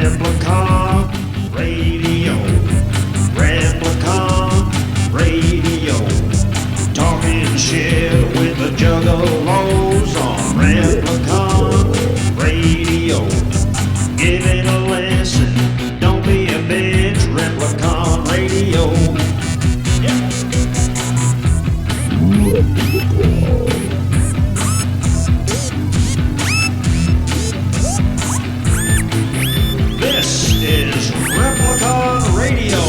Replicon Radio. Replicon Radio. Talking shit with the juggalos on Replicon Radio. Give it a listen. Don't be a bitch. Replicon Radio. Yeah. This is Replicon Radio.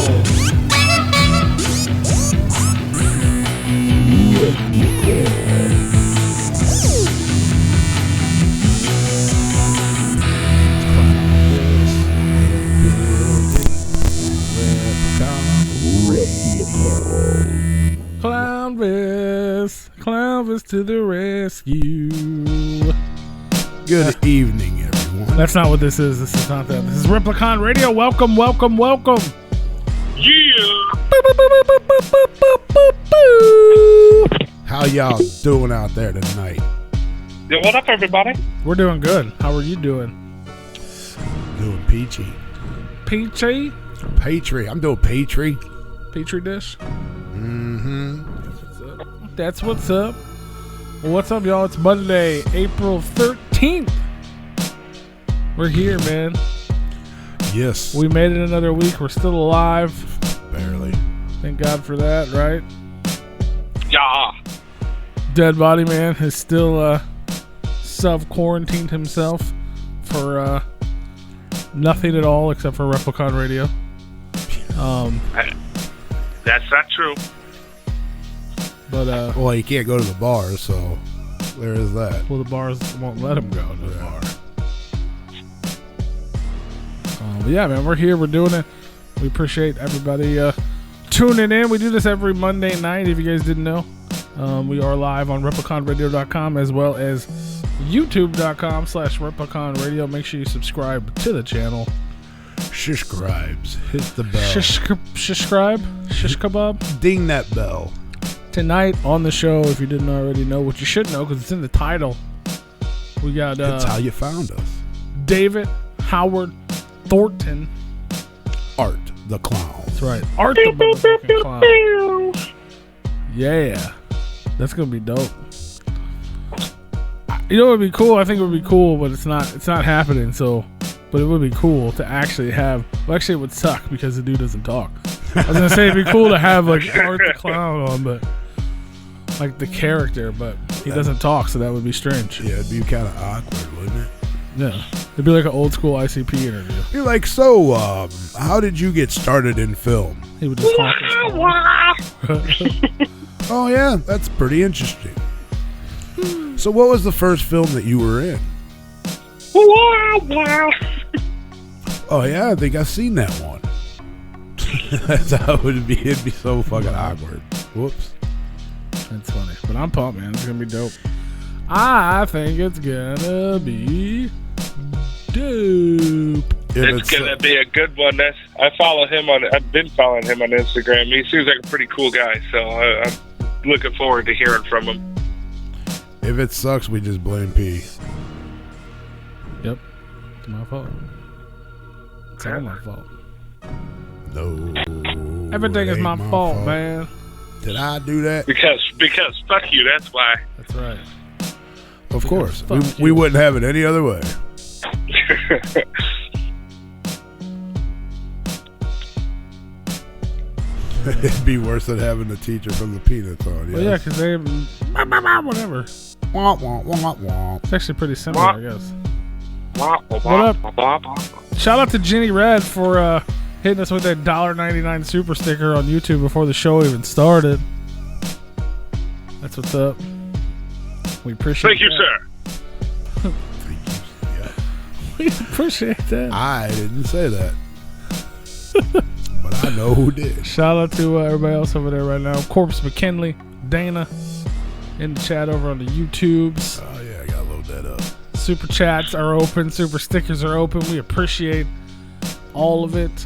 Clownvis to the rescue. Good evening, everyone. That's not what this is. This is not that. This is Replicon Radio. Welcome, welcome, welcome. Yeah. How y'all doing out there tonight? Yeah, what up, everybody? We're doing good. How are you doing? Doing peachy. Peachy? Patry. I'm doing patry. Petri dish? Mm-hmm. That's what's up. Well, what's up, y'all? It's Monday, April 13th. We're here, man. Yes. We made it another week. We're still alive. Barely. Thank God for that, right? Yeah. Dead Body Man has still self-quarantined himself for nothing at all except for Replicon Radio. That's not true. But well, he can't go to the bar, so there is that. well, the bars won't let him go to the bar. But yeah, man, we're here. We're doing it. We appreciate everybody tuning in. We do this every Monday night, if you guys didn't know. We are live on repliconradio.com as well as youtube.com/repliconradio. Make sure you subscribe to the channel. Subscribes. Hit the bell. Subscribe. Shish kebab. Ding that bell. Tonight on the show, if you didn't already know, what you should know because it's in the title, we got That's how you found us. David Howard Thornton. Art the Clown. That's right. Art the motherfucking Clown. Yeah. That's going to be dope. You know what would be cool? I think it would be cool, but it's not happening, so... But it would be cool to actually have... Well, actually, it would suck because the dude doesn't talk. I was going to say it'd be cool to have, like, Art the Clown on, but... Like, the character, but he doesn't talk, so that would be strange. Yeah, it'd be kind of awkward, wouldn't it? Yeah. It'd be like an old school ICP interview. You're like, so, how did you get started in film? He would just honk his horn. Oh, yeah, that's pretty interesting. So what was the first film that you were in? Oh, yeah, I think I've seen that one. That's how it would be. It'd be so fucking awkward. Whoops. That's funny. But I'm pumped, man. It's going to be dope. I think it's going to be dope. It's gonna be a good one. I've been following him on Instagram. He seems like a pretty cool guy, so I'm looking forward to hearing from him. If it sucks, we just blame P. Yep. It's my fault. It's all my fault. No. Everything is my fault, man. Did I do that? Because fuck you, that's why. That's right. Of course. We wouldn't have it any other way. It'd be worse than having the teacher from the Peanuts on. Well, yeah, because they... Whatever. Womp, womp, womp, womp. It's actually pretty similar, I guess. What up? Shout out to Jenny Red for hitting us with that $1.99 super sticker on YouTube before the show even started. That's what's up. We appreciate Thank you, that. sir. We appreciate that. I didn't say that. But I know who did. Shout out to everybody else over there right now. Corpse McKinley, Dana, in the chat over on the YouTubes. Oh, yeah, I gotta load that up. Super chats are open. Super stickers are open. We appreciate all of it.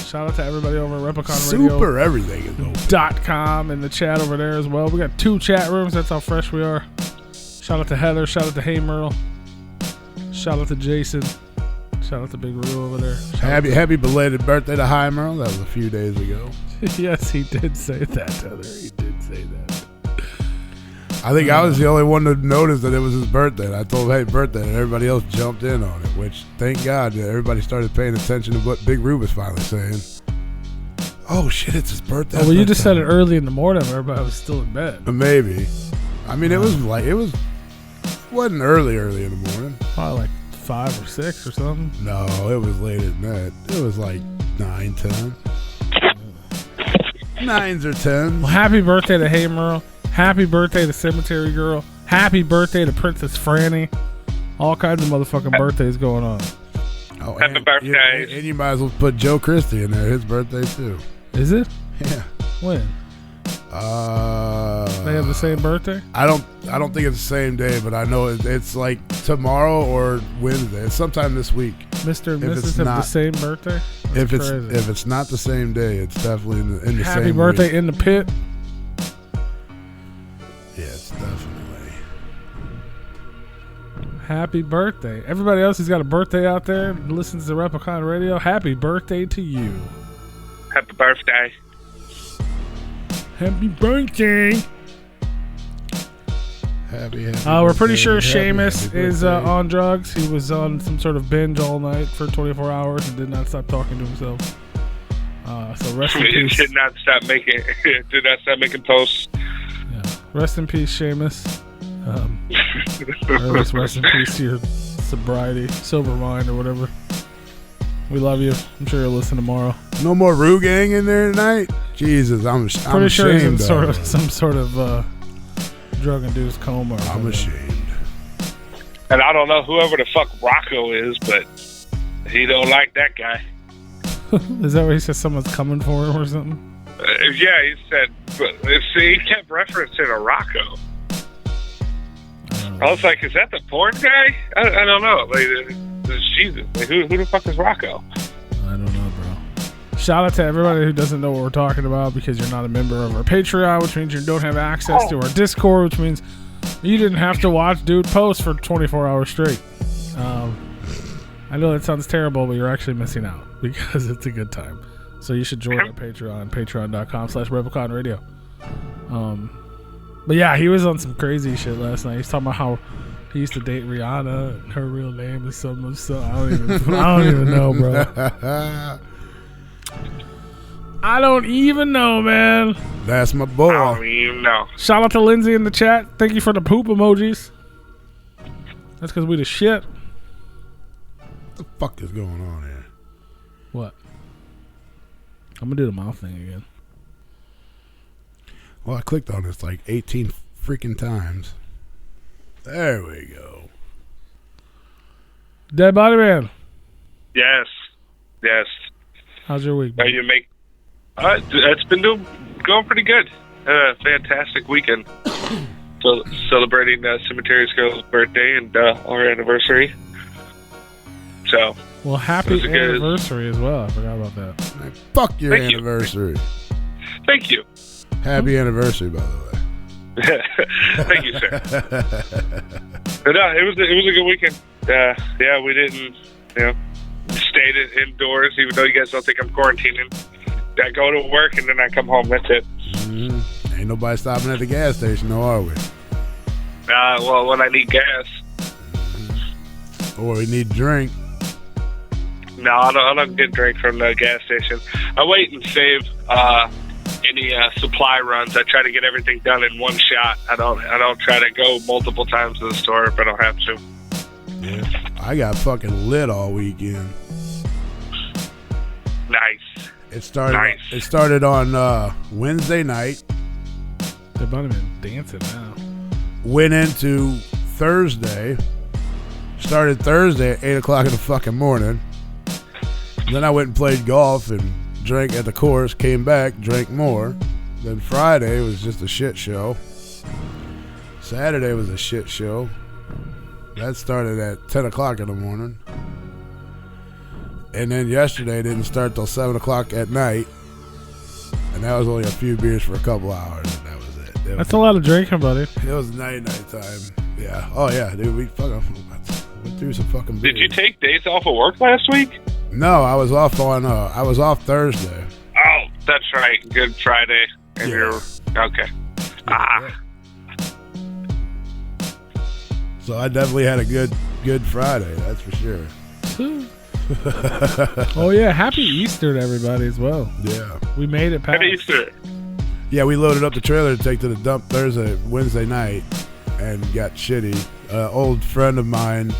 Shout out to everybody over at Replicon Radio. Super everything is open. .com in the chat over there as well. We got 2 chat rooms. That's how fresh we are. Shout out to Heather. Shout out to Hey Merle. Shout out to Jason. Shout out to Big Roo over there. Happy belated birthday to Heimer. That was a few days ago. Yes, he did say that, Tether. He did say that. I think I was the only one to notice that it was his birthday. And I told him, hey, birthday, and everybody else jumped in on it, which, thank God, that everybody started paying attention to what Big Roo was finally saying. Oh, shit, it's his birthday. Oh, well, you just said it early in the morning. Everybody was still in bed. Maybe. I mean, it wasn't early in the morning. Probably like 5 or 6 or something. No, it was later than that. It was like 9, 10. 9s or 10s. Well, happy birthday to Hey Merle. Happy birthday to Cemetery Girl. Happy birthday to Princess Franny. All kinds of motherfucking birthdays going on. Oh, Happy birthday. And you might as well put Joe Christie in there. His birthday, too. Is it? Yeah. When? They have the same birthday? I don't think it's the same day, but I know it's like tomorrow or Wednesday. It's sometime this week. Mr. and Mrs. have the same birthday? If it's not the same day, it's definitely in the same week. Happy birthday in the pit. Yes, definitely. Happy birthday. Everybody else who's got a birthday out there and listens to Replicon Radio, happy birthday to you. Happy birthday. Happy birthday. Happy we're pretty sure Seamus happy is birthday. on drugs. He was on some sort of binge all night for 24 hours and did not stop talking to himself. So rest in peace. Did not stop making posts. Yeah. Rest in peace, Seamus. Or at least rest in peace to your sobriety, sober mind, or whatever. We love you. I'm sure you'll listen tomorrow. No more Roo Gang in there tonight? Jesus, I'm pretty sure he's in ashamed. some sort of drug-induced coma. I'm ashamed. And I don't know whoever the fuck Rocco is, but he don't like that guy. Is that what he said? Someone's coming for him or something? Yeah, he said, but he kept referencing a Rocco. I was like, is that the porn guy? I don't know. Like, Jesus, like, who the fuck is Rocco? I don't know, bro. Shout out to everybody who doesn't know what we're talking about because you're not a member of our Patreon, which means you don't have access to our Discord, which means you didn't have to watch Dude post for 24 hours straight. I know that sounds terrible, but you're actually missing out because it's a good time. So you should join our Patreon, patreon.com/RepliconRadio. But yeah, he was on some crazy shit last night. He's talking about how he used to date Rihanna and her real name is something. I don't even know, bro. I don't even know, man. That's my boy. I don't even know. Shout out to Lindsay in the chat. Thank you for the poop emojis. That's because we the shit. What the fuck is going on here? What? I'm going to do the mouth thing again. Well, I clicked on this like 18 freaking times. There we go. Dead Body Man. Yes. How's your week? Now you make. It's been going pretty good. Fantastic weekend. So celebrating Cemetery's girl's birthday and our anniversary. So. Well, happy anniversary as well. I forgot about that. Man, fuck your Thank you. anniversary. Thank you. Happy anniversary, by the way. Thank you, sir. But no, it was a good weekend. Yeah, we didn't, stayed indoors, even though you guys don't think I'm quarantining. I go to work and then I come home. That's it. Mm-hmm. Ain't nobody stopping at the gas station, no, are we? Well, when I need gas. Or we need drink. No, I don't get drink from the gas station. I wait and save any supply runs. I try to get everything done in one shot. I don't try to go multiple times to the store if I don't have to. Yeah, I got fucking lit all weekend. Nice. It started on Wednesday night. They're about to be dancing now. Went into Thursday. Started Thursday at 8 o'clock in the fucking morning. Then I went and played golf and drank at the course. Came back, drank more. Then Friday was just a shit show. Saturday was a shit show. That started at 10 o'clock in the morning. And then yesterday didn't start till 7 o'clock at night. And that was only a few beers for a couple hours. And that was it. That's a lot of drinking, buddy. It was night time. Yeah. Oh, yeah, dude. We fucking... What threw some fucking beers. Did you take days off of work last week? No, I was off Thursday. Oh, that's right. Good Friday. And Yeah. you're okay. So I definitely had a good Friday, that's for sure. Oh yeah, happy Easter to everybody as well. Yeah. We made it past. Happy Easter. Yeah, we loaded up the trailer to take to the dump Wednesday night and got shitty. Old friend of my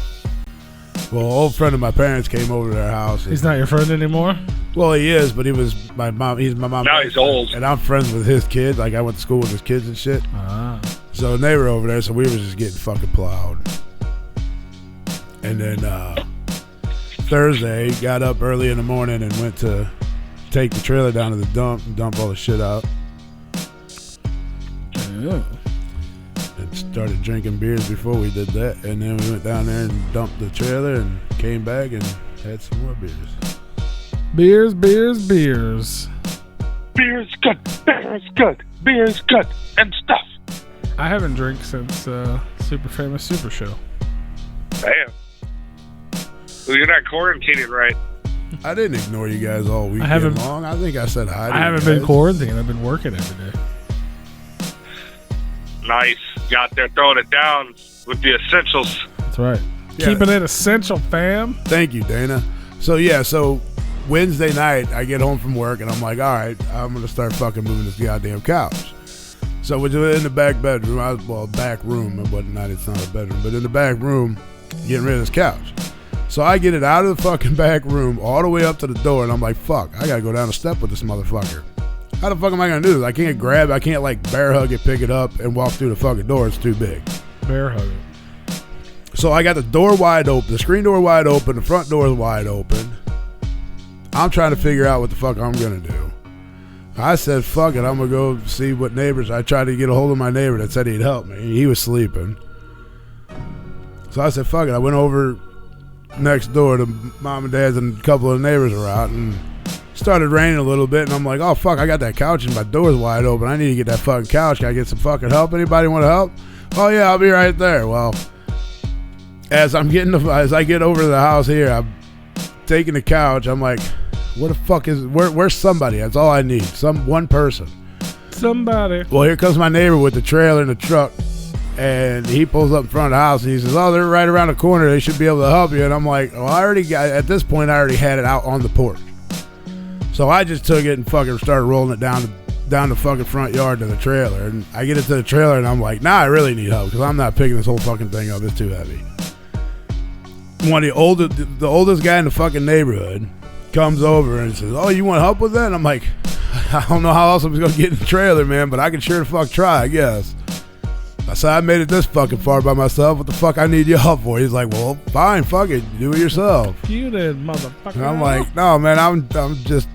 parents came over to their house. He's not your friend anymore? Well, he is, but he's my mom. Now he's old. And I'm friends with his kids. Like, I went to school with his kids and shit. Ah. So they were over there, so we were just getting fucking plowed. And then Thursday, got up early in the morning and went to take the trailer down to the dump and dump all the shit out. Yeah. And started drinking beers before we did that. And then we went down there and dumped the trailer and came back and had some more beers. Beers, beers, beers. Beer's good. Beer's good. Beer's good. And stuff. I haven't drank since Super Famous Super Show. Damn. Well, you're not quarantining right. I didn't ignore you guys all weekend long. I think I said hi to I haven't you guys. been quarantined. I've been working every day. Nice. You out there throwing it down with the essentials. That's right. Yeah. Keeping it essential, fam. Thank you, Dana. So Wednesday night, I get home from work and I'm like, all right, I'm going to start fucking moving this goddamn couch. So we're doing it in the back bedroom. Back room. It's not a bedroom, but in the back room, getting rid of this couch. So I get it out of the fucking back room all the way up to the door, and I'm like, fuck, I got to go down the step with this motherfucker. How the fuck am I going to do this? I can't like bear hug it, pick it up, and walk through the fucking door. It's too big. Bear hug it. So I got the door wide open, the screen door wide open, the front door is wide open. I'm trying to figure out what the fuck I'm going to do. I said, fuck it, I'm going to go see what neighbors. I tried to get a hold of my neighbor that said he'd help me. He was sleeping. So I said, fuck it. I went over next door to mom and dad's, and a couple of neighbors were out, and started raining a little bit, and I'm like, oh fuck, I got that couch and my door's wide open. I need to get that fucking couch. Can I get some fucking help? Anybody want to help? Oh yeah, I'll be right there. Well, as I get over to the house here, I'm taking the couch. I'm like, what the fuck where's somebody? That's all I need. One person. Somebody. Well, here comes my neighbor with the trailer and the truck, and he pulls up in front of the house and he says, oh, they're right around the corner. They should be able to help you. And I'm like, well, at this point, I already had it out on the porch. So I just took it and fucking started rolling it down the fucking front yard to the trailer. And I get it to the trailer and I'm like, nah, I really need help because I'm not picking this whole fucking thing up. It's too heavy. One of the oldest guy in the fucking neighborhood comes over and says, oh, you want help with that? And I'm like, I don't know how else I'm going to get in the trailer, man, but I can sure the fuck try, I guess. I said, I made it this fucking far by myself. What the fuck I need your help for? He's like, well, fine, fuck it. Do it yourself. You did, motherfucker. And I'm like, no, man, I'm just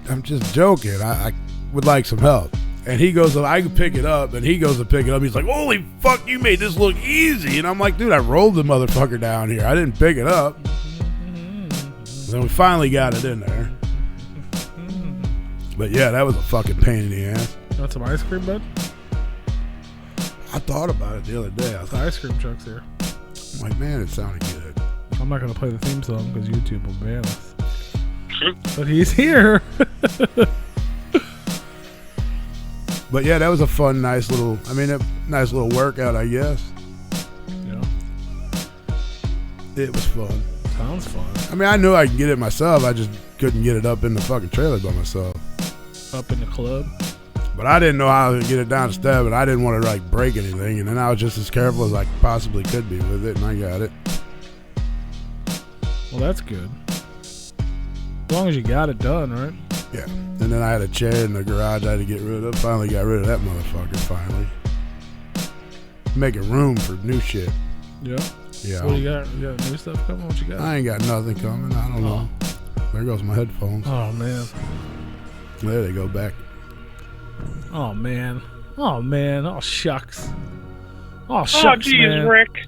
joking. I would like some help. And he goes, I can pick it up. And he goes to pick it up. He's like, holy fuck, you made this look easy. And I'm like, dude, I rolled the motherfucker down here. I didn't pick it up. So we finally got it in there. But yeah, that was a fucking pain in the ass. You want some ice cream, bud? I thought about it the other day. I was The like, ice cream truck's here. man, it sounded good. I'm not going to play the theme song because YouTube will ban us. But he's here. But yeah, that was a fun, nice little workout, I guess. Yeah. It was fun. Sounds fun. I mean, I knew I could get it myself. I just couldn't get it up in the fucking trailer by myself. Up in the club. But I didn't know how to get it down the step, and I didn't want to like break anything. And then I was just as careful as I possibly could be with it, and I got it. Well, that's good. As long as you got it done, right? Yeah. And then I had a chair in the garage I had to get rid of. Finally got rid of that motherfucker, finally. Making room for new shit. Yeah. Yeah. What do you got? You got new stuff coming? What you got? I ain't got nothing coming. I don't know. There goes my headphones. Oh, man. There they go back. Oh, man. Oh, man. Oh, shucks. Oh, Oh, shucks, geez, man. Rick.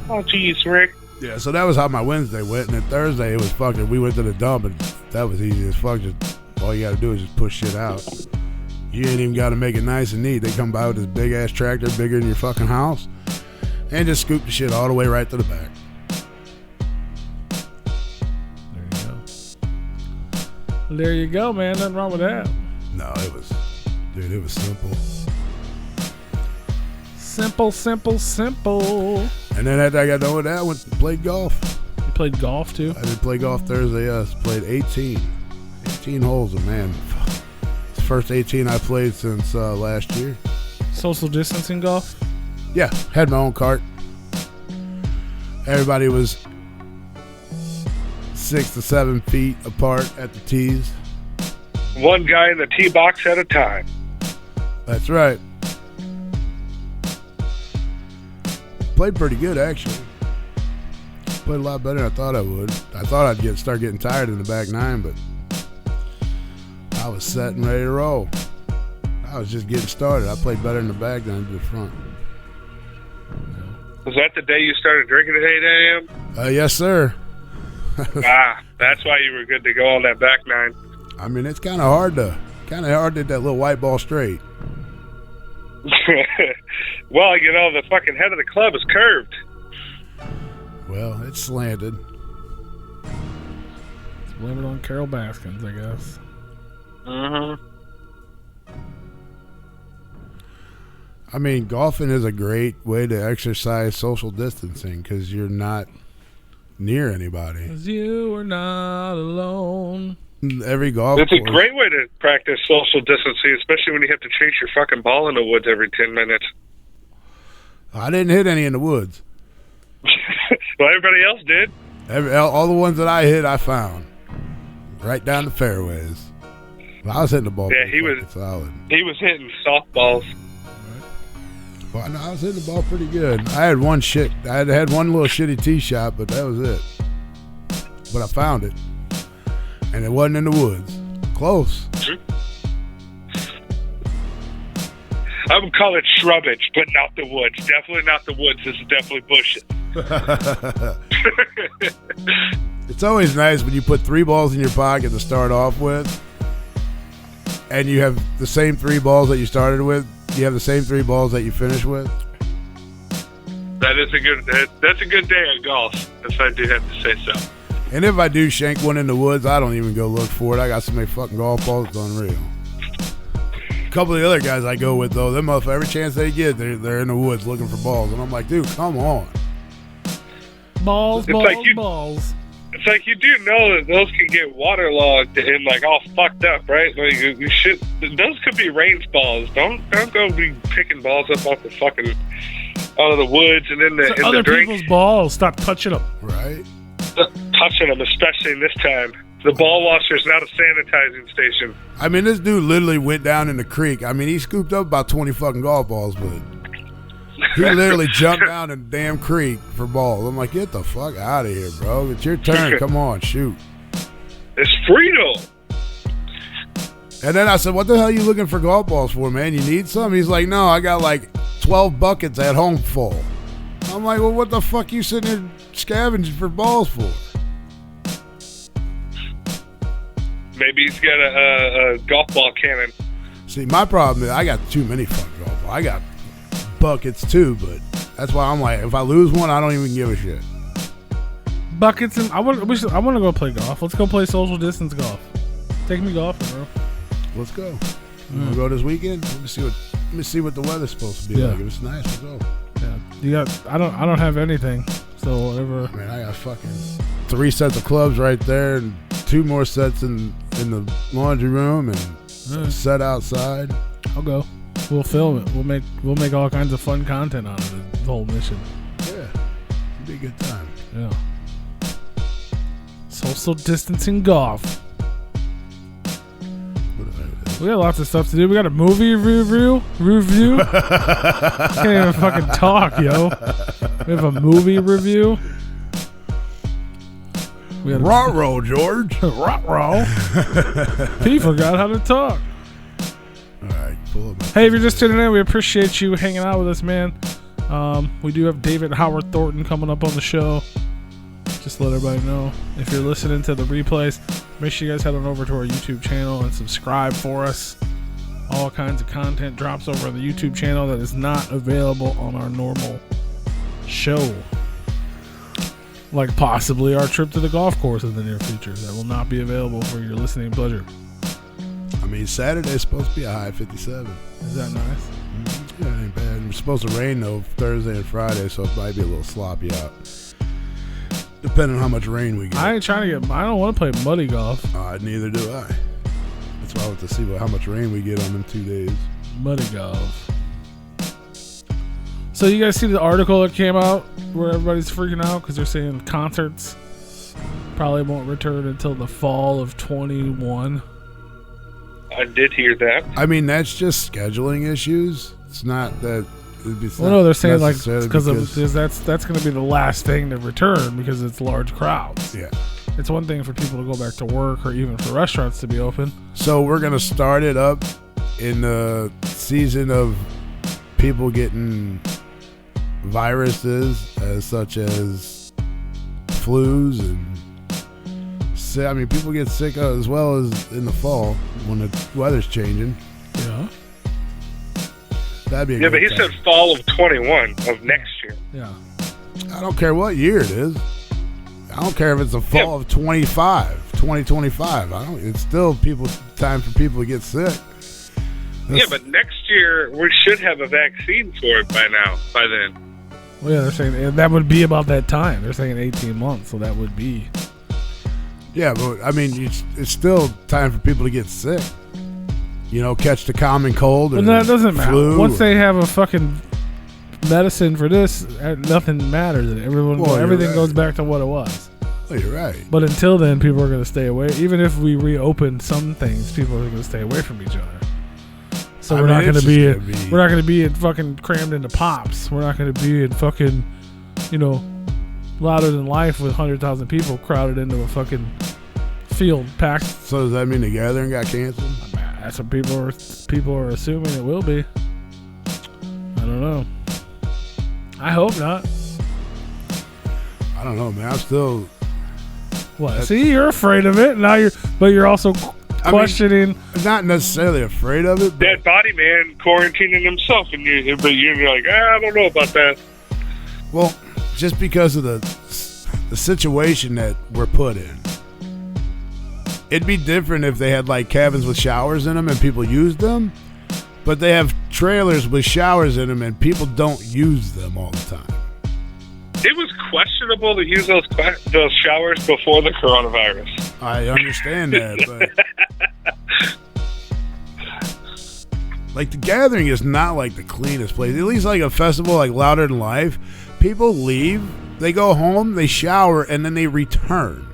Oh, geez, Rick. Yeah, so that was how my Wednesday went. And then Thursday, it was fucking, we went to the dump, and that was easy as fuck. Just all you got to do is just push shit out. You ain't even got to make it nice and neat. They come by with this big-ass tractor, bigger than your fucking house, and just scoop the shit all the way right to the back. There you go, man. Nothing wrong with that. No, it was simple. Simple, simple, simple. And then after I got done with that, I went and played golf. You played golf too? I did play golf Thursday, yes. Played 18 holes, and man, it's the first 18 I played since last year. Social distancing golf? Yeah, had my own cart. Everybody was 6 to 7 feet apart at the tees. One guy in the tee box at a time. That's right. Played pretty good, actually. Played a lot better than I thought I would. I thought I'd start getting tired in the back nine, but I was set and ready to roll. I was just getting started. I played better in the back than I did the front. Was that the day you started drinking at 8 a.m.? Yes, sir. That's why you were good to go on that back nine. I mean, it's kind of hard to hit that little white ball straight. Well, you know, the fucking head of the club is curved. Well, it's slanted. It's blaming on Carol Baskins, I guess. Mm-hmm. I mean, golfing is a great way to exercise social distancing because you're not near anybody. 'Cause you are not alone. Every golf It's a course, great way to practice social distancing, especially when you have to chase your fucking ball in the woods every 10 minutes. I didn't hit any in the woods. Well, everybody else did. All the ones that I hit, I found right down the fairways. I was hitting the ball. Yeah, pretty fucking solid. He was hitting softballs. Well, no, I was hitting the ball pretty good. I had one little shitty tee shot, but that was it. But I found it, and it wasn't in the woods. Close. I would call it shrubbage, but not the woods. Definitely not the woods. This is definitely bushes. It's always nice when you put 3 balls in your pocket to start off with, and you have the same 3 balls that you started with. You have the same 3 balls that you finish with. That's a good day at golf, if I do have to say so. And if I do shank one in the woods, I don't even go look for it. I got so many fucking golf balls, it's unreal. A couple of the other guys I go with, though, them motherfuckers, every chance they get, they're in the woods looking for balls. And I'm like, dude, come on. Balls. It's like you do know that those can get waterlogged and like all fucked up, right? Like you should. Those could be range balls. Don't go be picking balls up off the fucking out of the woods and in the other drink. people's balls. Stop touching them. Right. Touching them, especially in this time. The ball washer is not a sanitizing station. I mean, this dude literally went down in the creek. I mean, he scooped up about 20 fucking golf balls, but he literally jumped down in the damn creek for balls. I'm like, get the fuck out of here, bro. It's your turn. Come on, shoot. It's freedom. And then I said, what the hell are you looking for golf balls for, man? You need some? He's like, no, I got like 12 buckets at home full. I'm like, well, what the fuck you sitting there scavenging for balls for? Maybe he's got a golf ball cannon. See, my problem is I got too many fucking golf balls. I got buckets too, but that's why I'm like, if I lose one, I don't even give a shit. Buckets and I want to go play golf. Let's go play social distance golf. Take me golfing, bro. Let's go. We'll go this weekend. Let me see what the weather's supposed to be like. If it's nice, we'll go. Yeah, I don't have anything, so whatever. Man, I got fucking 3 sets of clubs right there, and 2 more sets in the laundry room, and a set outside. I'll go. We'll film it. We'll make all kinds of fun content out of the whole mission. Yeah, it'll be a good time. Yeah. Social distancing golf. We got lots of stuff to do. We got a movie review. Can't even fucking talk, yo. We have a movie review. Ruh-roh, George. Ruh-roh. He forgot how to talk. All right, pull up. Hey, if you're just tuning in, we appreciate you hanging out with us, man. We do have David Howard Thornton coming up on the show. Just let everybody know. If you're listening to the replays, make sure you guys head on over to our YouTube channel and subscribe for us. All kinds of content drops over on the YouTube channel that is not available on our normal show. Like possibly our trip to the golf course in the near future that will not be available for your listening pleasure. I mean, Saturday's supposed to be a high 57. Is that nice? Yeah, it ain't bad. It's supposed to rain, though, Thursday and Friday, so it might be a little sloppy out. Depending on how much rain we get. I don't want to play muddy golf. Neither do I. That's why I want to see how much rain we get on them 2 days. Muddy golf. So you guys see the article that came out where everybody's freaking out because they're saying concerts probably won't return until the fall of 21. I did hear that. I mean, that's just scheduling issues. It's not that. Well, no, they're saying like because that's going to be the last thing to return because it's large crowds. Yeah. It's one thing for people to go back to work or even for restaurants to be open. So we're going to start it up in the season of people getting viruses such as flus and I mean, people get sick as well as in the fall when the weather's changing. Yeah. That'd be a Yeah, but good he time. said fall of 21 of next year. Yeah. I don't care what year it is. I don't care if it's the fall of 2025. It's still time for people to get sick. Yeah, but next year we should have a vaccine for it by then. Well, yeah, they're saying that would be about that time. They're saying 18 months, so that would be. Yeah, but I mean, it's still time for people to get sick. You know, catch the common cold. But that doesn't matter. Flu. Once they have a fucking medicine for this, nothing matters. Everything goes back to what it was. Well, you're right. But until then, people are going to stay away. Even if we reopen some things, people are going to stay away from each other. So we're not going to be in fucking crammed into pops. We're not going to be in fucking, louder than life with 100,000 people crowded into a fucking field packed. So does that mean the gathering got canceled? That's what people are assuming it will be. I don't know. I hope not. I don't know, man. I'm still. What? See, you're afraid of it. But you're also questioning. I'm not necessarily afraid of it. But Dead body man quarantining himself, but you're like, I don't know about that. Well, just because of the situation that we're put in. It'd be different if they had like cabins with showers in them and people used them, but they have trailers with showers in them and people don't use them all the time. It was questionable to use those showers before the coronavirus. I understand that, but like the gathering is not like the cleanest place. At least like a festival like Louder Than Life, people leave, they go home, they shower, and then they return.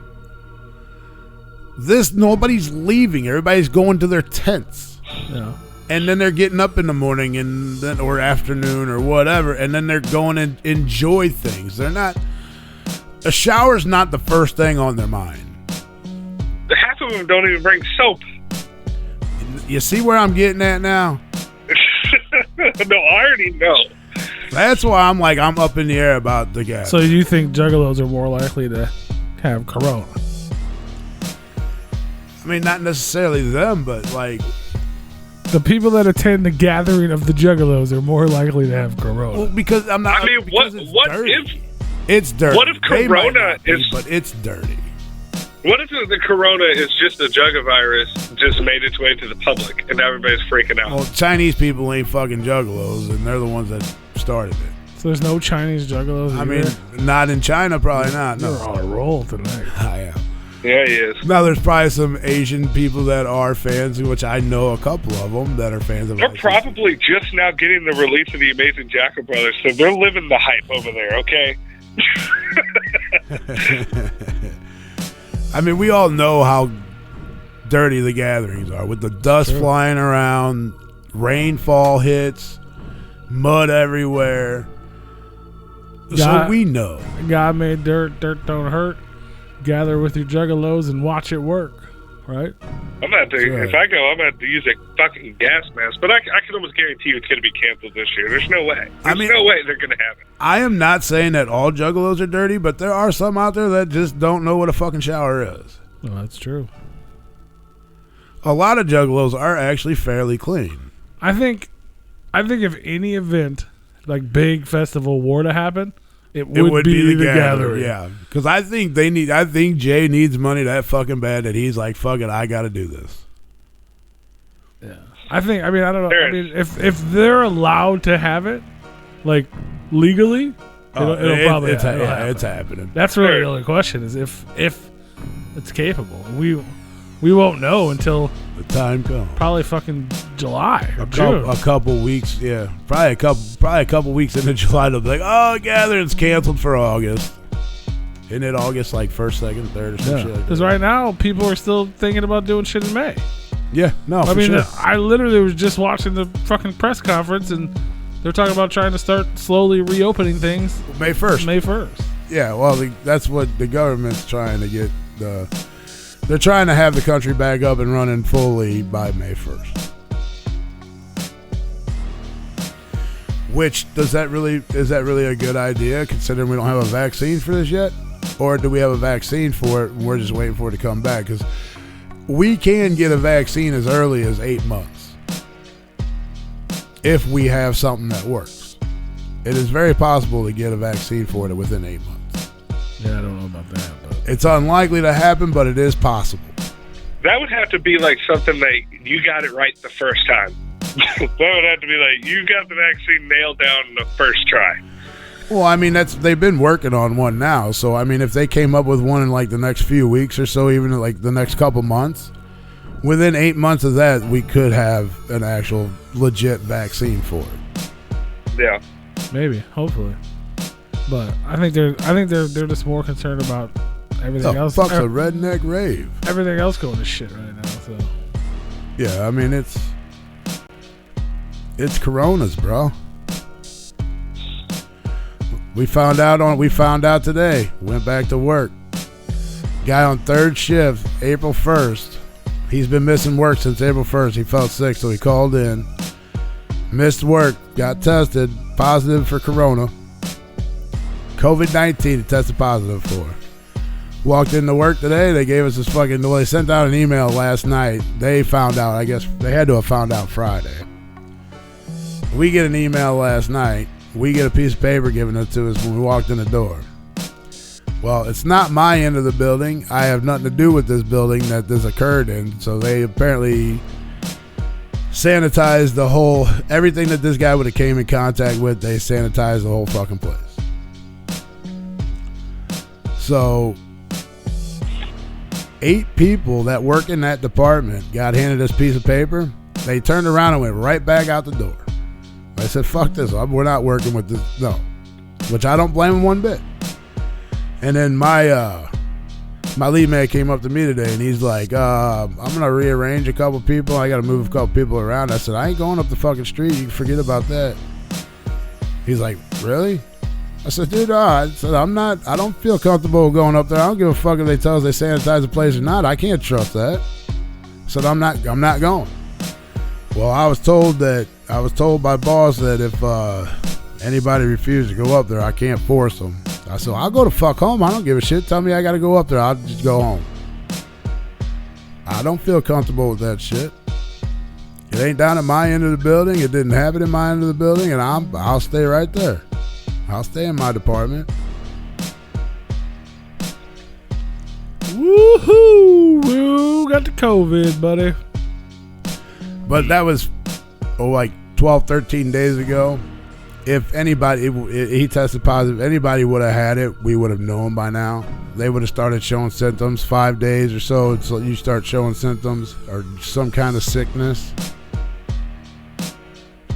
Nobody's leaving. Everybody's going to their tents. Yeah. And then they're getting up in the morning or afternoon or whatever, and then they're going and enjoy things. A shower's not the first thing on their mind. Half of them don't even bring soap. You see where I'm getting at now? No, I already know. That's why I'm up in the air about the gas. So you think juggalos are more likely to have corona? I mean, not necessarily them, but like the people that attend the gathering of the juggalos are more likely to have corona. Well, because I'm not. I mean, what dirty. if it's dirty? What if corona but it's dirty. What if the corona is just a juggavirus just made its way to the public and everybody's freaking out? Well, Chinese people ain't fucking juggalos, and they're the ones that started it. So there's no Chinese juggalos. I mean, not in China, probably not. No. You're on a roll tonight. I am. Yeah, he is. Now, there's probably some Asian people that are fans, which I know a couple of them that are fans of. They're probably just now getting the release of the Amazing Jackal Brothers, so they're living the hype over there, okay? I mean, we all know how dirty the gatherings are with the dust flying around, rainfall hits, mud everywhere. So we know. God made dirt, dirt don't hurt. Gather with your juggalos and watch it work, right? I'm gonna have to, if I go, I'm gonna have to use a fucking gas mask. But I can almost guarantee you it's gonna be canceled this year. There's no way. There's no way they're gonna have it. I am not saying that all juggalos are dirty, but there are some out there that just don't know what a fucking shower is. Well, that's true. A lot of juggalos are actually fairly clean. I think if any event, like big festival, were to happen, it would be the gathering. Yeah, because I think Jay needs money that fucking bad that he's like, fuck it, I got to do this. Yeah, I don't know. I mean, if they're allowed to have it, like legally, it'll probably happen. It's happening. That's really the only question is if it's capable. We won't know until the time comes. Probably fucking July or June. A couple weeks, yeah. Probably a couple weeks into July, they'll be like, oh, gathering's canceled for August. Isn't it August, like 1st, 2nd, 3rd, or some shit like that? Because right now, people are still thinking about doing shit in May. Yeah, no, I mean, sure. I literally was just watching the fucking press conference, and they're talking about trying to start slowly reopening things. May 1st. May 1st. Yeah, well, that's what the government's trying to get. They're trying to have the country back up and running fully by May 1st. Which, is that really a good idea, considering we don't have a vaccine for this yet? Or do we have a vaccine for it and we're just waiting for it to come back? Because we can get a vaccine as early as 8 months if we have something that works. It is very possible to get a vaccine for it within 8 months. Yeah, I don't know about that. But it's unlikely to happen, but it is possible. That would have to be like something that you got it right the first time. That would have to be like, you got the vaccine nailed down the first try. Well, I mean, they've been working on one now. So, I mean, if they came up with one in like the next few weeks or so, even like the next couple months, within 8 months of that, we could have an actual legit vaccine for it. Yeah. Maybe, hopefully. But I think they're just more concerned about everything else. Fuck's a redneck rave. Everything else going to shit right now. So. Yeah, I mean it's Coronas, bro. We found out today. Went back to work. Guy on 3rd shift, April 1st. He's been missing work since April 1st. He felt sick, so he called in. Missed work. Got tested. Positive for Corona. COVID-19 he tested positive for. Walked into work today. They gave us this fucking... Well, they sent out an email last night. They found out. I guess they had to have found out Friday. We get an email last night. We get a piece of paper given it to us when we walked in the door. Well, it's not my end of the building. I have nothing to do with this building that this occurred in. So they apparently sanitized the whole... Everything that this guy would have came in contact with, they sanitized the whole fucking place. So 8 people that work in that department got handed this piece of paper. They turned around and went right back out the door. I said, fuck this. We're not working with this. No. Which I don't blame him one bit. And then my lead man came up to me today and he's like, I'm going to rearrange a couple people. I got to move a couple people around. I said, I ain't going up the fucking street. You can forget about that. He's like, really? I said, dude, I don't feel comfortable going up there. I don't give a fuck if they tell us they sanitize the place or not. I can't trust that. I said, I'm not going. Well, I was told by boss that if anybody refused to go up there, I can't force them. I said, I'll go to fuck home. I don't give a shit. Tell me I got to go up there. I'll just go home. I don't feel comfortable with that shit. It ain't down at my end of the building. It didn't happen in my end of the building, and I'll stay right there. I'll stay in my department. Woohoo! Woo, got the COVID, buddy. But that was like 12, 13 days ago. If anybody, he tested positive, anybody would have had it, we would have known by now. They would have started showing symptoms 5 days or so. So you start showing symptoms or some kind of sickness.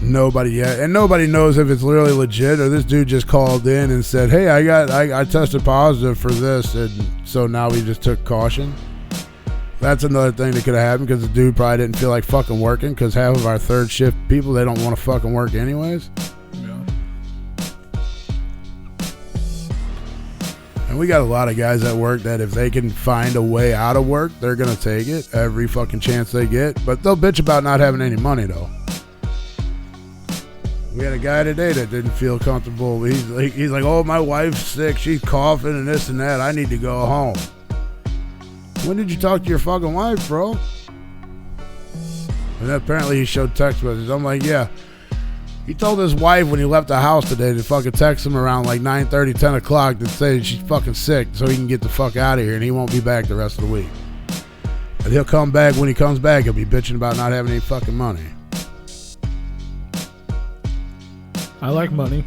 Nobody yet, and nobody knows if it's literally legit or this dude just called in and said, hey, I tested positive for this, and so now we just took caution. That's another thing that could have happened because the dude probably didn't feel like fucking working because half of our 3rd shift people, they don't want to fucking work anyways. Yeah. And we got a lot of guys at work that if they can find a way out of work, they're going to take it every fucking chance they get, but they'll bitch about not having any money though. We had a guy today that didn't feel comfortable. He's like, oh, my wife's sick. She's coughing and this and that. I need to go home. When did you talk to your fucking wife, bro? And apparently he showed text messages. I'm like, yeah. He told his wife when he left the house today to fucking text him around like 9:30, 10 o'clock to say she's fucking sick so he can get the fuck out of here and he won't be back the rest of the week. And he'll come back. When he comes back, he'll be bitching about not having any fucking money. I like money.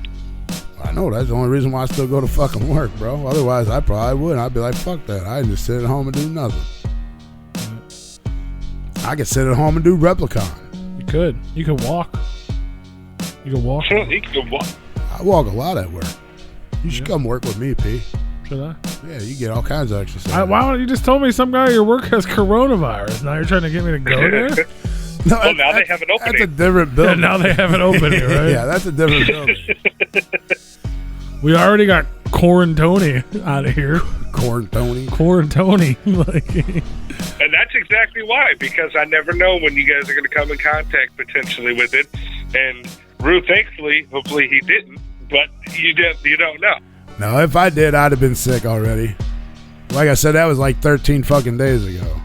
I know, that's the only reason why I still go to fucking work, bro. Otherwise, I probably wouldn't. I'd be like, fuck that. I'd just sit at home and do nothing. I could sit at home and do Replicon. You could. You could walk. You could walk. You can walk. I walk a lot at work. You should come work with me, P. Should I? Yeah, you get all kinds of exercise. Why don't you just told me some guy at your work has coronavirus? Now you're trying to get me to go there? No, Well, now they have an opening. That's a different Yeah, building. now they have it open here, right? Yeah, that's a different building. We already got Corn-Tony out of here. Corn-Tony. Corn-Tony. Like, And that's exactly why, because I never know when you guys are going to come in contact potentially with it. And Rue, thankfully, hopefully he didn't, but you don't know. No, if I did, I'd have been sick already. Like I said, that was like 13 fucking days ago.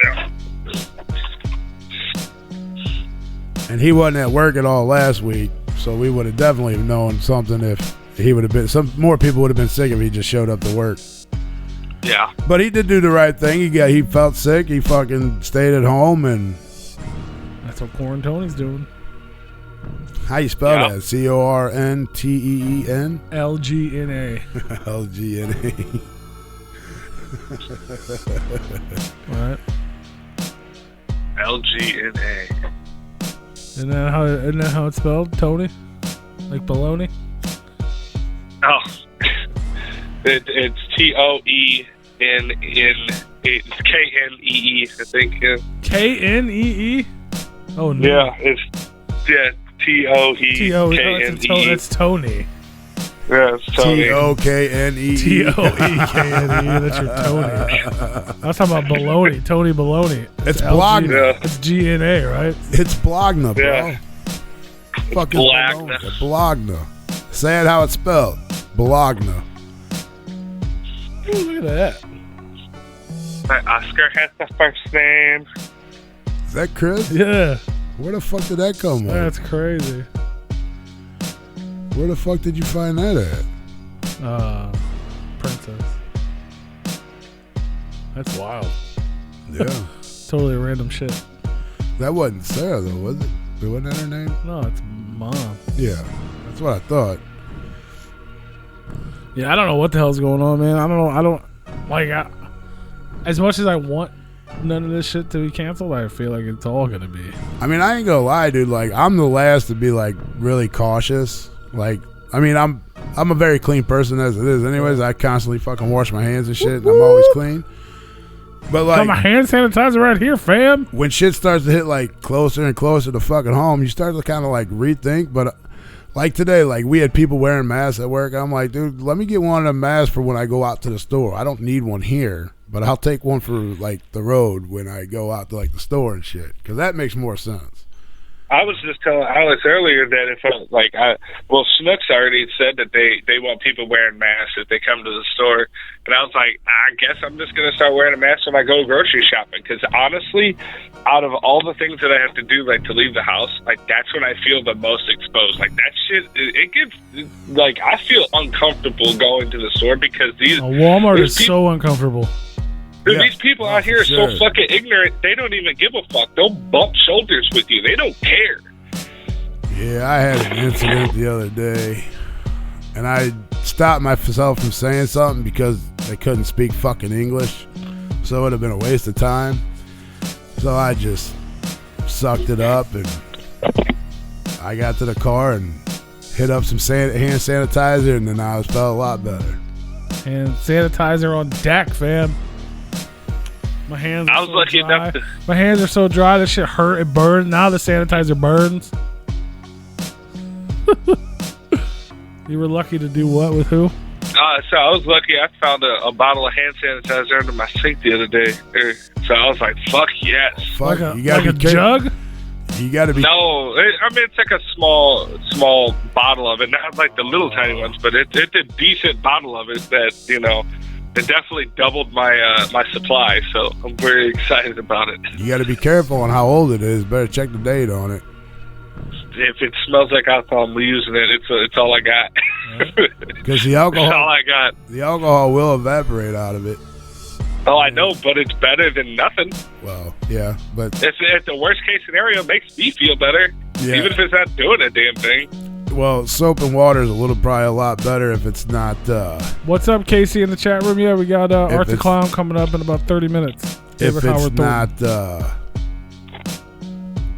No. And he wasn't at work at all last week, so we would have definitely known something if he would have been. Some more people would have been sick if he just showed up to work. Yeah. But he did do the right thing. He felt sick. He fucking stayed at home. And that's what Corn-Tony's doing. how you spell Yeah. that? CORNTEEN? LGNA. LGNA. Right? LGNA. Isn't that how it's spelled, Tony? Like baloney? Oh. It's TOENN. It's KNEE, I think. Yeah. KNEE? Oh no. Yeah, it's TOEKNE. That's Tony. Yeah, it's Tony. TOKNE. TOEKNE. That's your Tony. I was talking about baloney. Tony baloney. It's LG. Blogna. Yeah. It's GNA, right? It's Blogna, bro. Yeah. Fucking Blogna. Blogna. Say it how it's spelled. Blogna. Ooh, look at that. Oscar has the first name. Is that Chris? Yeah. Where the fuck did that come from? That's crazy. Where the fuck did you find that at? Princess. That's wild. Yeah. Totally random shit. That wasn't Sarah, though, was it? Wasn't that her name? No, it's mom. Yeah. That's what I thought. Yeah, I don't know what the hell's going on, man. I don't like as much as I want none of this shit to be canceled, I feel like it's all gonna be. I mean, I ain't gonna lie, dude. Like, I'm the last to be, like, really cautious. Like, I mean, I'm a very clean person as it is. Anyways, I constantly fucking wash my hands and shit, and I'm always clean. But, Got like, my hand sanitizer right here, fam. when shit starts to hit, like, closer and closer to fucking home, you start to kind of, like, rethink. But, like, today, like, we had people wearing masks at work. I'm like, dude, let me get one of them masks for when I go out to the store. I don't need one here, but I'll take one for, like, the road when I go out to, like, the store and shit, because that makes more sense. I was just telling Alex earlier that if Schnucks already said that they want people wearing masks if they come to the store, and I was like, I guess I'm just gonna start wearing a mask when I go grocery shopping, because honestly, out of all the things that I have to do, like to leave the house, like that's when I feel the most exposed. Like that shit, it gives like I feel uncomfortable going to the store because Walmart is so uncomfortable. Dude, Yeah. these people out here are so fucking ignorant. They don't even give a fuck. They'll bump shoulders with you. They don't care. Yeah, I had an incident the other day, and I stopped myself from saying something because they couldn't speak fucking English, so it would have been a waste of time. So I just sucked it up, and I got to the car and hit up some hand sanitizer, and then I felt a lot better. And sanitizer on deck, fam. My hands. I was lucky enough to. My hands are so dry. This shit hurt. It burns. Now the sanitizer burns. You were lucky to do what with who? So I was lucky. I found a bottle of hand sanitizer under my sink the other day. So I was like, "Fuck yes!" Fuck, Like you gotta a be careful. jug? You gotta be. No, it's like a small bottle of it. Not like the little tiny ones, but it's a decent bottle of it that it definitely doubled my supply. So I'm very excited about it. You gotta be careful on how old it is. Better check the date on it. if it smells like alcohol, I'm using it. It's all I got. Because the That's all alcohol, I got. the alcohol will evaporate out of it. Oh, I know, but it's better than nothing. Well, yeah, but If the worst case scenario makes me feel better, Yeah. even if it's not doing a damn thing. well, soap and water is probably a lot better if it's not. What's up, Casey, in the chat room? Yeah, we got Art the it's- Clown coming up in about 30 minutes. If David it's Howard Thornton. not.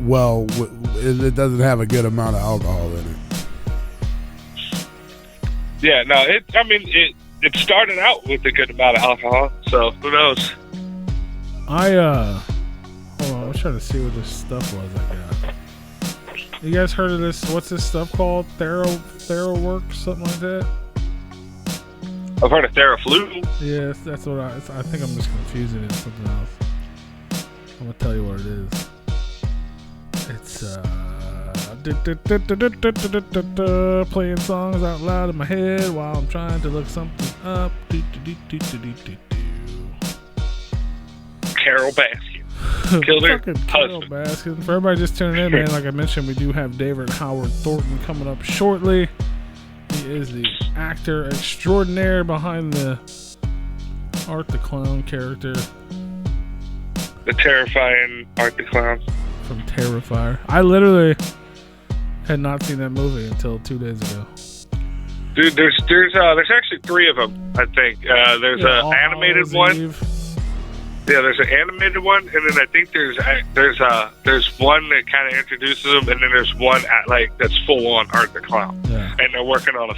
Well, it doesn't have a good amount of alcohol in it. Yeah, no, it started out with a good amount of alcohol, so who knows? Hold on, I'm trying to see what this stuff was I got. You guys heard of this? What's this stuff called? TheraWorks, something like that? I've heard of Theraflu. Yes, that's what I think I'm just confusing it with something else. I'm gonna tell you what it is. It's playing songs out loud in my head while I'm trying to look something up. Carol Baskin. Killed her Fucking Carol husband. Baskin. For everybody just tuning in, man, like I mentioned, we do have David Howard Thornton coming up shortly. He is the actor extraordinaire behind the Art the Clown character The terrifying Art the Clown. from Terrifier. I literally had not seen that movie until 2 days ago. Dude, there's actually 3 of them, I think. There's Yeah, an All animated Hallows one. Eve. Yeah, there's an animated one, and then I think there's one that kind of introduces them, and then there's one that's full on Art the Clown. Yeah. And they're working on a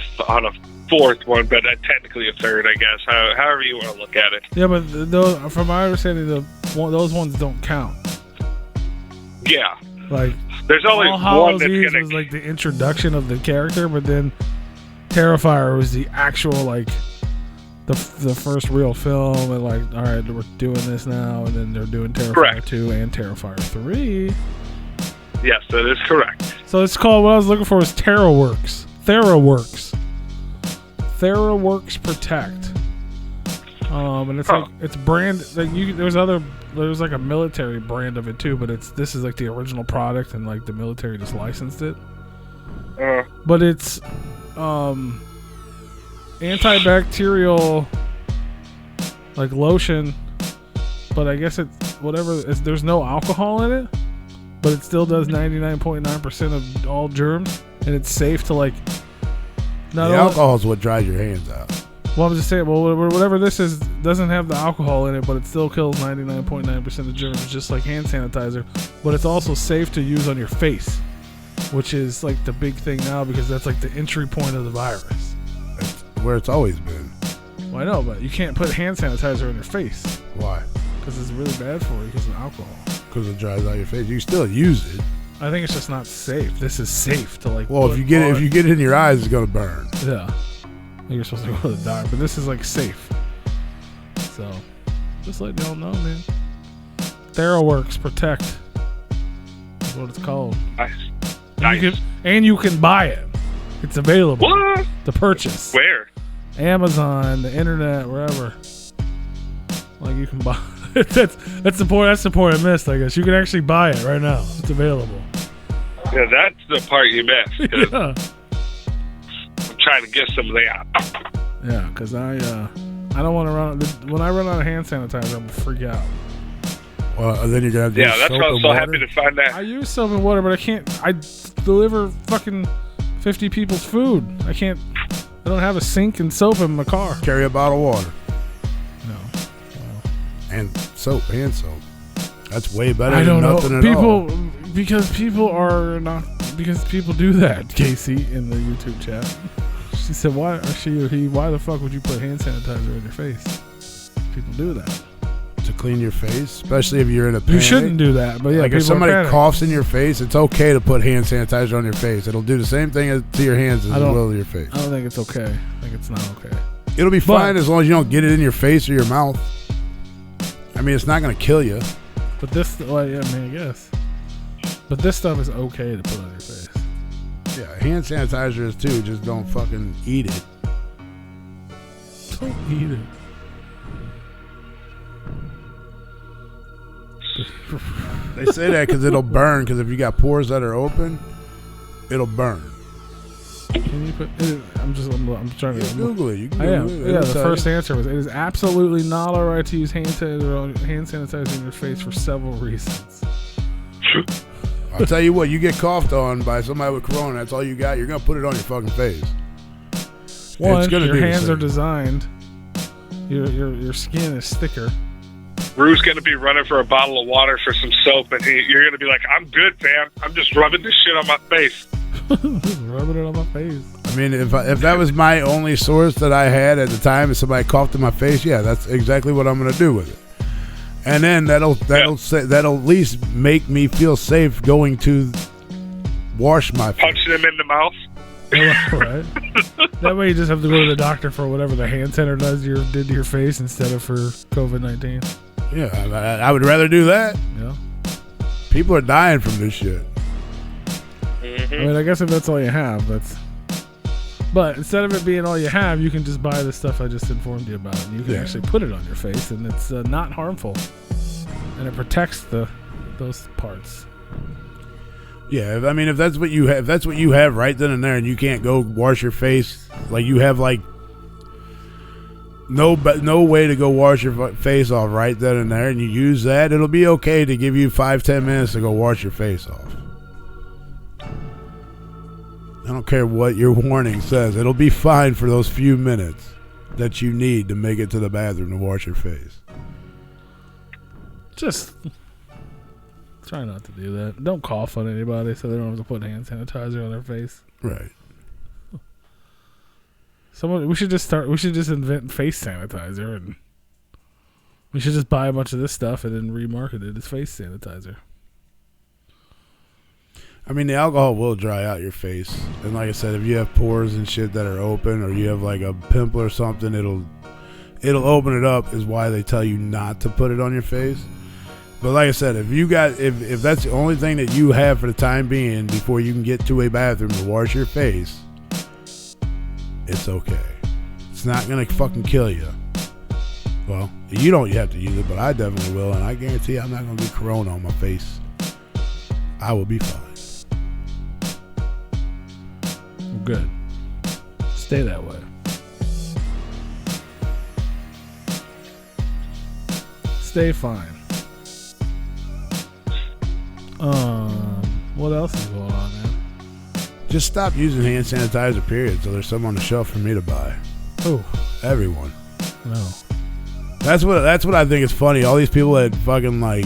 4th one, but technically a 3rd, I guess. However you want to look at it. Yeah, but those, from my understanding, those ones don't count. Yeah, Like there's only All one Hallows that's Eve gonna. was like the introduction of the character, but then Terrifier was the actual the first real film, and all right, we're doing this now, and then they're doing Terrifier Correct. 2 and Terrifier 3. Yes, that is correct. So it's called, what I was looking for was TheraWorks. TheraWorks Protect. And it's it's brand there's like a military brand of it too, but this is like the original product, and like the military just licensed it. But it's antibacterial like lotion, but I guess there's no alcohol in it, but it still does 99.9% of all germs, and it's safe to like not The only, alcohol is what dries your hands out. well, I'm just saying, whatever this is doesn't have the alcohol in it, but it still kills 99.9% of germs, just like hand sanitizer. But it's also safe to use on your face, which is like the big thing now, because that's like the entry point of the virus. That's where it's always been. Well, I know, but you can't put hand sanitizer on your face Why? because it's really bad for you because of alcohol. Because it dries out your face. You can still use it. I think it's just not safe. This is safe to like. Well, if you get it in your eyes, it's gonna burn. Yeah. You're supposed to go to the doctor, but this is like safe. So, just letting y'all know, man. TheraWorks Protect is what it's called. Nice. You can buy it. It's available What? to purchase. Where? Amazon, the internet, wherever. Like you can buy. That's the point. That's the point I missed. I guess you can actually buy it right now. It's available. Yeah, that's the part you missed. 'Cause Yeah. I'm trying to get some of that. Yeah, because I don't want to run. When I run out of hand sanitizer, I'm gonna freak out. Well, then you're gonna have to Yeah, use that's soap why I'm and so water. happy to find I that. use soap and water, but I can't. I deliver fucking 50 people's food. I can't. I don't have a sink and soap in my car. Carry a bottle of water No. and soap, hand soap. That's way better I than don't know. nothing at all. Because people do that, Casey, in the YouTube chat. She said, why the fuck would you put hand sanitizer in your face? People do that. To clean your face, especially if you're in a panic. You shouldn't do that, but yeah, Like people if somebody panic. coughs in your face, it's okay to put hand sanitizer on your face. It'll do the same thing to your hands as it will to your face. I don't think it's okay. I think it's not okay. It'll be But- fine as long as you don't get it in your face or your mouth. I mean, it's not going to kill you. But this, well, yeah, I mean, I guess. But this stuff is okay to put on your face. Yeah, hand sanitizer is too. Just don't fucking eat it. Don't eat it. They say that because it'll burn. Because if you got pores that are open, it'll burn. Can you put? I'm trying to Google it. You can I am. Google it. Yeah, It'll the tell first you. answer was, it is absolutely not all right to use hand sanitizer in your face for several reasons. I'll tell you what, you get coughed on by somebody with corona, that's all you got, you're going to put it on your fucking face. One, It's gonna your do the hands are same. designed. Your skin is thicker. Rue's going to be running for a bottle of water for some soap, and you're going to be like, I'm good, fam. I'm just rubbing this shit on my face. Just rubbing it on my face. I mean, if that was my only source that I had at the time, if somebody coughed in my face, yeah, that's exactly what I'm going to do with it. And then that'll at least make me feel safe going to wash my face. Punching him in the mouth. Right. That way you just have to go to the doctor for whatever the hand center did to your face instead of for COVID-19. Yeah, I would rather do that. Yeah. People are dying from this shit. I mean, I guess if that's all you have, that's. But instead of it being all you have, you can just buy the stuff I just informed you about, and you can actually put it on your face, and it's not harmful, and it protects those parts. Yeah, if that's what you have right then and there, and you can't go wash your face, like you have like no way to go wash your face off right then and there, and you use that, it'll be okay to give you 5-10 minutes to go wash your face off. I don't care what your warning says. It'll be fine for those few minutes that you need to make it to the bathroom to wash your face. Just try not to do that. Don't cough on anybody so they don't have to put hand sanitizer on their face. Right. We should just invent face sanitizer, and we should just buy a bunch of this stuff and then remarket it as face sanitizer. I mean, the alcohol will dry out your face. And like I said, if you have pores and shit that are open, or you have like a pimple or something, it'll open it up, is why they tell you not to put it on your face. But like I said, if that's the only thing that you have for the time being before you can get to a bathroom to wash your face, it's okay. It's not going to fucking kill you. Well, you don't have to use it, but I definitely will, and I guarantee I'm not going to get corona on my face. I will be fine. Good. Stay that way. Stay fine. What else is going on, man? Just stop using hand sanitizer, period, so there's some on the shelf for me to buy. Oh, Everyone. no. That's what I think is funny. All these people that fucking like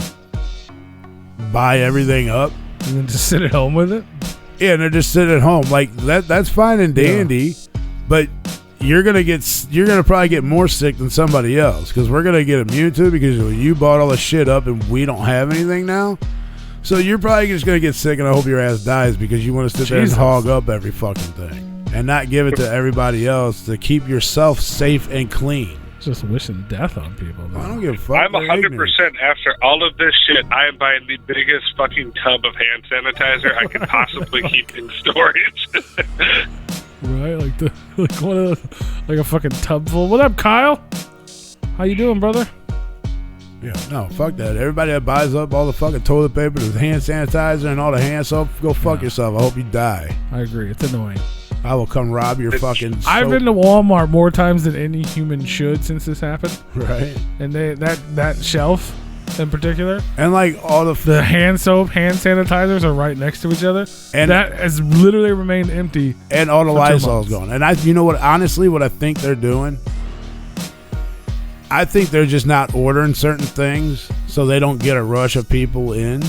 buy everything up. You can just sit at home with it? Yeah, and they're just sitting at home. Like that's fine and dandy, but you're gonna probably get more sick than somebody else, because we're gonna get immune to it because you bought all the shit up and we don't have anything now. So you're probably just gonna get sick, and I hope your ass dies because you want to sit there and hog up every fucking thing and not give it to everybody else to keep yourself safe and clean. Just wishing death on people, man. I don't give a fuck. I'm They're 100% ignorant. after all of this shit. I am buying the biggest fucking tub of hand sanitizer I can possibly keep in storage. Right? Like one of those, like a fucking tub full. What up, Kyle? How you doing, brother? Yeah, no, fuck that. Everybody that buys up all the fucking toilet paper, the hand sanitizer, and all the hand soap, go fuck yourself. I hope you die. I agree. It's annoying. I will come rob your fucking soap. I've been to Walmart more times than any human should since this happened. Right. And that shelf in particular, And like all the hand soap, hand sanitizers are right next to each other. And- that has literally remained empty. and all the for 2 Lysol's months. gone. And you know what, honestly, what I think they're doing? I think they're just not ordering certain things so they don't get a rush of people in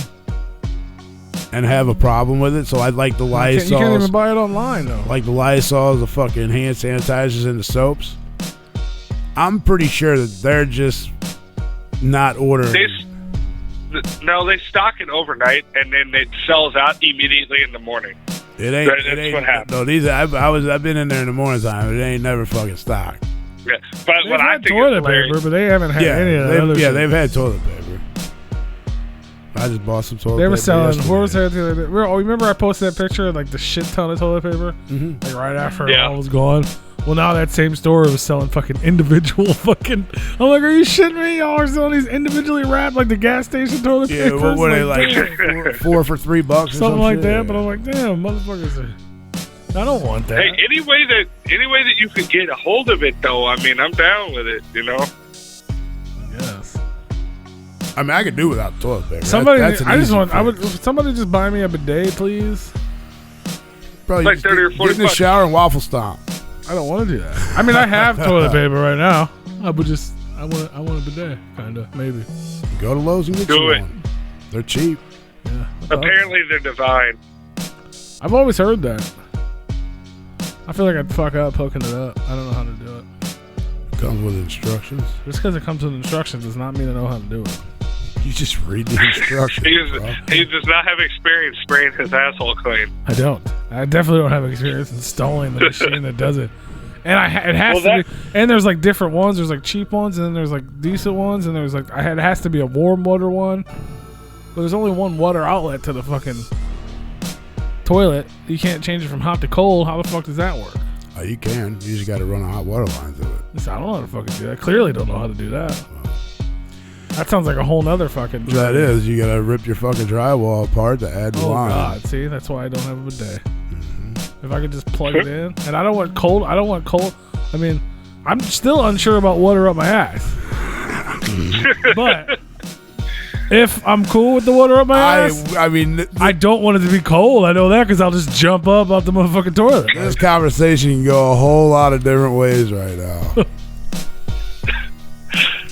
and have a problem with it. So I'd like the You can't even Lysol's, buy it online though. like the Lysol's, the fucking hand sanitizers, and the soaps. I'm pretty sure that they're just not ordering. They stock it overnight, and then it sells out immediately in the morning. It ain't. That's It ain't. what happened. No, these. I've been in there in the morning time. It ain't never fucking stocked. Yeah, but They've what I had think toilet is hilarious, paper, but they haven't had any of the other shit. they've had toilet paper. I just bought some toilet paper. They were selling. yesterday. What was that the other day? Remember I posted that picture of like the shit ton of toilet paper, like right after it Yeah. all was gone. Well, now that same store was selling fucking individual fucking. I'm like, are you shitting me? Y'all are selling these individually wrapped like the gas station toilet Yeah, papers. what were they like? damn. four for $3 or Something like shit? that. But I'm like, damn, motherfuckers. I don't want that. Hey, any way that you could get a hold of it, though, I mean, I'm down with it. You know. Yes. I mean, I could do without toilet paper. Somebody, That's an I just easy want. I fix. would. Somebody just buy me a bidet, please. Probably like just 30 or get 40 in the bucks. shower and waffle stomp. I don't want to do that. I mean, I have toilet paper right now. I would just. I want a bidet, kind of, maybe. Go to Lowe's and get Do you it. one. They're cheap. Yeah. Apparently, they're divine. I've always heard that. I feel like I'd fuck up hooking it up. I don't know how to do it. Comes with instructions. Just because it comes with instructions does not mean I know how to do it. You just read the instructions. bro. He does not have experience spraying his asshole clean. I don't. I definitely don't have experience installing the machine that does it. And it has to be. And there's like different ones. There's like cheap ones, and then there's like decent ones, and there's like it has to be a warm water one. But there's only one water outlet to the fucking toilet. You can't change it from hot to cold. How the fuck does that work? Oh, you can. You just got to run a hot water line through it. I don't know how to fucking do that. I clearly don't know how to do that. That sounds like a whole nother fucking. That is. You got to rip your fucking drywall apart to add the Oh line. God! See, that's why I don't have a bidet. If I could just plug it in, and I don't want cold. I don't want cold. I mean, I'm still unsure about water up my ass. But if I'm cool with the water up my ass, I mean, I don't want it to be cold. I know that because I'll just jump up out the motherfucking toilet. this conversation can go a whole lot of different ways right now.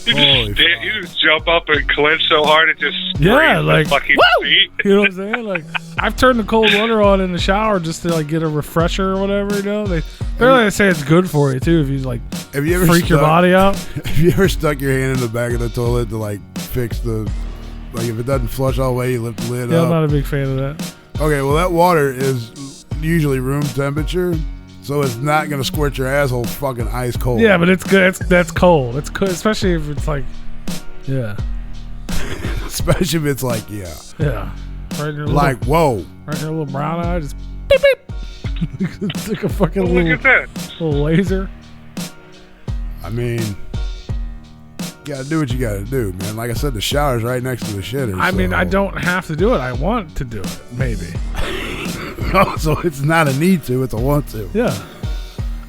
Holy You just jump up and clench so hard it just Yeah, sprays like, the fucking woo! feet. You know what I'm saying? Like, I've turned the cold water on in the shower just to like get a refresher or whatever. You know, they say it's good for you too if you like Have you ever freak your body out. Have you ever stuck your hand in the back of the toilet to like fix the, like if it doesn't flush all the way, you lift the lid Yeah, I'm up? not a big fan of that. Okay, well that water is usually room temperature, so it's not gonna squirt your asshole fucking ice cold. Yeah, but it's good. That's cold. It's good, especially if it's like, yeah, Especially if it's like, yeah. yeah. Right in your Like, whoa. right in your little brown eye, just beep beep. It's like a fucking Look little, at that. little laser. I mean, you gotta do what you gotta do, man. Like I said, the shower's right next to the shitter. I mean, so- I don't have to do it. I want to do it. Maybe. So it's not a need to, it's a want to. Yeah.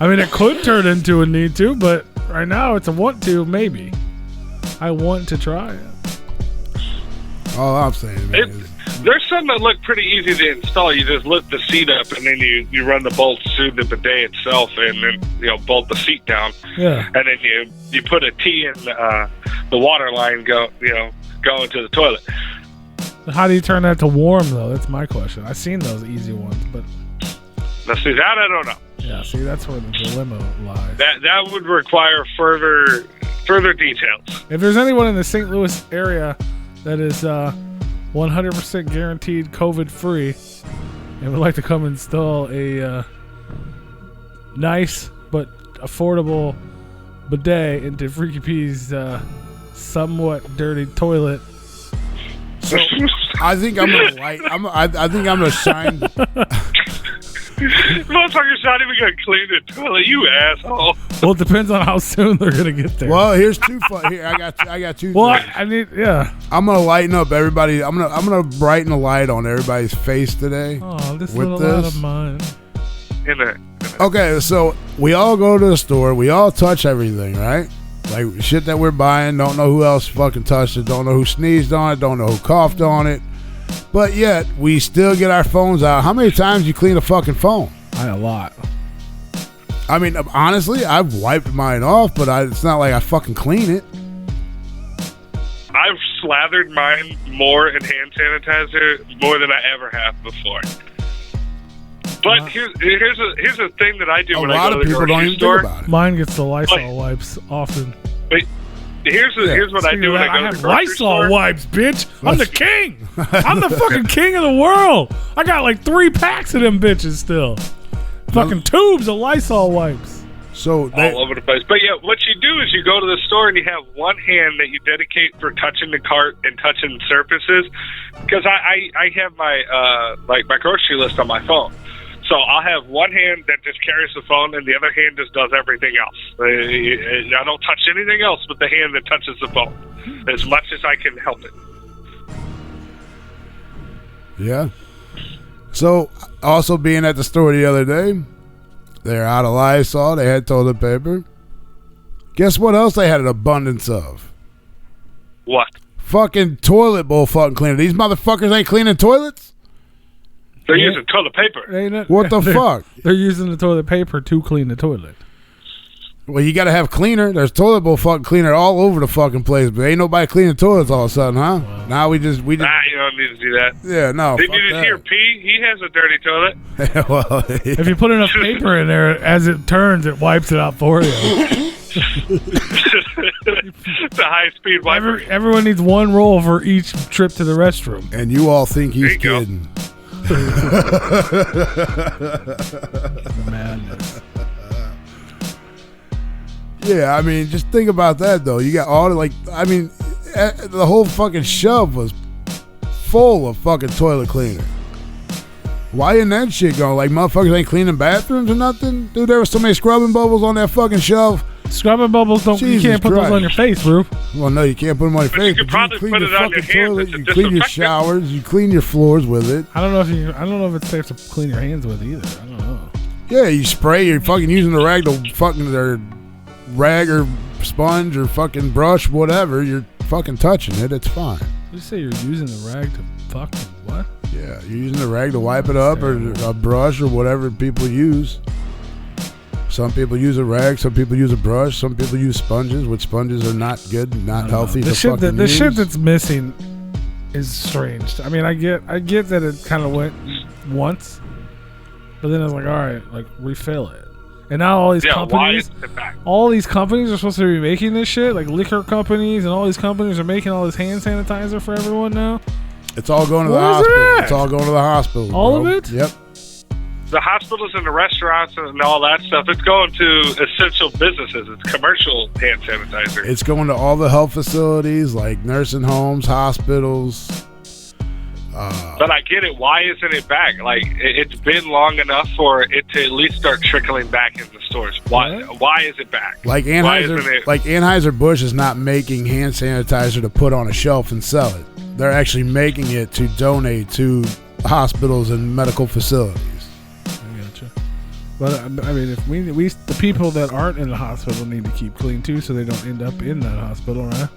I mean, it could turn into a need to, but right now it's a want to. Maybe. I want to try it. All I'm saying, man, is There's some that look pretty easy to install. You just lift the seat up and then you run the bolts through the bidet itself and then bolt the seat down. Yeah. And then you put a T in the water line going to the toilet. How do you turn that to warm though? That's my question. I've seen those easy ones, but Now see that I don't know. yeah. See, that's where the dilemma lies. That would require further details. If there's anyone in the St. Louis area that is 100% guaranteed COVID free and would like to come install a nice but affordable bidet into Freaky P's somewhat dirty toilet, I think I'm gonna light. I think I'm gonna shine. Motherfucker's not even gonna clean the toilet, you asshole. well, it depends on how soon they're gonna get there. Well, here's two. Here, I got two. Well, things. I need, yeah. I'm gonna lighten up everybody. I'm gonna brighten the light on everybody's face today. Oh, this With little light this? of mine. Okay, so we all go to the store. We all touch everything, right? Like shit that we're buying. Don't know who else fucking touched it. Don't know who sneezed on it. Don't know who coughed on it. But yet we still get our phones out. How many times you clean a fucking phone? A lot. I mean, honestly, I've wiped mine off, but it's not like I fucking clean it. I've slathered mine more in hand sanitizer more than I ever have before. But here's a thing that I do A when lot I go of to the people don't grocery even store. think about it. Mine gets the Lysol Like- wipes often. But here's what I do when I go I to have the grocery Lysol store. wipes, bitch. I'm the king. I'm the fucking king of the world. I got like 3 packs of them bitches still. Fucking tubes of Lysol wipes. So All over the place. But yeah, what you do is you go to the store and you have one hand that you dedicate for touching the cart and touching surfaces. Because I have my my grocery list on my phone. So I'll have one hand that just carries the phone, and the other hand just does everything else. I don't touch anything else but the hand that touches the phone, as much as I can help it. Yeah. So, also being at the store the other day, they're out of Lysol. They had toilet paper. Guess what else they had an abundance of? What? Fucking toilet bowl fucking cleaner. These motherfuckers ain't cleaning toilets? They're using toilet paper. What the fuck? They're using the toilet paper to clean the toilet. Well, you gotta have cleaner. There's toilet bowl fucking cleaner all over the fucking place, but ain't nobody cleaning toilets all of a sudden, huh? Wow. Now we just. Nah, you don't need to do that. Yeah, no. Didn't you just hear P? He has a dirty toilet. Well, If you put enough paper in there, as it turns, it wipes it out for you. It's a high-speed wiper. Everyone needs one roll for each trip to the restroom. and you all think he's There you go. kidding. Madness. Yeah, I mean, just think about that though. You got all the the whole fucking shelf was full of fucking toilet cleaner. Why isn't that shit going? Like motherfuckers ain't cleaning bathrooms or nothing? Dude, there was so many scrubbing bubbles on that fucking shelf. Scrubbing bubbles don't. Jesus You can't put those Christ. on your face, Rube. Well, no, you can't put them on your But face. you could probably clean put your it on your fucking hands. toilet. It's a You clean your disinfectant. showers. You clean your floors with it. I don't know if it's safe to clean your hands with either. I don't know. Yeah, you spray. You're fucking using the rag to fucking or rag or sponge or fucking brush, whatever. You're fucking touching it. It's fine. You say you're using the rag to fucking what? Yeah, you're using the rag to wipe it up or a brush or whatever people use. Some people use a rag, some people use a brush, some people use sponges, which sponges are not good, not healthy The to shit fucking the use. shit that's missing is strange. I mean, I get that it kind of went once, but then it's like, all right, like refill it. And now all these Yeah, why companies, is it back? all these companies are supposed to be making this shit. Like liquor companies and all these companies are making all this hand sanitizer for everyone now. It's all going to the Where's it hospital. at? It's all going to the hospital. All bro. of it? Yep. The hospitals and the restaurants and all that stuff, it's going to essential businesses. It's commercial hand sanitizer. It's going to all the health facilities like nursing homes, hospitals. But I get it. Why isn't it back? Like, it's been long enough for it to at least start trickling back into stores. Why? Why is it back? Like Why isn't it? Anheuser-Busch is not making hand sanitizer to put on a shelf and sell it. They're actually making it to donate to hospitals and medical facilities. I gotcha. But I mean, if we the people that aren't in the hospital need to keep clean too, so they don't end up in that hospital, right?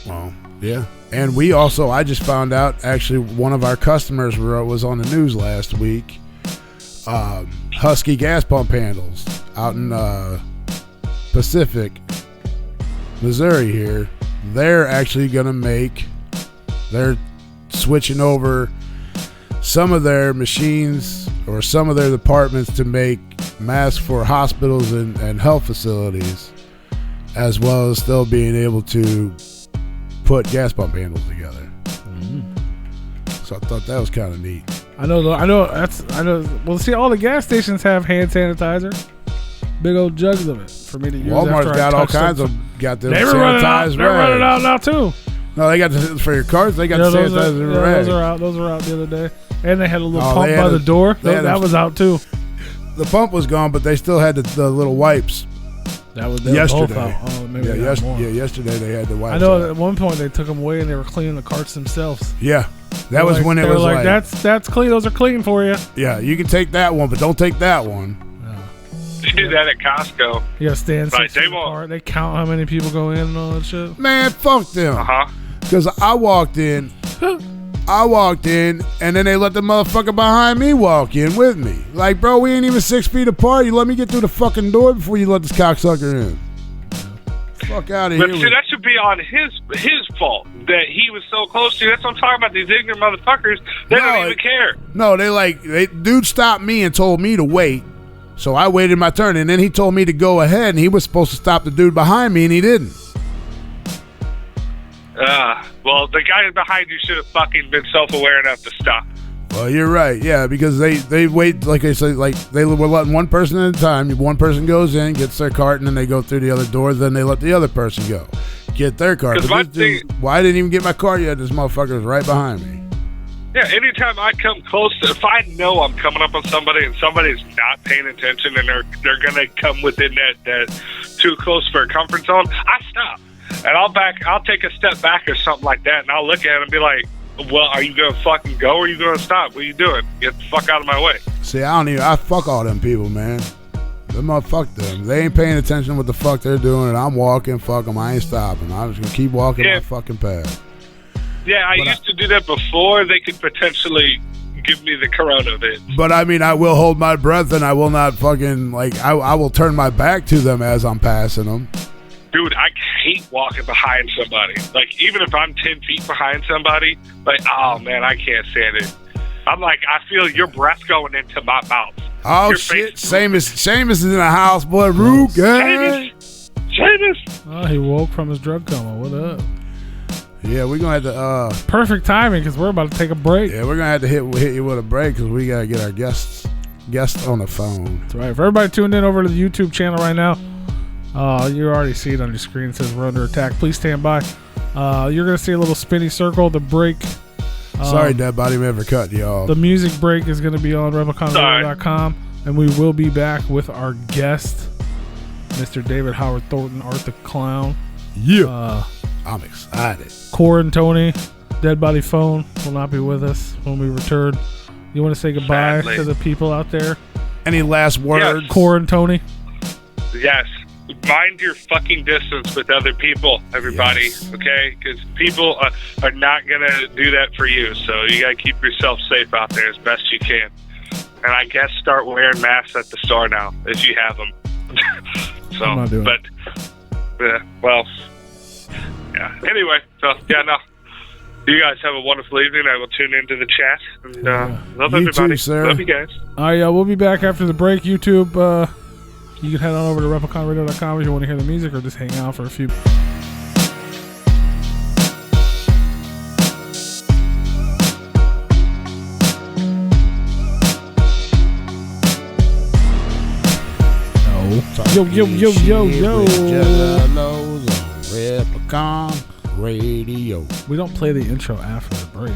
Well, yeah. And we also, I just found out, actually, one of our customers was on the news last week. Husky gas pump handles out in Pacific, Missouri here. They're actually going to they're switching over some of their machines or some of their departments to make masks for hospitals and health facilities, as well as still being able to put gas pump handles together. So I thought that was kind of neat. I know. Well, see, all the gas stations have hand sanitizer, big old jugs of it for me to use. Walmart's after I got all touch kinds something. of got them They were running out. sanitized They're running out rags. now too. No, they got the, for your carts. They got the those sanitizer are, rags. those are out. Those were out the other day, and they had a little Oh, pump they had by the door. they had That a- was out too. The pump was gone, but they still had the little wipes. That was Yesterday. both out. Oh, maybe Yeah, they got more. yesterday they had the wipes. I know out. at one point they took them away and they were cleaning the carts themselves. Yeah, that was when it they were was like, that's clean. Those are clean for you. yeah, you can take that one, but don't take that one. They do that at Costco. You gotta stand Right, 6 they feet won't- apart. They count how many people go in and all that shit. Man, fuck them. Uh-huh. Because I walked in, and then they let the motherfucker behind me walk in with me. Like, bro, we ain't even 6 feet apart. You let me get through the fucking door before you let this cocksucker in. Fuck out of But here. see, that should be on his fault that he was so close to you. That's what I'm talking about. These ignorant motherfuckers, they don't even care. No, dude stopped me and told me to wait. So I waited my turn, and then he told me to go ahead, and he was supposed to stop the dude behind me, and he didn't. Well, the guy behind you should have fucking been self-aware enough to stop. Well, you're right, yeah, because they wait, like I said, like they were letting one person at a time. One person goes in, gets their cart, and then they go through the other door. Then they let the other person go, get their cart. 'Cause But my this dude, thing- well, I didn't even get my cart yet. This motherfucker was right behind me. Yeah, anytime I come close to, if I know I'm coming up on somebody and somebody's not paying attention and they're gonna come within that too close for a comfort zone, I stop and I'll take a step back or something like that, and I'll look at it and be like, well, are you gonna fucking go or are you gonna stop? What are you doing? Get the fuck out of my way. See, I fuck all them people, man. Fuck them. They ain't paying attention to what the fuck they're doing, and I'm walking. Fuck them. I ain't stopping. I'm just gonna keep walking my fucking path. Yeah, I used to do that before they could potentially give me the corona bit. But I mean, I will hold my breath and I will not fucking, like, I will turn my back to them as I'm passing them. Dude, I hate walking behind somebody. Like, even if I'm 10 feet behind somebody, like, oh man, I can't stand it. I'm like, I feel your breath going into my mouth. Oh your shit, Seamus is in the house, boy. Root gang. Seamus. Oh, he woke from his drug coma. What up? Yeah, we're going to have to... Perfect timing, because we're about to take a break. Yeah, we're going to have to hit you with a break, because we got to get our guests on the phone. That's right. For everybody tuned in over to the YouTube channel right now, you already see it on your screen. It says we're under attack. Please stand by. You're going to see a little spinny circle. The break... Sorry, Dead Body Man, for cutting y'all. The music break is going to be on Repliconradio.com, and we will be back with our guest, Mr. David Howard Thornton, Art the Clown. Yeah. I'm excited. Core and Tony, Dead Body Phone, will not be with us when we return. You want to say goodbye to the people out there? Any last words? Yes. Core and Tony? Yes. Mind your fucking distance with other people, everybody, yes. Okay? Because people are not going to do that for you, so you got to keep yourself safe out there as best you can. And I guess start wearing masks at the store now, if you have them. So, I'm not doing but, well, yeah. Anyway, so, yeah, no. You guys have a wonderful evening. I will tune into the chat. And love you everybody. too, sir. Love you guys. All right, we'll be back after the break. YouTube, you can head on over to repliconradio.com if you want to hear the music or just hang out for a few. Yo. Replicon Radio. We don't play the intro after the break.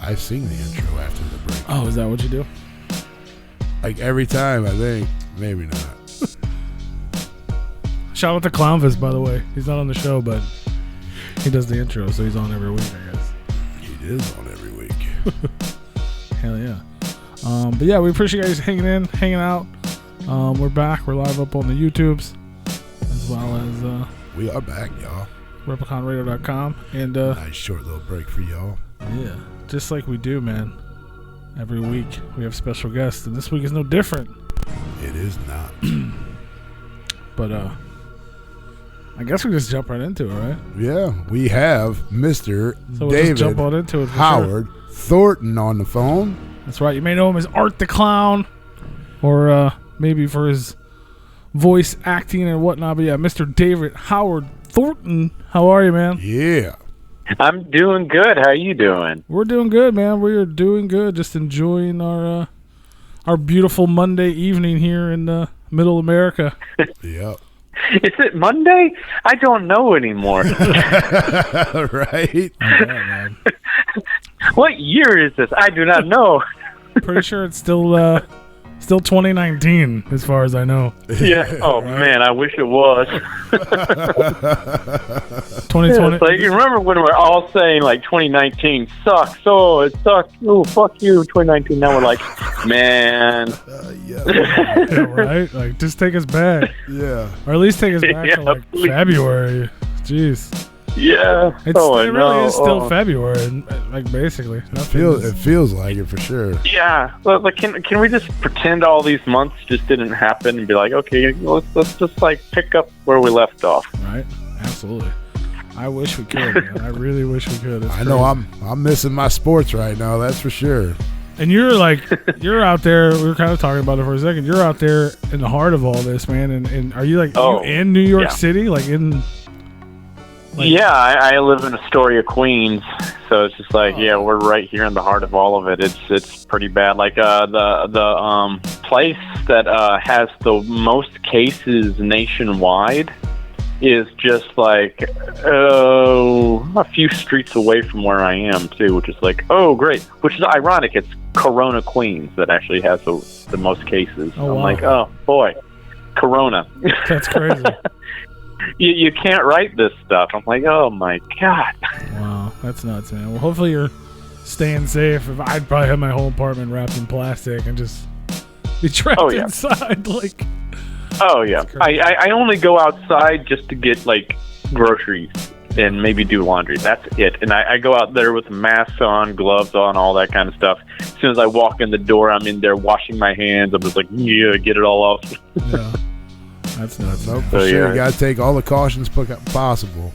I sing the intro after the break. Oh, is that what you do? Like every time, I think. Maybe not. Shout out to Clownvis, by the way. He's not on the show, but he does the intro, so he's on every week, I guess. He is on every week. Hell yeah. But yeah, we appreciate you guys hanging out. We're back. We're live up on the YouTubes, as well as we are back, y'all. Repliconradio.com. And nice short little break for y'all. Yeah, just like we do, man. Every week we have special guests, and this week is no different. It is not. But I guess we just jump right into it, right? Yeah, we have Mr. So David just jump on into it Howard Thornton on the phone. That's right. You may know him as Art the Clown, or maybe for his voice acting and whatnot. But yeah, Mr. David Howard Thornton. How are you, man? Yeah. I'm doing good. How are you doing? We're doing good, man. We are doing good. Just enjoying our beautiful Monday evening here in Middle America. Yep. Is it Monday? I don't know anymore. Right? Yeah, man. What year is this? I do not know. Pretty sure it's still 2019, as far as I know. Yeah. Oh man, I wish it was. 2020. Yeah, it's like, you remember when we're all saying like 2019 sucks? Oh, it sucks. Oh, fuck you, 2019. Now we're like, man. Yeah. Yeah, right? Like, just take us back. Yeah. Or at least take us back Yeah, to like please. February. Jeez. Yeah. It really is still February, like basically. It feels like it for sure. Yeah. But can we just pretend all these months just didn't happen and be like, okay, let's just like pick up where we left off. Right? Absolutely. I wish we could, man. I really wish we could. It's I know I'm missing my sports right now, that's for sure. And you're out there, we were kind of talking about it for a second. You're out there in the heart of all this, man. And are you like you in New York City? Like in yeah, I live in Astoria, Queens, so it's just like we're right here in the heart of all of it. It's pretty bad. Like the place that has the most cases nationwide is just like a few streets away from where I am too, which is like, oh great, which is ironic. It's Corona, Queens that actually has the most cases. Oh, I'm wow. like, oh boy, Corona. That's crazy. you can't write this stuff. I'm like, oh my god. Wow, that's nuts, man. Well, hopefully you're staying safe. If I'd probably have my whole apartment wrapped in plastic and just be trapped inside, like. Oh yeah, I only go outside just to get like groceries and maybe do laundry. That's it. And I go out there with masks on, gloves on, all that kind of stuff. As soon as I walk in the door, I'm in there washing my hands. I'm just like, yeah, get it all off. Yeah, that's nuts. Nope, for sure. You gotta take all the cautions possible.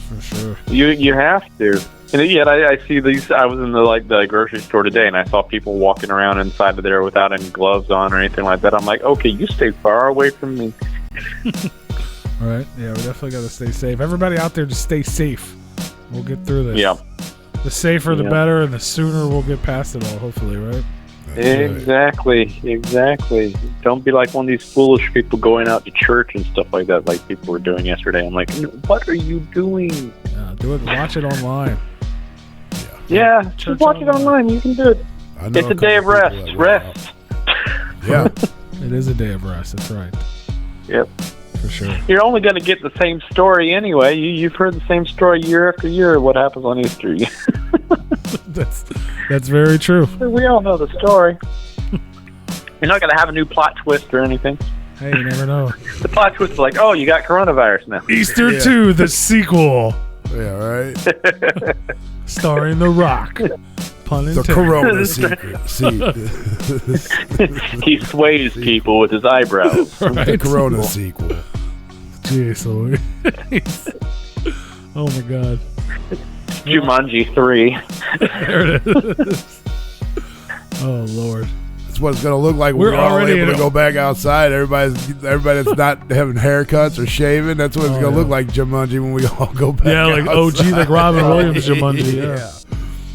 For sure. You have to. And yet I see these. I was in the grocery store today, and I saw people walking around inside of there without any gloves on or anything like that. I'm like, okay, you stay far away from me. All right. Yeah, we definitely got to stay safe. Everybody out there, just stay safe. We'll get through this. Yeah. The safer, the better, and the sooner we'll get past it all. Hopefully, right? Exactly. Don't be like one of these foolish people going out to church and stuff like that, like people were doing yesterday. I'm like, what are you doing? Do it. Watch it online. Yeah, just watch it online. You can do it. It's a day of rest. Rest. Yeah. It is a day of rest. That's right. Yep. For sure. You're only going to get the same story anyway. You've heard the same story year after year. What happens on Easter? That's very true. We all know the story. You're not going to have a new plot twist or anything. Hey, you never know. The plot twist is like, oh, you got coronavirus now. Easter 2, the sequel. Yeah, right. Starring The Rock. Pun intended. The Corona secret. He sways people with his eyebrows. Right. The Corona sequel. Jeez Louise. Oh my God. Jumanji 3. There it is. Oh Lord. That's what it's going to look like when We're we're all already able to go back outside. Everybody that's not having haircuts or shaving, that's what it's going to look like, Jumanji, when we all go back like outside. OG, like Robin Williams Jumanji. Yeah.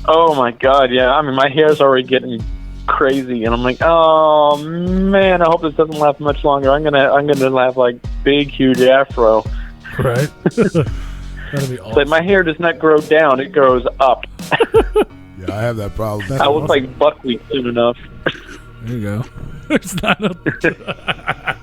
Oh my God, yeah. I mean, my hair's already getting crazy, and I'm like, oh man, I hope this doesn't last much longer. I'm gonna have like big, huge afro. Right. That'd be awesome. But my hair does not grow down; it grows up. Yeah, I have that problem. That's I look like buckwheat soon enough. There you go. It's not a...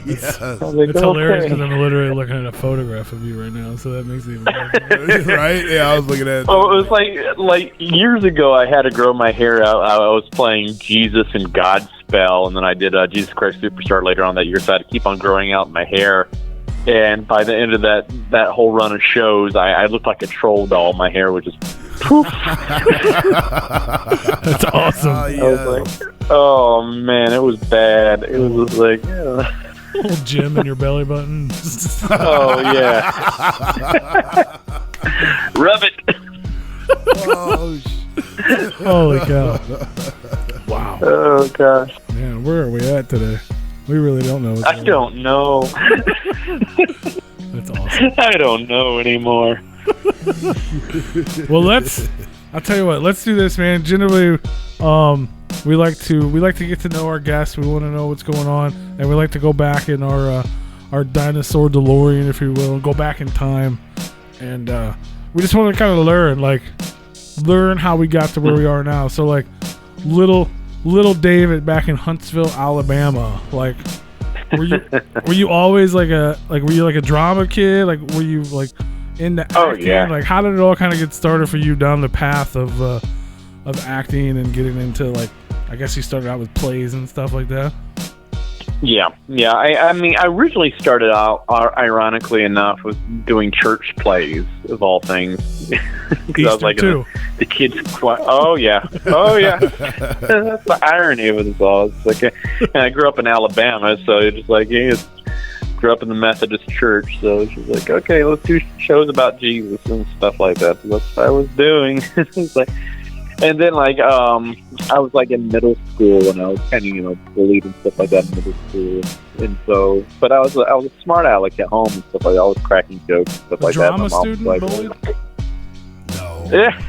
Yes. It's hilarious because I'm literally looking at a photograph of you right now, so that makes it even better. Right? Yeah, I was looking at it. Oh, it was like years ago I had to grow my hair out. I was playing Jesus and Godspell, and then I did Jesus Christ Superstar later on that year, so I had to keep on growing out my hair. And by the end of that whole run of shows, I looked like a troll doll. My hair would just poof. That's awesome. Oh, yeah. I was like, oh man, it was bad. It was just like, Little Jim in your belly button. oh yeah. Rub it. Oh, Holy cow. Wow. Oh gosh. Man, where are we at today? We really don't know. I don't know. That's awesome. I don't know anymore. Well, I'll tell you what, let's do this, man. Generally, we like to get to know our guests. We want to know what's going on, and we like to go back in our dinosaur DeLorean, if you will, and go back in time. And we just want to kind of learn how we got to where we are now. So like little David back in Huntsville, Alabama, like were you always were you like a drama kid? Like were you like into acting? Oh, yeah. Like how did it all kind of get started for you down the path of acting and getting into, like, I guess you started out with plays and stuff like that? Yeah. I mean, I originally started out, ironically enough, with doing church plays, of all things. Easter I was like too. The kids' choir. Oh yeah. That's the irony of it all. It's like, and I grew up in Alabama, so it's just like, grew up in the Methodist church, so it's just like, okay, let's do shows about Jesus and stuff like that. So that's what I was doing. It's like, and then I was like in middle school, and I was kind of bullied and stuff like that in middle school, and so, but I was a smart aleck at home and stuff like that. I was cracking jokes and stuff like that. Drama student bullied? no. Yeah.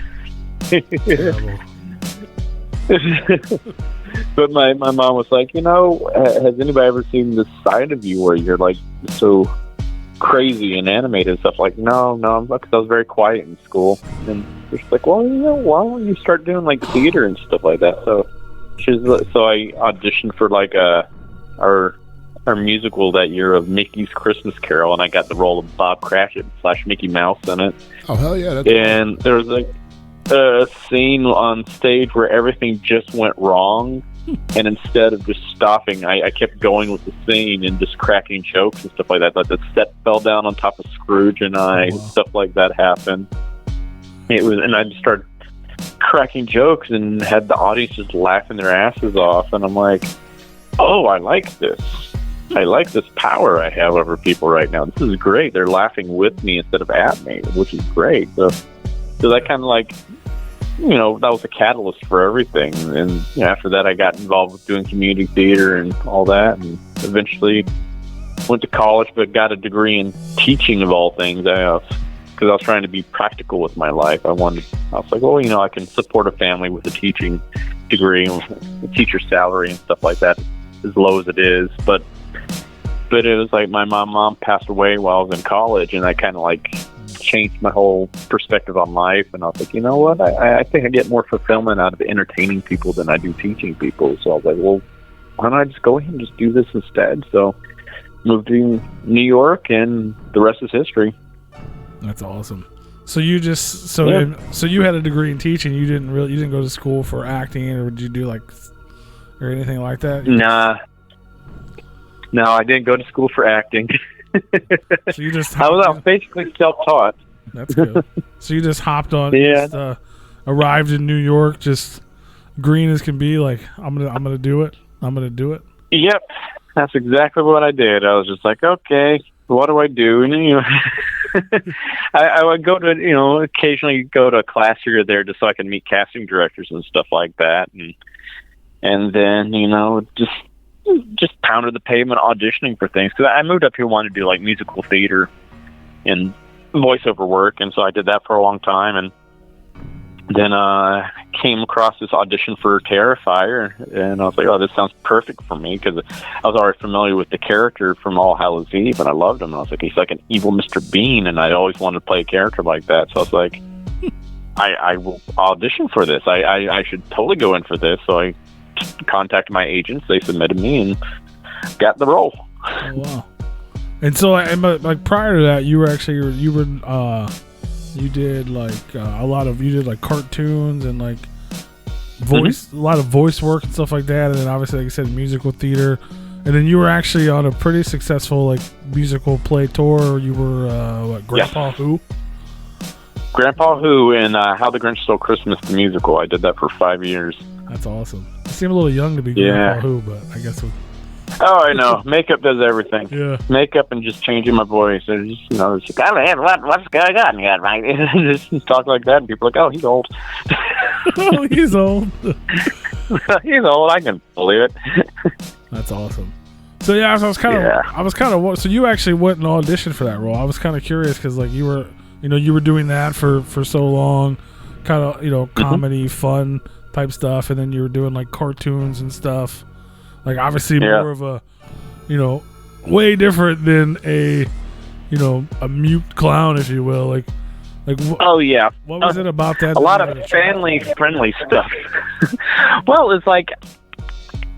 But my mom was like, has anybody ever seen this side of you where you're like so crazy and animated and stuff. Like, no, because I was very quiet in school. And she's like, well, why don't you start doing like theater and stuff like that? So I auditioned for like our musical that year of Mickey's Christmas Carol, and I got the role of Bob Cratchit / Mickey Mouse in it. Oh, hell yeah. And there was like a scene on stage where everything just went wrong. And instead of just stopping, I kept going with the scene and just cracking jokes and stuff like that. Like the set fell down on top of Scrooge and stuff like that happened. And I just started cracking jokes and had the audience just laughing their asses off. And I'm like, oh, I like this. I like this power I have over people right now. This is great. They're laughing with me instead of at me, which is great. So that kind of like, that was a catalyst for everything. And after that, I got involved with doing community theater and all that. And eventually went to college, but got a degree in teaching of all things. Because I was trying to be practical with my life. I was like, well, I can support a family with a teaching degree, a teacher's salary and stuff like that, as low as it is. But it was like my mom passed away while I was in college, and I kind of like changed my whole perspective on life. And I was like, you know what? I think I get more fulfillment out of entertaining people than I do teaching people. So I was like, well, why don't I just go ahead and just do this instead? So moved to New York, and the rest is history. That's awesome. So you just so you had a degree in teaching. You didn't go to school for acting, or did you do or anything like that? No, I didn't go to school for acting. So you just I was basically self-taught. That's good. So you just hopped on. Yeah. Arrived in New York, just green as can be. Like, I'm gonna do it. I'm gonna do it. Yep, that's exactly what I did. I was just like, okay, what do I do? And I would go to occasionally go to a class here or there just so I can meet casting directors and stuff like that, and then just pounded the pavement auditioning for things. Because I moved up here wanting to do like musical theater and voiceover work, and so I did that for a long time. And then came across this audition for Terrifier, and I was like, oh, this sounds perfect for me, because I was already familiar with the character from All Hallows Eve, and I loved him. And I was like, he's like an evil Mr. Bean, and I always wanted to play a character like that. So I was like, I will audition for this. I should totally go in for this. So I contacted my agents. They submitted me and got the role. Oh, wow. And so, like prior to that, you did like cartoons and like voice, a lot of voice work and stuff like that. And then obviously, like you said, musical theater. And then you were actually on a pretty successful like musical play tour. You were Grandpa Who? Grandpa Who and How the Grinch Stole Christmas, the musical. I did that for 5 years. That's awesome. You seem a little young to be Grandpa Who, but I guess. Oh, I know. Makeup does everything. Yeah. Makeup and just changing my voice. It's just, what's going on here, right? Just talk like that, and people are like, oh, he's old. Oh, he's old. He's old. I can believe it. That's awesome. So yeah, I was kind of. So you actually went and auditioned for that role. I was kind of curious because like you were doing that for so long, kind of comedy, fun type stuff, and then you were doing like cartoons and stuff. Like obviously more of a, way different than a mute clown, if you will. Like. Oh yeah. What was it about that? A lot of family-friendly stuff. Well, it's like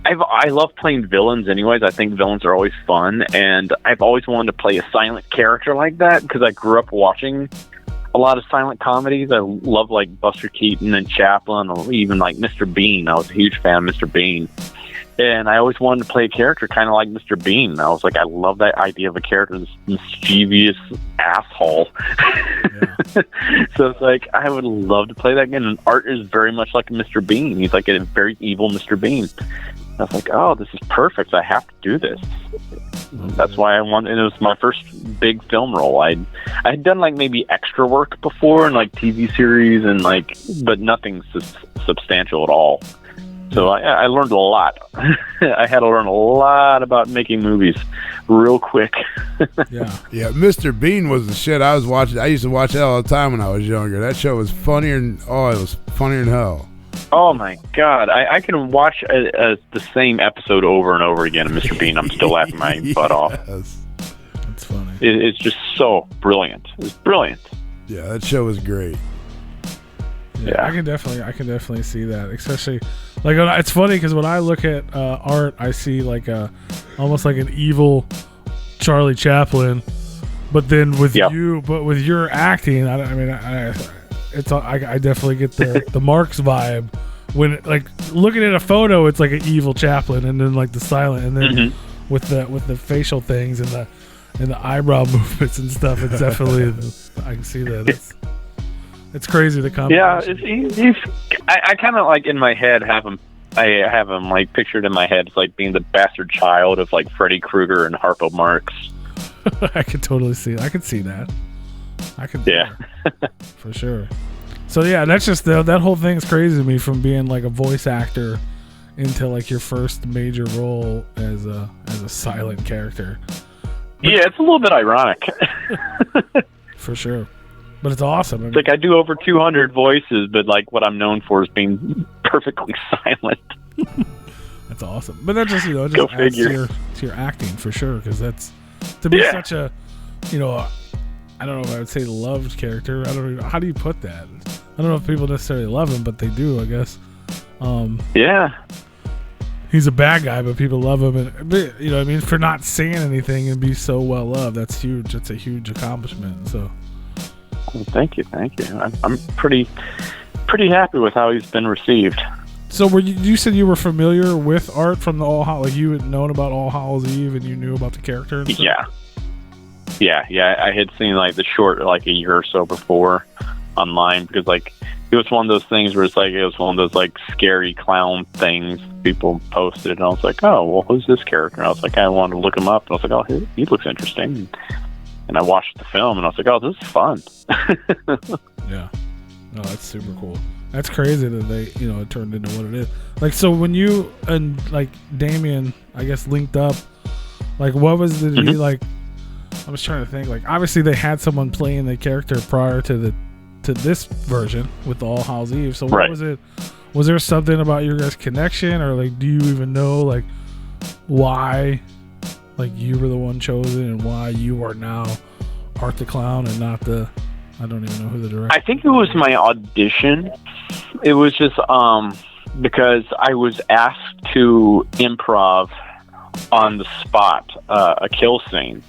I love playing villains. Anyways, I think villains are always fun, and I've always wanted to play a silent character like that because I grew up watching a lot of silent comedies. I love like Buster Keaton and Chaplin, or even like Mr. Bean. I was a huge fan of Mr. Bean. And I always wanted to play a character kind of like Mr. Bean. I was like, I love that idea of a character, this mischievous asshole. Yeah. So it's like, I would love to play that again. And Art is very much like Mr. Bean. He's like a very evil Mr. Bean. I was like, oh, this is perfect. I have to do this. Okay. That's why I wanted. And it was my first big film role. I had done like maybe extra work before in like TV series and like, but nothing substantial at all. So I learned a lot. I had to learn a lot about making movies real quick. Yeah, Mr. Bean was the shit I was watching. I used to watch that all the time when I was younger. That show was funnier than hell. Oh my God. I can watch the same episode over and over again of Mr. Bean. I'm still laughing my butt off. That's funny. it's just so brilliant. It's brilliant. Yeah, that show was great. Yeah, I can definitely see that. Especially, like, it's funny because when I look at art, I see like almost like an evil Charlie Chaplin, but then with your acting, I definitely get the Marx vibe. When like looking at a photo, it's like an evil Chaplin, and then like the silent, and then with the facial things and the eyebrow movements and stuff, it's definitely I can see that. It's crazy the combination. Yeah, I kind of like in my head have him. I have him like pictured in my head as like being the bastard child of like Freddy Krueger and Harpo Marx. I could totally see it. I could see that. For sure. So yeah, that's just that whole thing's crazy to me, from being like a voice actor into like your first major role as a silent character. Yeah, it's a little bit ironic. For sure. But it's awesome. It's like I do over 200 voices, but like what I'm known for is being perfectly silent. That's awesome. But that just, it Go just adds figure. to your acting for sure, because that's to be such a, I don't know if I would say loved character. I don't know, how do you put that? I don't know if people necessarily love him, but they do, I guess. Yeah. He's a bad guy, but people love him, and for not saying anything and be so well loved, that's huge. That's a huge accomplishment. So. Well, thank you. I'm pretty happy with how he's been received. So, you said you were familiar with art from the All Hallows, like you had known about All Hallows Eve, and you knew about the character and stuff? Yeah. I had seen like the short like a year or so before online, because like it was one of those things where it was one of those like scary clown things people posted, and I was like, oh, well, who's this character? And I was like, I wanted to look him up, and I was like, oh, he looks interesting. And I watched the film, and I was like, oh, this is fun. Yeah. No, that's super cool. That's crazy that they, it turned into what it is. Like, so when you and, like, Damien, I guess, linked up, like, what was the, like, I was trying to think, like, obviously they had someone playing the character prior to this version with the All Hallows Eve. So what was it? Was there something about your guys' connection, or, like, do you even know, like, why, like, you were the one chosen and why you are now Art the Clown and not I don't even know who the director. I think it was my audition. It was just because I was asked to improv on the spot a kill scene.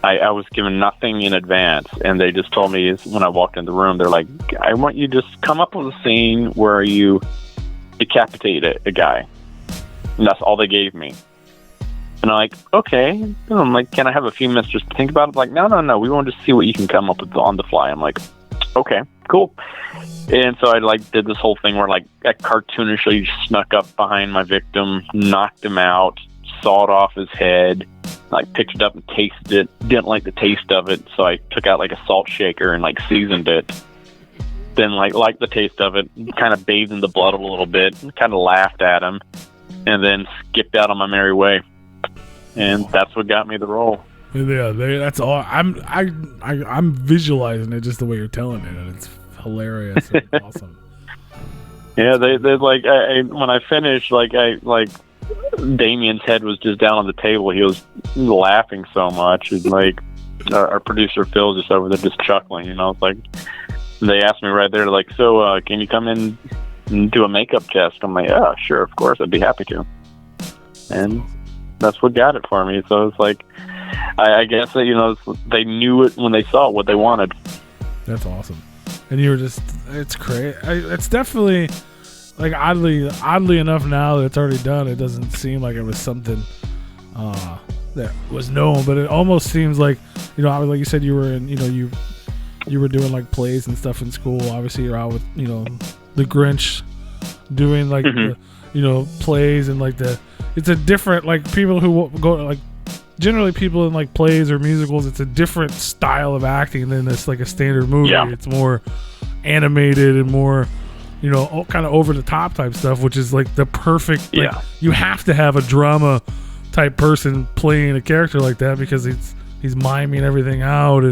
I was given nothing in advance, and they just told me when I walked in the room, they're like, I want you to just come up with a scene where you decapitate a guy. And that's all they gave me. And I'm like, okay. And I'm like, can I have a few minutes just to think about it? Like, no. We want to see what you can come up with on the fly. I'm like, okay, cool. And so I like did this whole thing where like I cartoonishly snuck up behind my victim, knocked him out, sawed off his head, like picked it up and tasted it. Didn't like the taste of it, so I took out like a salt shaker and like seasoned it. Then like liked the taste of it, kind of bathed in the blood a little bit, kind of laughed at him, and then skipped out on my merry way. And that's what got me the role. Yeah, that's all. I'm visualizing it just the way you're telling it, and it's hilarious and awesome. Yeah, they like when I finished, Damien's head was just down on the table. He was laughing so much, and like our producer Phil just over there just chuckling. It's like they asked me right there, like, so can you come in and do a makeup test? I'm like, yeah, sure, of course, I'd be happy to. And that's what got it for me. So it's like, I guess that, they knew it when they saw what they wanted. That's awesome. And you were just, it's crazy. It's definitely, like, oddly enough, now that it's already done, it doesn't seem like it was something that was known, but it almost seems like, like you said, you were in, you were doing like plays and stuff in school. Obviously you're out with, the Grinch doing like, plays and like it's a different, like, people who go, like, generally people in like plays or musicals, it's a different style of acting than this like a standard movie. Yeah. It's more animated and more, kind of over the top type stuff, which is like the perfect, like, you have to have a drama type person playing a character like that because he's miming everything out,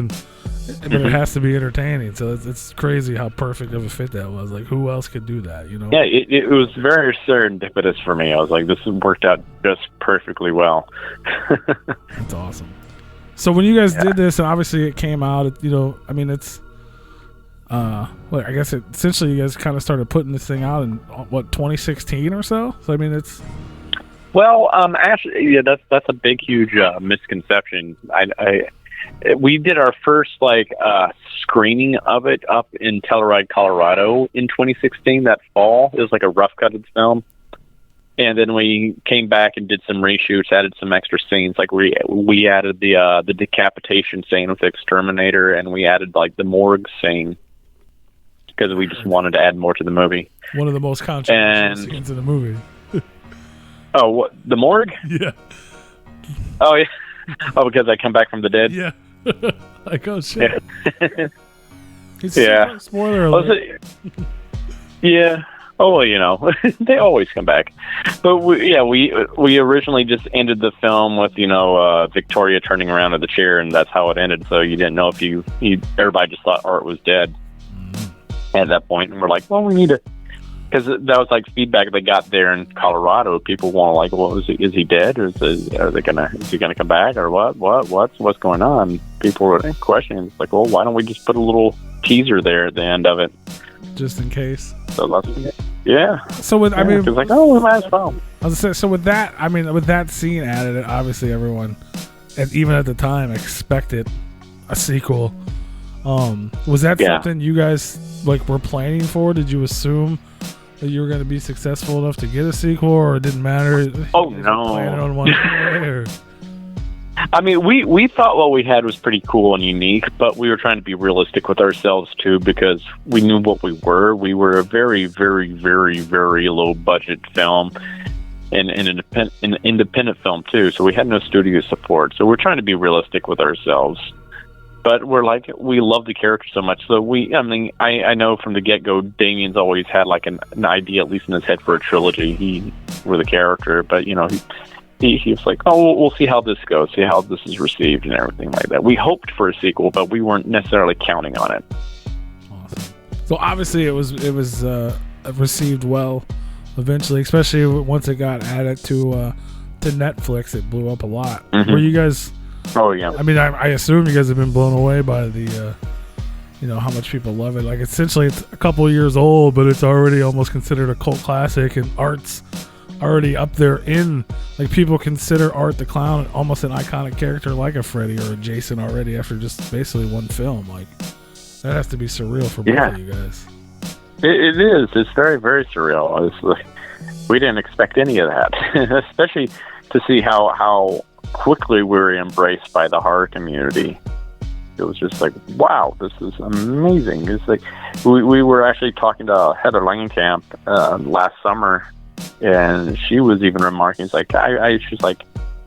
but it has to be entertaining. So it's crazy how perfect of a fit that was. Like, who else could do that, Yeah, it was very serendipitous for me. I was like, this has worked out just perfectly well. That's awesome. So when you guys did this, and obviously it came out, I mean, it's, I guess essentially you guys kind of started putting this thing out in, 2016 or so? So, I mean, it's... Well, actually, yeah, that's a big, huge misconception. We did our first, screening of it up in Telluride, Colorado in 2016, that fall. It was like a rough-cutted film. And then we came back and did some reshoots, added some extra scenes. Like we added the decapitation scene with the exterminator, and we added the morgue scene because we just wanted to add more to the movie. One of the most controversial scenes in the movie. Oh, what, the morgue? Yeah. Oh yeah. Oh, because I come back from the dead. Yeah. Oh shit. Yeah. Spoiler alert. Yeah. Oh, well, they always come back. But we originally just ended the film with, Victoria turning around in the chair, and that's how it ended. So you didn't know if everybody just thought Art was dead at that point. And we're like, well, we need to, because that was feedback they got there in Colorado. People want well, is he dead, or is he gonna come back, or what's going on? People were questioning. It's well, why don't we just put a little teaser there at the end of it, just in case? So yeah. So with we might as well. I was saying, so with that, with that scene added, obviously everyone, and even at the time, expected a sequel. Was that something you guys were planning for? Did you assume that you were going to be successful enough to get a sequel, or it didn't matter? Oh no. Planning on one way, we thought what we had was pretty cool and unique, but we were trying to be realistic with ourselves too, because we knew what we were. We were a very, very, very, very low budget film, and an independent film too. So we had no studio support. So we're trying to be realistic with ourselves. But we're we love the character so much. So I know from the get-go, Damien's always had an idea, at least in his head, for a trilogy. For the character, but he was we'll see how this goes, see how this is received and everything like that. We hoped for a sequel, but we weren't necessarily counting on it. Awesome. So obviously it was received well eventually, especially once it got added to Netflix. It blew up a lot. Mm-hmm. Were you guys... Oh yeah. I assume you guys have been blown away by the how much people love it. Essentially it's a couple of years old, but it's already almost considered a cult classic, and Art's already up there in people consider Art the Clown almost an iconic character like a Freddy or a Jason already after just basically one film. That has to be surreal for both of you guys. It is. It's very, very surreal. We didn't expect any of that, especially to see how quickly we were embraced by the horror community. It was just wow, this is amazing. It's we were actually talking to Heather Langenkamp last summer, and she was even remarking, she's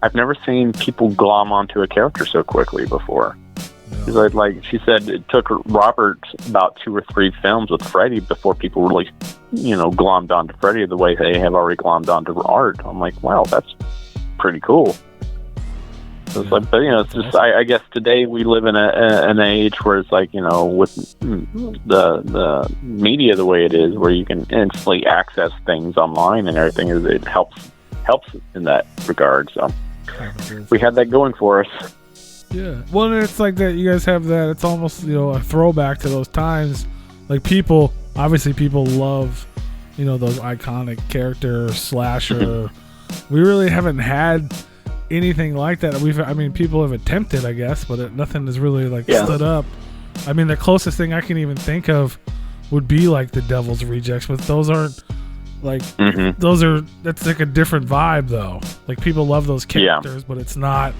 I've never seen people glom onto a character so quickly before. No. She said it took Robert about 2 or 3 films with Freddy before people really, glommed onto Freddy the way they have already glommed onto Art. I'm wow, that's pretty cool. So it's but it's just I guess today we live in an age where it's with the media the way it is, where you can instantly access things online and everything, it helps in that regard. So we had that going for us. Yeah, well, it's that you guys have that. It's almost a throwback to those times. People love those iconic character slasher. We really haven't had anything like that. People have attempted, I guess, but nothing has really stood up. The closest thing I can even think of would be the Devil's Rejects, but those aren't that's a different vibe though. People love those characters, but it's not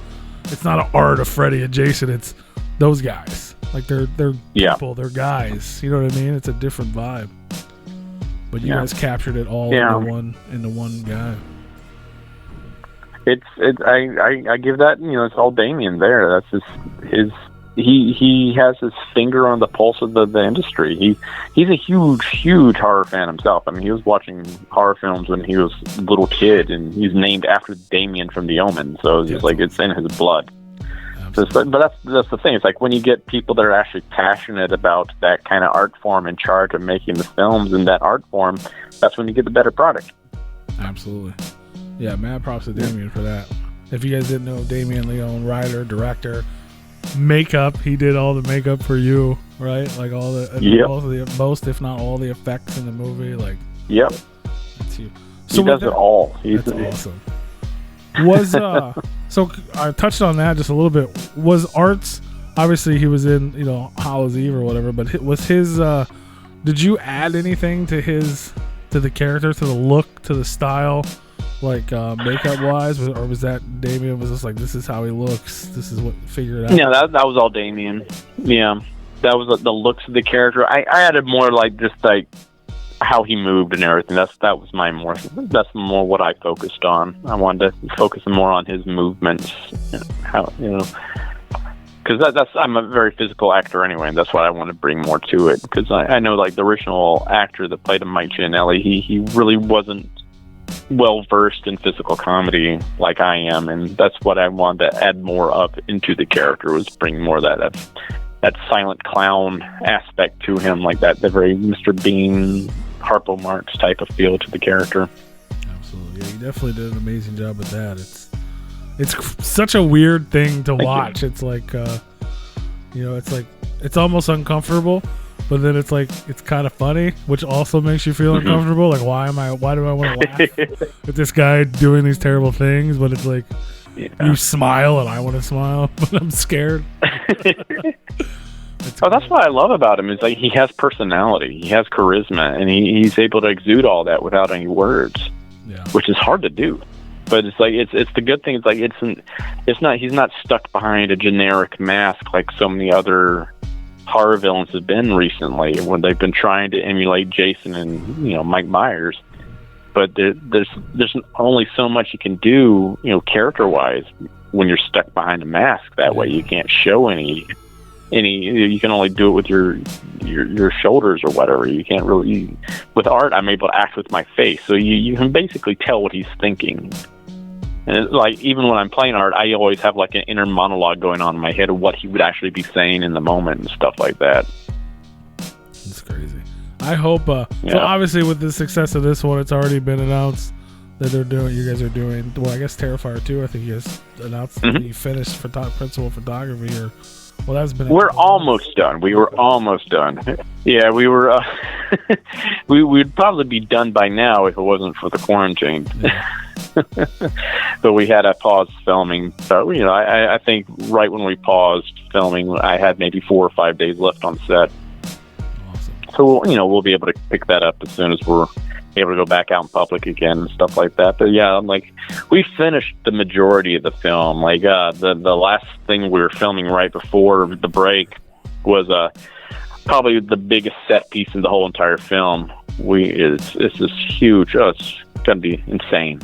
an Art of Freddy and Jason. It's those guys. They're people, they're guys. You know what I mean? It's a different vibe. But you guys captured it all into one guy. I give that, it's all Damien there. That's he has his finger on the pulse of the industry. He's a huge horror fan himself. He was watching horror films when he was a little kid, and he's named after Damien from The Omen. So it's it's in his blood. So but that's the thing. It's when you get people that are actually passionate about that kind of art form, in charge of making the films in that art form, that's when you get the better product. Absolutely. Yeah, mad props to Damien for that. If you guys didn't know, Damien Leone, writer, director, makeup. He did all the makeup for you, right? Like all the most, if not all, the effects in the movie. Like, Yep. that's you. He does it all. That's awesome. Was so I touched on that just a little bit. Was Art's, obviously he was in Hallows Eve or whatever, but was his did you add anything to the character, to the look, to the style, like makeup wise, or was that Damien was just like, this is how he looks, this is what figured out? Yeah, that was all Damien. Yeah, that was the looks of the character. I added more like just like how he moved and everything. That's more what I focused on. I wanted to focus more on his movements, how because I'm a very physical actor anyway, and that's why I want to bring more to it. Because I know like the original actor that played him, Mike Giannelli, he really wasn't well versed in physical comedy like I am, and that's what I wanted to add more of into the character, was bring more of that silent clown aspect to him, like the very Mr. Bean, Harpo Marx type of feel to the character. Absolutely, yeah, you definitely did an amazing job with that. It's such a weird thing to watch. It's like, it's like, it's almost uncomfortable, but then it's like, it's kind of funny, which also makes you feel uncomfortable. Like, why do I want to laugh at this guy doing these terrible things? But it's like, you smile and I want to smile, but I'm scared. That's what I love about him, is like he has personality, he has charisma, and he's able to exude all that without any words, which is hard to do. But it's like it's the good thing. It's like he's not stuck behind a generic mask like so many other horror villains have been recently, when they've been trying to emulate Jason and Mike Myers. But there's only so much you can do, character wise, when you're stuck behind a mask that way. You can't show any. You can only do it with your shoulders or whatever. You can't really. With Art, I'm able to act with my face, so you can basically tell what he's thinking. And it's like, even when I'm playing Art, I always have like an inner monologue going on in my head of what he would actually be saying in the moment and stuff like that. It's crazy. I hope. So obviously, with the success of this one, it's already been announced that you guys are doing. Well, I guess Terrifier 2. I think you guys announced that you finished principal photography, or. Well, that's been. We're almost done. We were almost done. Yeah, we were. We'd probably be done by now if it wasn't for the quarantine. Yeah. But we had to pause filming. So I think right when we paused filming, I had maybe 4 or 5 days left on set. Awesome. So we'll be able to pick that up as soon as we're able to go back out in public again and stuff like that. But yeah, we finished the majority of the film. Like the last thing we were filming right before the break was probably the biggest set piece in the whole entire film. It's this huge. It's gonna be insane.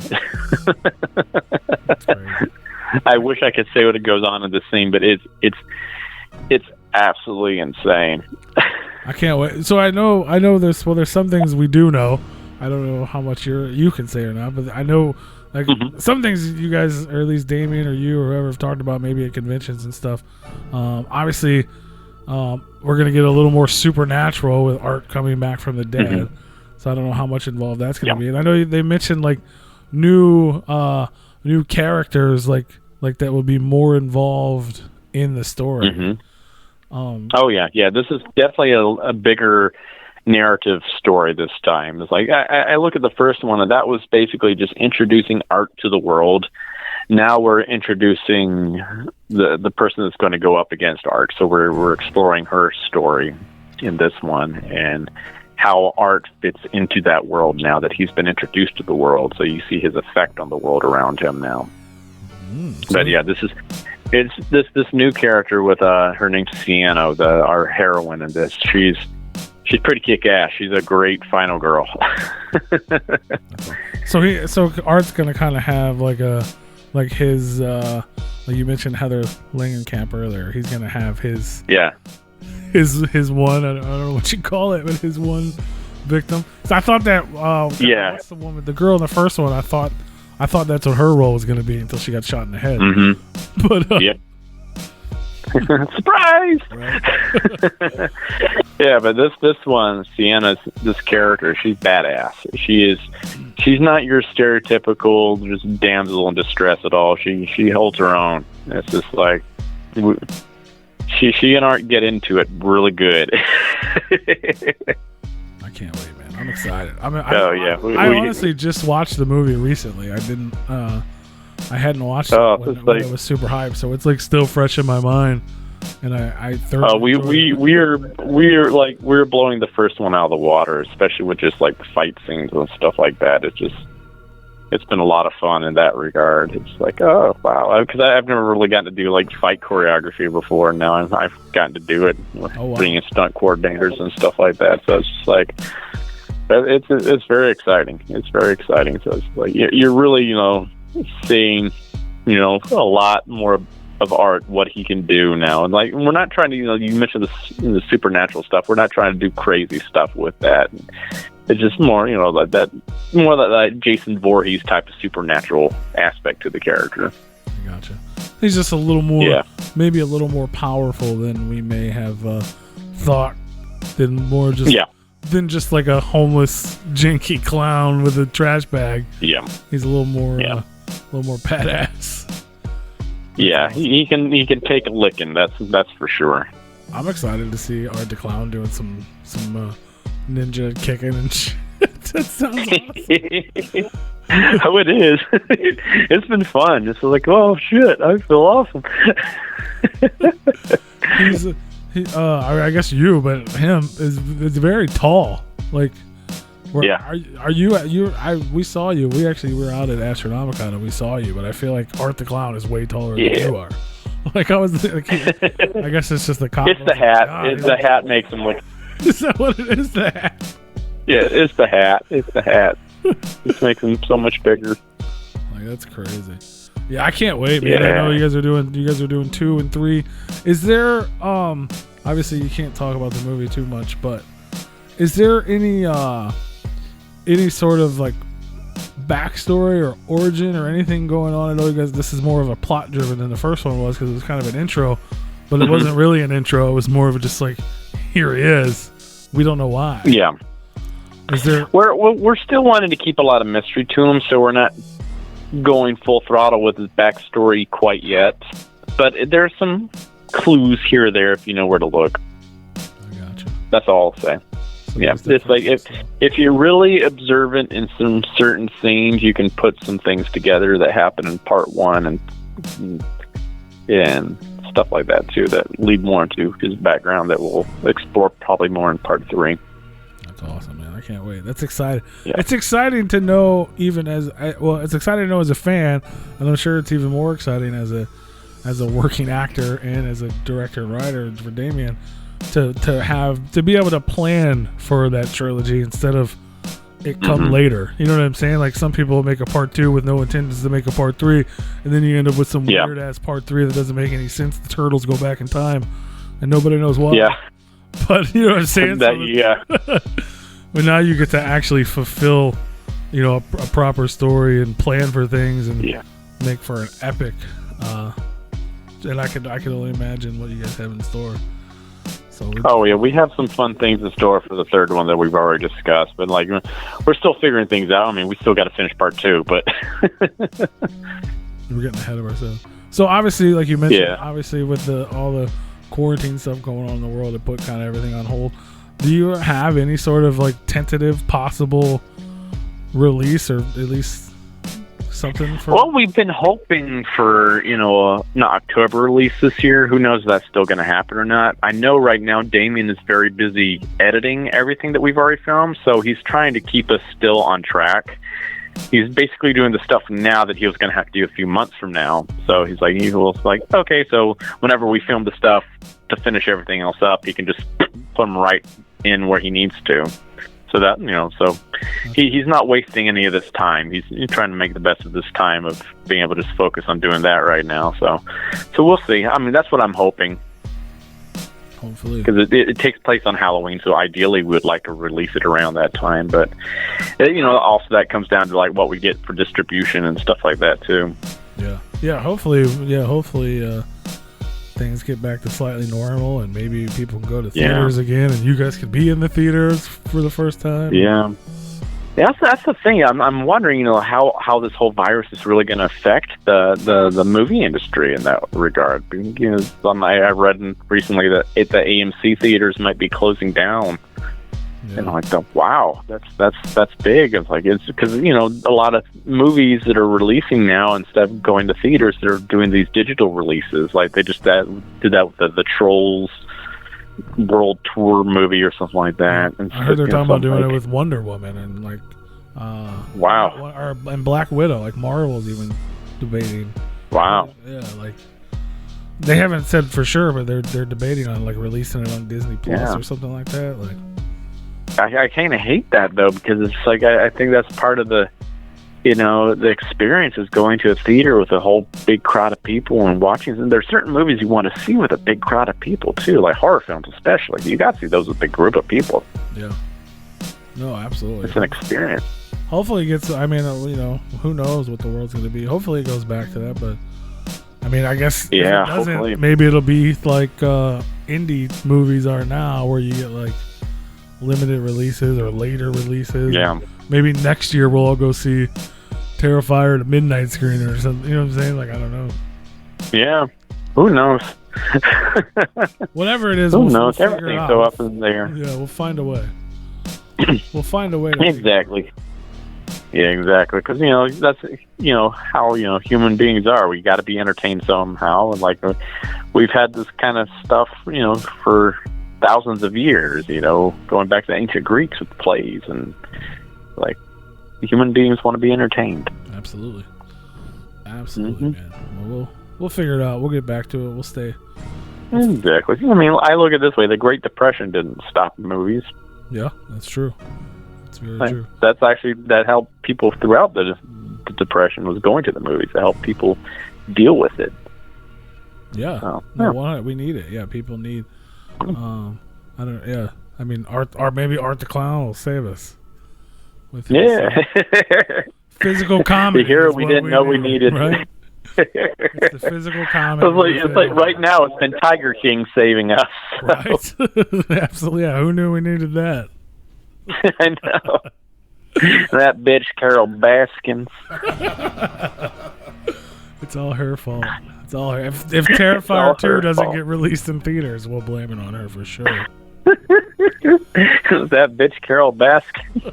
I wish I could say what it goes on in this scene, but it's absolutely insane. I can't wait. So I know there's some things we do know. I don't know how much you can say or not, but I know some things you guys, or at least Damien or you or whoever, have talked about maybe at conventions and stuff. Obviously, we're gonna get a little more supernatural with Art coming back from the dead. So I don't know how much involved that's gonna be. And I know they mentioned like new characters like that would be more involved in the story. This is definitely a bigger narrative story this time. It's like I look at the first one, and that was basically just introducing Art to the world. Now we're introducing the person that's going to go up against Art. So we're exploring her story in this one, and how Art fits into that world now that he's been introduced to the world. So you see his effect on the world around him now. But yeah, it's this new character with her name's Sienna, our heroine in this. She's pretty kick-ass. She's a great final girl. So Art's gonna kind of have his like you mentioned Heather Langenkamp earlier. He's gonna have his one. I don't know what you call it, but his one victim. So I thought that what's the woman, the girl in the first one? I thought that's what her role was gonna be until she got shot in the head. But surprise! Yeah, but this one, Sienna's this character, she's badass. She's not your stereotypical just damsel in distress at all. She holds her own. It's just like She and Art get into it really good. I can't wait, man. I'm excited. I mean, yeah. I honestly just watched the movie recently. I didn't. I hadn't watched it when it was super hyped, so it's like still fresh in my mind. And I thoroughly. We're blowing the first one out of the water, especially with just like the fight scenes and stuff like that. It's been a lot of fun in that regard. It's like, oh wow, because I've never really gotten to do like fight choreography before, and now I've gotten to do it, being in stunt coordinators and stuff like that. So it's just like, it's very exciting. It's very exciting. So it's like you're really seeing a lot more of Art, what he can do now. And like, we're not trying to, you mentioned the supernatural stuff. We're not trying to do crazy stuff with that. It's just more, that Jason Voorhees type of supernatural aspect to the character. I gotcha. He's just a little more, maybe a little more powerful than we may have thought. Than just like a homeless, janky clown with a trash bag. Yeah, he's a little more badass. Yeah, he can take a licking. That's for sure. I'm excited to see Art the Clown doing some ninja kicking and shit. That sounds awesome. Oh, it is. It's been fun. It's like, oh shit, I feel awesome. I guess you, but him is very tall. Like, are you? We saw you. We actually were out at Astronomicon and we saw you, but I feel like Art the Clown is way taller than you are. Like I was, I guess it's just the cop. It's the hat. The hat makes him look. Is that what it is? The hat. Yeah, it's the hat. It's the hat. It makes him so much bigger. Like that's crazy. Yeah, I can't wait, man. Yeah. I know you guys are doing 2 and 3. Is there obviously you can't talk about the movie too much, but is there any sort of like backstory or origin or anything going on? I know you guys, this is more of a plot driven than the first one was because it was kind of an intro, but it wasn't really an intro. It was more of a just like, here he is. We don't know why. Yeah. Is there? We're still wanting to keep a lot of mystery to him, so we're not going full throttle with his backstory quite yet. But there are some clues here or there if you know where to look. I gotcha. That's all I'll say. So yeah, it's like if you're really observant in some certain scenes, you can put some things together that happen in part 1 and stuff like that too that lead more into his background that we'll explore probably more in part 3. That's awesome, man. I can't wait. That's exciting. Yeah. It's exciting to know it's exciting to know as a fan, and I'm sure it's even more exciting as a working actor and as a director and writer for Damien to be able to plan for that trilogy instead of it come later. You know what I'm saying? Like some people make a part 2 with no intentions to make a part 3, and then you end up with some weird ass part 3 that doesn't make any sense. The turtles go back in time, and nobody knows why. Yeah. But you know what I'm saying? But now you get to actually fulfill, a proper story and plan for things and make for an epic. And I could only imagine what you guys have in store. So we have some fun things in store for the third one that we've already discussed, but like we're still figuring things out. I mean, we still got to finish part 2, but we're getting ahead of ourselves. So obviously, like you mentioned, obviously with all the quarantine stuff going on in the world, it put kind of everything on hold. Do you have any sort of like tentative possible release or at least something for? Well, we've been hoping for an October release this year. Who knows if that's still going to happen or not. I know right now Damien is very busy editing everything that we've already filmed, so he's trying to keep us still on track. He's basically doing the stuff now that he was going to have to do a few months from now. So he's like, okay, so whenever we film the stuff to finish everything else up, he can just put them right in where he needs to. So that, he's not wasting any of this time. He's trying to make the best of this time of being able to just focus on doing that right now. So we'll see. I mean, that's what I'm hoping. Hopefully. Because it takes place on Halloween, so ideally we would like to release it around that time. But, also that comes down to like what we get for distribution and stuff like that too. Yeah. Hopefully, things get back to slightly normal and maybe people can go to theaters again and you guys could be in the theaters for the first time. Yeah. That's the thing. I'm wondering, you know, how this whole virus is really going to affect the movie industry in that regard. You know, I read recently that the AMC theaters might be closing down, and I thought, wow, that's big. It's like it's because, you know, a lot of movies that are releasing now, instead of going to theaters, they're doing these digital releases. Like they just did that with the Trolls World Tour movie or something like that. And I heard they're talking about doing it with Wonder Woman and like wow, and Black Widow. Like Marvel's even debating. Wow. Yeah, like they haven't said for sure, but they're debating on like releasing it on Disney Plus or something like that. Like I kind of hate that though, because it's like I think that's part of the, you know, the experience is going to a theater with a whole big crowd of people and watching. And there's certain movies you want to see with a big crowd of people too, like horror films especially. You got to see those with a big group of people. Yeah. No, absolutely. It's an experience. Hopefully it gets. I mean, you know, who knows what the world's going to be. Hopefully it goes back to that, but I mean, I guess if it doesn't, hopefully. maybe it'll be like indie movies are now, where you get like limited releases or later releases. Yeah. Maybe next year we'll all go see Terrifier at a midnight screening or something. You know what I'm saying? Like, I don't know. Yeah. Who knows? Whatever it is, Who we'll knows? figure it Everything's out. so up in there. Yeah, we'll find a way. We'll find a way. To Exactly. Yeah, exactly. Because, you know, that's, you know, how, you know, human beings are. We got to be entertained somehow. And, like, we've had this kind of stuff, you know, for thousands of years, you know, going back to the ancient Greeks with plays. And, like, human beings want to be entertained. Absolutely. Absolutely, man. Well, we'll figure it out. We'll get back to it. We'll stay. Exactly. I mean, I look at it this way. The Great Depression didn't stop movies. Yeah, that's true. That's very true. That's actually, that helped people throughout the Depression, was going to the movies to help people deal with it. Yeah. So, No, we need it. Yeah, people need. I don't. Yeah. I mean, maybe Art the Clown will save us. With his, physical comedy. The hero we didn't know we needed. Right? It's the physical comedy. It's like right now it's been Tiger King saving us. So. Right. Absolutely. Yeah. Who knew we needed that? I know. That bitch Carol Baskins. It's all her fault. It's all her. If Terrifier 2 doesn't get released in theaters, we'll blame it on her for sure. That bitch Carol Baskin.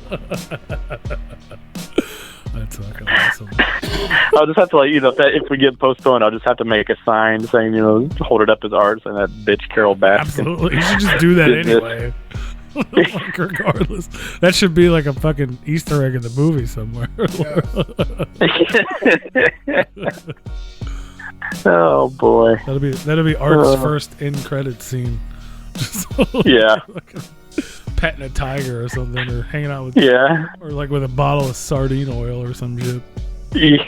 That's fucking awesome. I'll just have to, like, you know, if we get postponed, I'll just have to make a sign saying, you know, hold it up as art, saying that bitch Carol Baskin. Absolutely. You should just do that anyway. Like, regardless. That should be like a fucking Easter egg in the movie somewhere. Oh boy. That'll be Art's first end credit scene. Just yeah. Like petting a tiger or something, or hanging out with or like with a bottle of sardine oil or some shit. You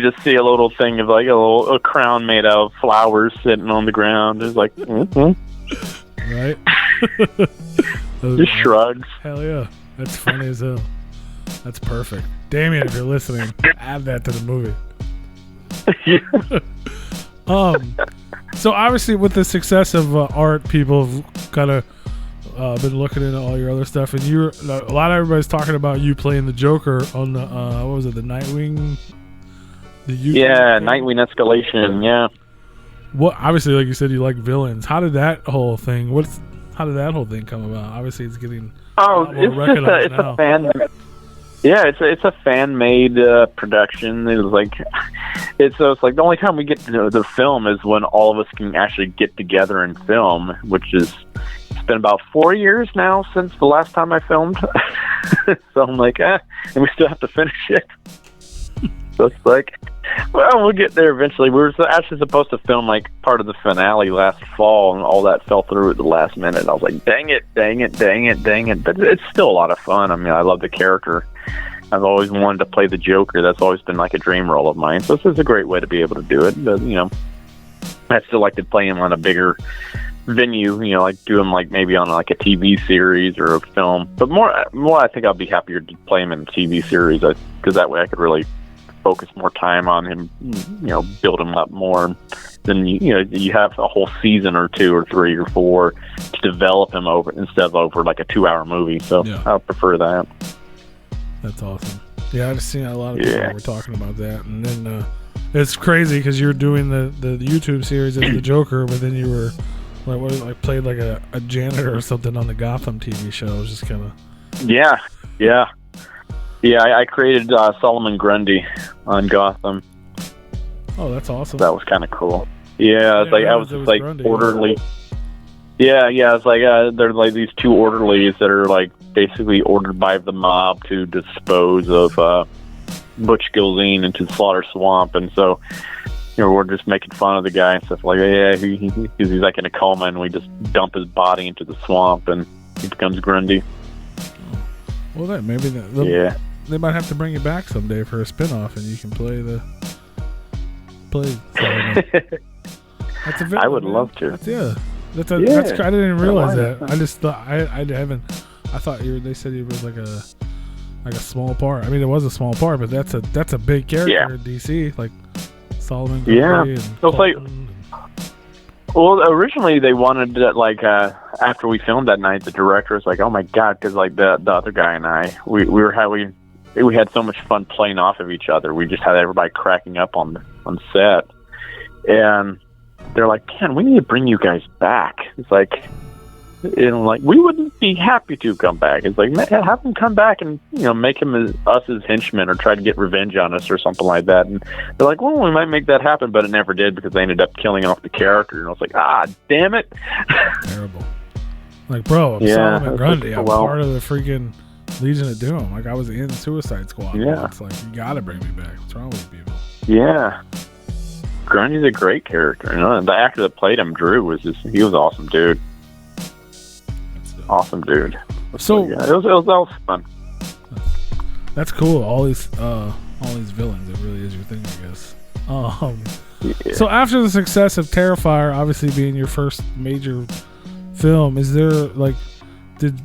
just see a little thing of like a crown made out of flowers sitting on the ground. It's like, right? Just shrugs. Hell yeah, that's funny as hell. That's perfect. Damien, if you're listening, add that to the movie. So obviously, with the success of art, people have kind of been looking into all your other stuff, and a lot of everybody's talking about you playing the Joker on the what was it, the Nightwing? Nightwing Escalation. Yeah. What? Obviously, like you said, you like villains. How did that whole thing? How did that whole thing come about? Obviously, it's getting it's a fan. Yeah, it's a fan-made production. It's like the only time we get to the film is when all of us can actually get together and film, which is, it's been about 4 years now since the last time I filmed. So I'm like, and we still have to finish it. So it's like, well, we'll get there eventually. We were actually supposed to film like part of the finale last fall, and all that fell through at the last minute. I was like, dang it. But it's still a lot of fun. I mean, I love the character. I've always wanted to play the Joker. That's always been like a dream role of mine. So this is a great way to be able to do it. But, you know, I'd still like to play him on a bigger venue, you know, like do him like maybe on like a TV series or a film. But more I think I'll be happier to play him in a TV series, because that way I could really focus more time on him, build him up more. Then you have a whole season or 2 or 3 or 4 to develop him instead of over like a 2-hour movie. So Yeah. I prefer that. That's awesome. Yeah, I've seen a lot of people were talking about that, and then it's crazy because you're doing the YouTube series as the Joker, but then you were played like a janitor or something on the Gotham TV show. It was just kind of Yeah. I created Solomon Grundy on Gotham. Oh, that's awesome. That was kind of cool. Yeah, it's like I was just like Grundy. orderly. Yeah, it's like they're like these 2 orderlies that are like basically ordered by the mob to dispose of Butch Gilzine into the Slaughter Swamp, and so we're just making fun of the guy and stuff like, yeah, he's like in a coma, and we just dump his body into the swamp, and he becomes Grundy. Well, then maybe they might have to bring you back someday for a spinoff, and you can play That's a I would love to. That's I didn't even realize that. I just thought I thought they said he was like a small part. I mean, it was a small part, but that's a big character in DC, like Solomon. Yeah, it was like. Well, originally they wanted it like after we filmed that night, the director was like, "Oh my god," because like the other guy and I, we had so much fun playing off of each other. We just had everybody cracking up on set, and they're like, "Man, we need to bring you guys back." It's like, we wouldn't be happy to come back. It's like, have them come back and make him us as henchmen or try to get revenge on us or something like that. And they're like, well, we might make that happen, but it never did because they ended up killing off the character. And I was like, damn it. Terrible. Like, bro, I'm Solomon Grundy. I'm part of the freaking Legion of Doom. Like, I was in Suicide Squad. Yeah. It's like, you gotta bring me back. What's wrong with you people? Yeah. Grundy's a great character. And the actor that played him, Drew, he was awesome, dude. Awesome dude. So yeah, it was fun. That's cool. All these villains. It really is your thing, I guess. So after the success of Terrifier, obviously being your first major film, is there like did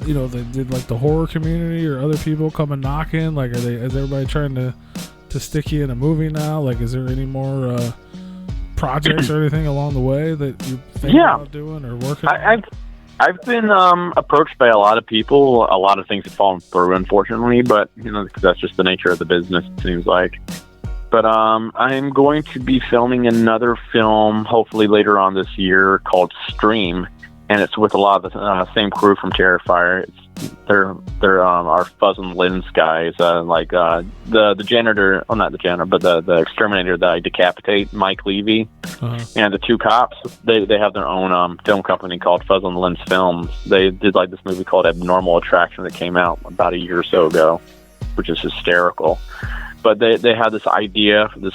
like the horror community or other people come and knock in? Like, is everybody trying to stick you in a movie now? Like, is there any more projects or anything along the way that you think about doing or working on? I've been approached by a lot of people. A lot of things have fallen through, unfortunately, but because that's just the nature of the business, it seems like. But I'm going to be filming another film, hopefully later on this year, called Stream, and it's with a lot of the same crew from Terrifier. They're our Fuzz and Lens guys, the janitor, not the janitor, but the exterminator that I decapitate, Mike Levy, and the 2 cops. They have their own film company called Fuzz and Lens Films. They did like this movie called Abnormal Attraction that came out about a year or so ago, which is hysterical. But they had this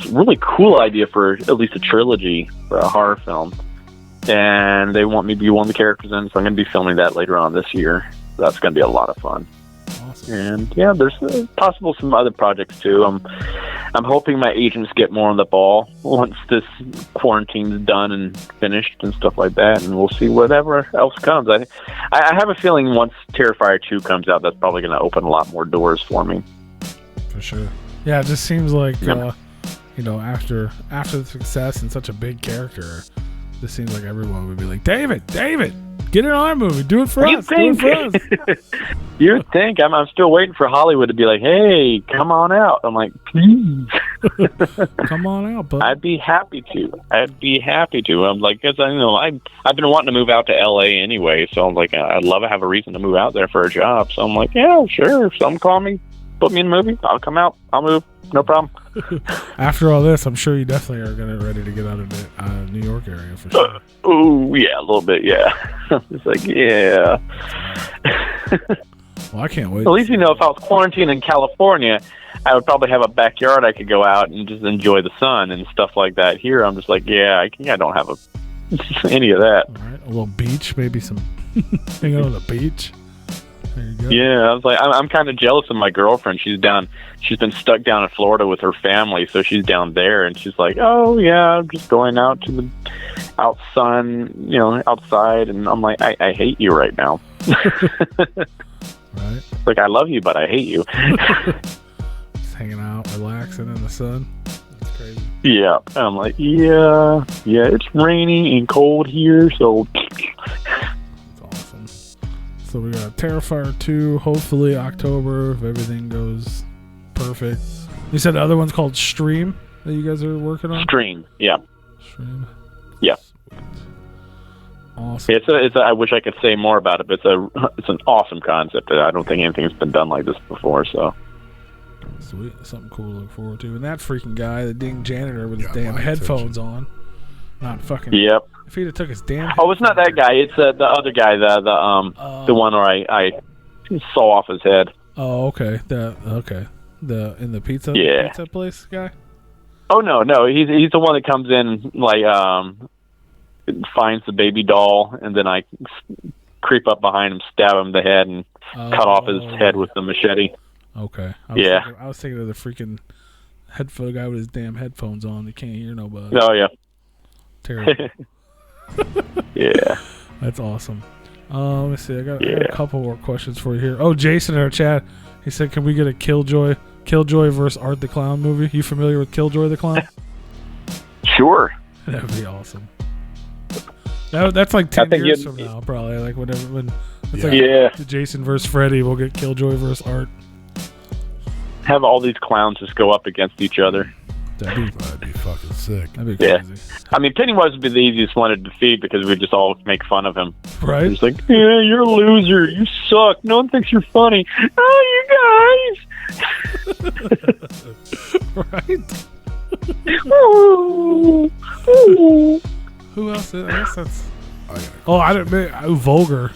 really cool idea for at least a trilogy for a horror film, and they want me to be one of the characters in. So I'm going to be filming that later on this year. That's going to be a lot of fun. Awesome. And yeah, there's possible some other projects too. I'm hoping my agents get more on the ball once this quarantine's done and finished and stuff like that, and we'll see whatever else comes. I have a feeling once Terrifier 2 comes out, that's probably going to open a lot more doors for me. For sure. Yeah, it just seems like after the success and such a big character, it just seems like everyone would be like, David, get in our movie, do it for us. You'd think. I'm still waiting for Hollywood to be like, hey, come on out. I'm like, please. Come on out, bud. I'd be happy to. I'm like, because I've been wanting to move out to LA anyway, so I'm like, I'd love to have a reason to move out there for a job. So I'm like, yeah, sure. If someone call me, put me in a movie, I'll come out. I'll move. No problem. After all this, I'm sure you definitely are ready to get out of the New York area for sure. Oh, yeah, a little bit, yeah. It's like, yeah. Well, I can't wait. At least, if I was quarantined in California, I would probably have a backyard I could go out and just enjoy the sun and stuff like that. Here, I'm just like, I don't have any of that. All right, a little beach, maybe some hanging on the beach. There you go. Yeah, I was like, I'm kind of jealous of my girlfriend. She's been stuck down in Florida with her family, so she's down there, and she's like, oh yeah, I'm just going out to the outside, and I'm like, I hate you right now. Right. Like, I love you, but I hate you. Just hanging out, relaxing in the sun. That's crazy. Yeah. And I'm like, yeah, it's rainy and cold here, so. That's awesome. So we got Terrifier 2, hopefully October, if everything goes perfect. You said the other one's called Stream that you guys are working on? Stream, yeah. Stream. Yeah. Sweet. Awesome. It's I wish I could say more about it, but it's an awesome concept. I don't think anything's been done like this before, so. Sweet. Something cool to look forward to. And that freaking guy, the ding janitor with his Got damn my headphones on. Not fucking. Yep. If he'd have took his damn. Oh, it's not that guy. It's the other guy. The one where I saw off his head. Oh, okay. The in the pizza place guy. Oh no, he's the one that comes in like finds the baby doll, and then I creep up behind him, stab him in the head, and cut off his head with the machete. Okay. I was thinking of the freaking headphone guy with his damn headphones on. He can't hear nobody. Oh yeah. Terrible. Yeah. That's awesome. Let me see. I got a couple more questions for you here. Oh, Jason in our chat. He said, "Can we get a Killjoy versus Art the Clown movie?" You familiar with Killjoy the Clown? Sure. That would be awesome. That's like 10 years from now, probably. Like when it's like the Jason versus Freddy, we'll get Killjoy versus Art. Have all these clowns just go up against each other. That'd be fucking sick. That'd be crazy. I mean, Pennywise would be the easiest one to defeat because we just all make fun of him. Right? He's like, yeah, you're a loser. You suck. No one thinks you're funny. Oh, you guys. Right? Who else? I guess that's. I don't. Vulgar.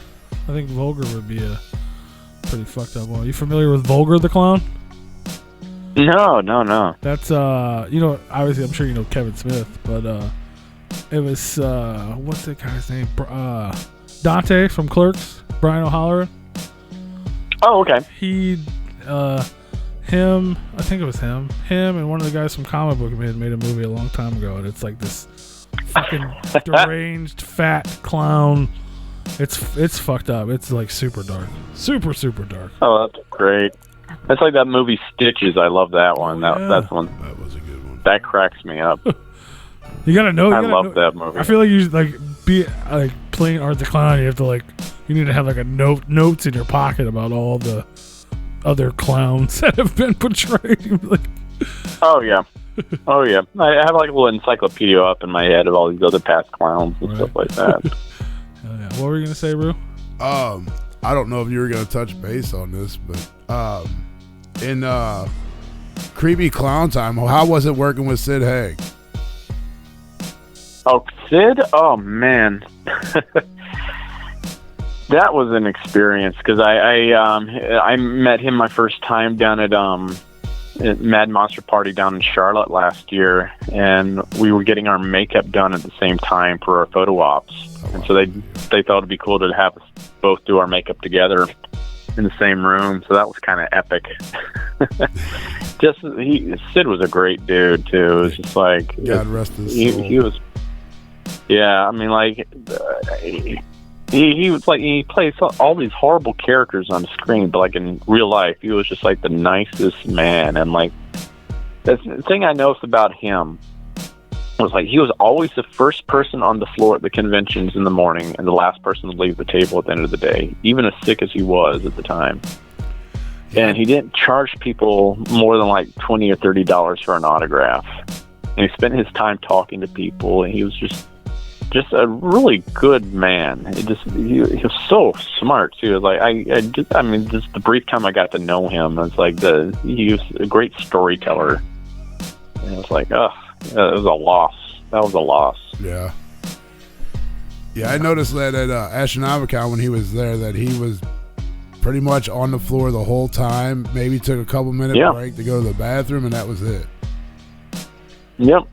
I think Vulgar would be a pretty fucked up one. Are you familiar with Vulgar the Clown? No. That's obviously I'm sure you know Kevin Smith, but it was what's that guy's name? Dante from Clerks, Brian O'Halloran. Oh, okay. Him, I think it was him and one of the guys from Comic Book Man made a movie a long time ago, and it's like this fucking deranged fat clown. It's fucked up. It's like super dark, super dark. Oh, that's great. That's like that movie Stitches. I love that one. That's one. That was a good one. That cracks me up. You gotta know. I love that movie. I feel like you like be like playing Art the Clown. You have to you need to have like a notes in your pocket about all the other clowns that have been portrayed. Oh yeah. I have like a little encyclopedia up in my head of all these other past clowns and stuff like that. Yeah. What were you gonna say, Rue? I don't know if you were gonna touch base on this, but in Creepy Clown Time, how was it working with Sid Haig? Oh, Sid? Oh man. That was an experience because I met him my first time down at Mad Monster Party down in Charlotte last year, and we were getting our makeup done at the same time for our photo ops, and so they thought it'd be cool to have us both do our makeup together in the same room. So that was kind of epic. Sid was a great dude too. It was just like God rest his soul. He was. Yeah, I mean, like. He was like he plays all these horrible characters on the screen, but like in real life, he was just like the nicest man. And like the thing I noticed about him was like he was always the first person on the floor at the conventions in the morning and the last person to leave the table at the end of the day, even as sick as he was at the time. And he didn't charge people more than like $20 or $30 for an autograph. And he spent his time talking to people, and he was just a really good man. He was so smart too. Like I mean, just the brief time I got to know him, it's like he was a great storyteller. And it was like, it was a loss. That was a loss. Yeah. Yeah, I noticed that at Astronomicon when he was there, that he was pretty much on the floor the whole time. Maybe took a couple minute break to go to the bathroom, and that was it. Yep.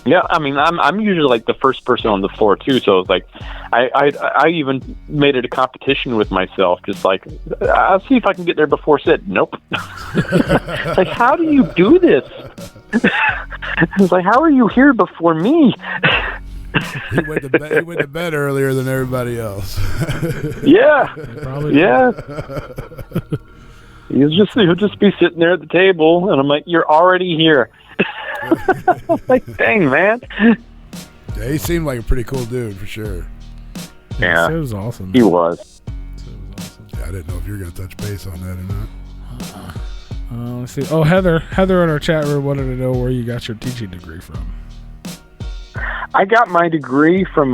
Yeah, I mean, I'm usually like the first person on the floor too, so it's like I even made it a competition with myself, just like I'll see if I can get there before Sid. Nope. Like, how do you do this? It's like, how are you here before me? He went to bed earlier than everybody else. Yeah. Probably. Yeah. He'll just be sitting there at the table, and I'm like, "You're already here." Like, dang, man. Yeah, he seemed like a pretty cool dude for sure. Yeah, it was awesome. He was. It was awesome. Yeah, I didn't know if you were gonna touch base on that or not. Let's see. Oh, Heather in our chat room wanted to know where you got your teaching degree from. I got my degree from,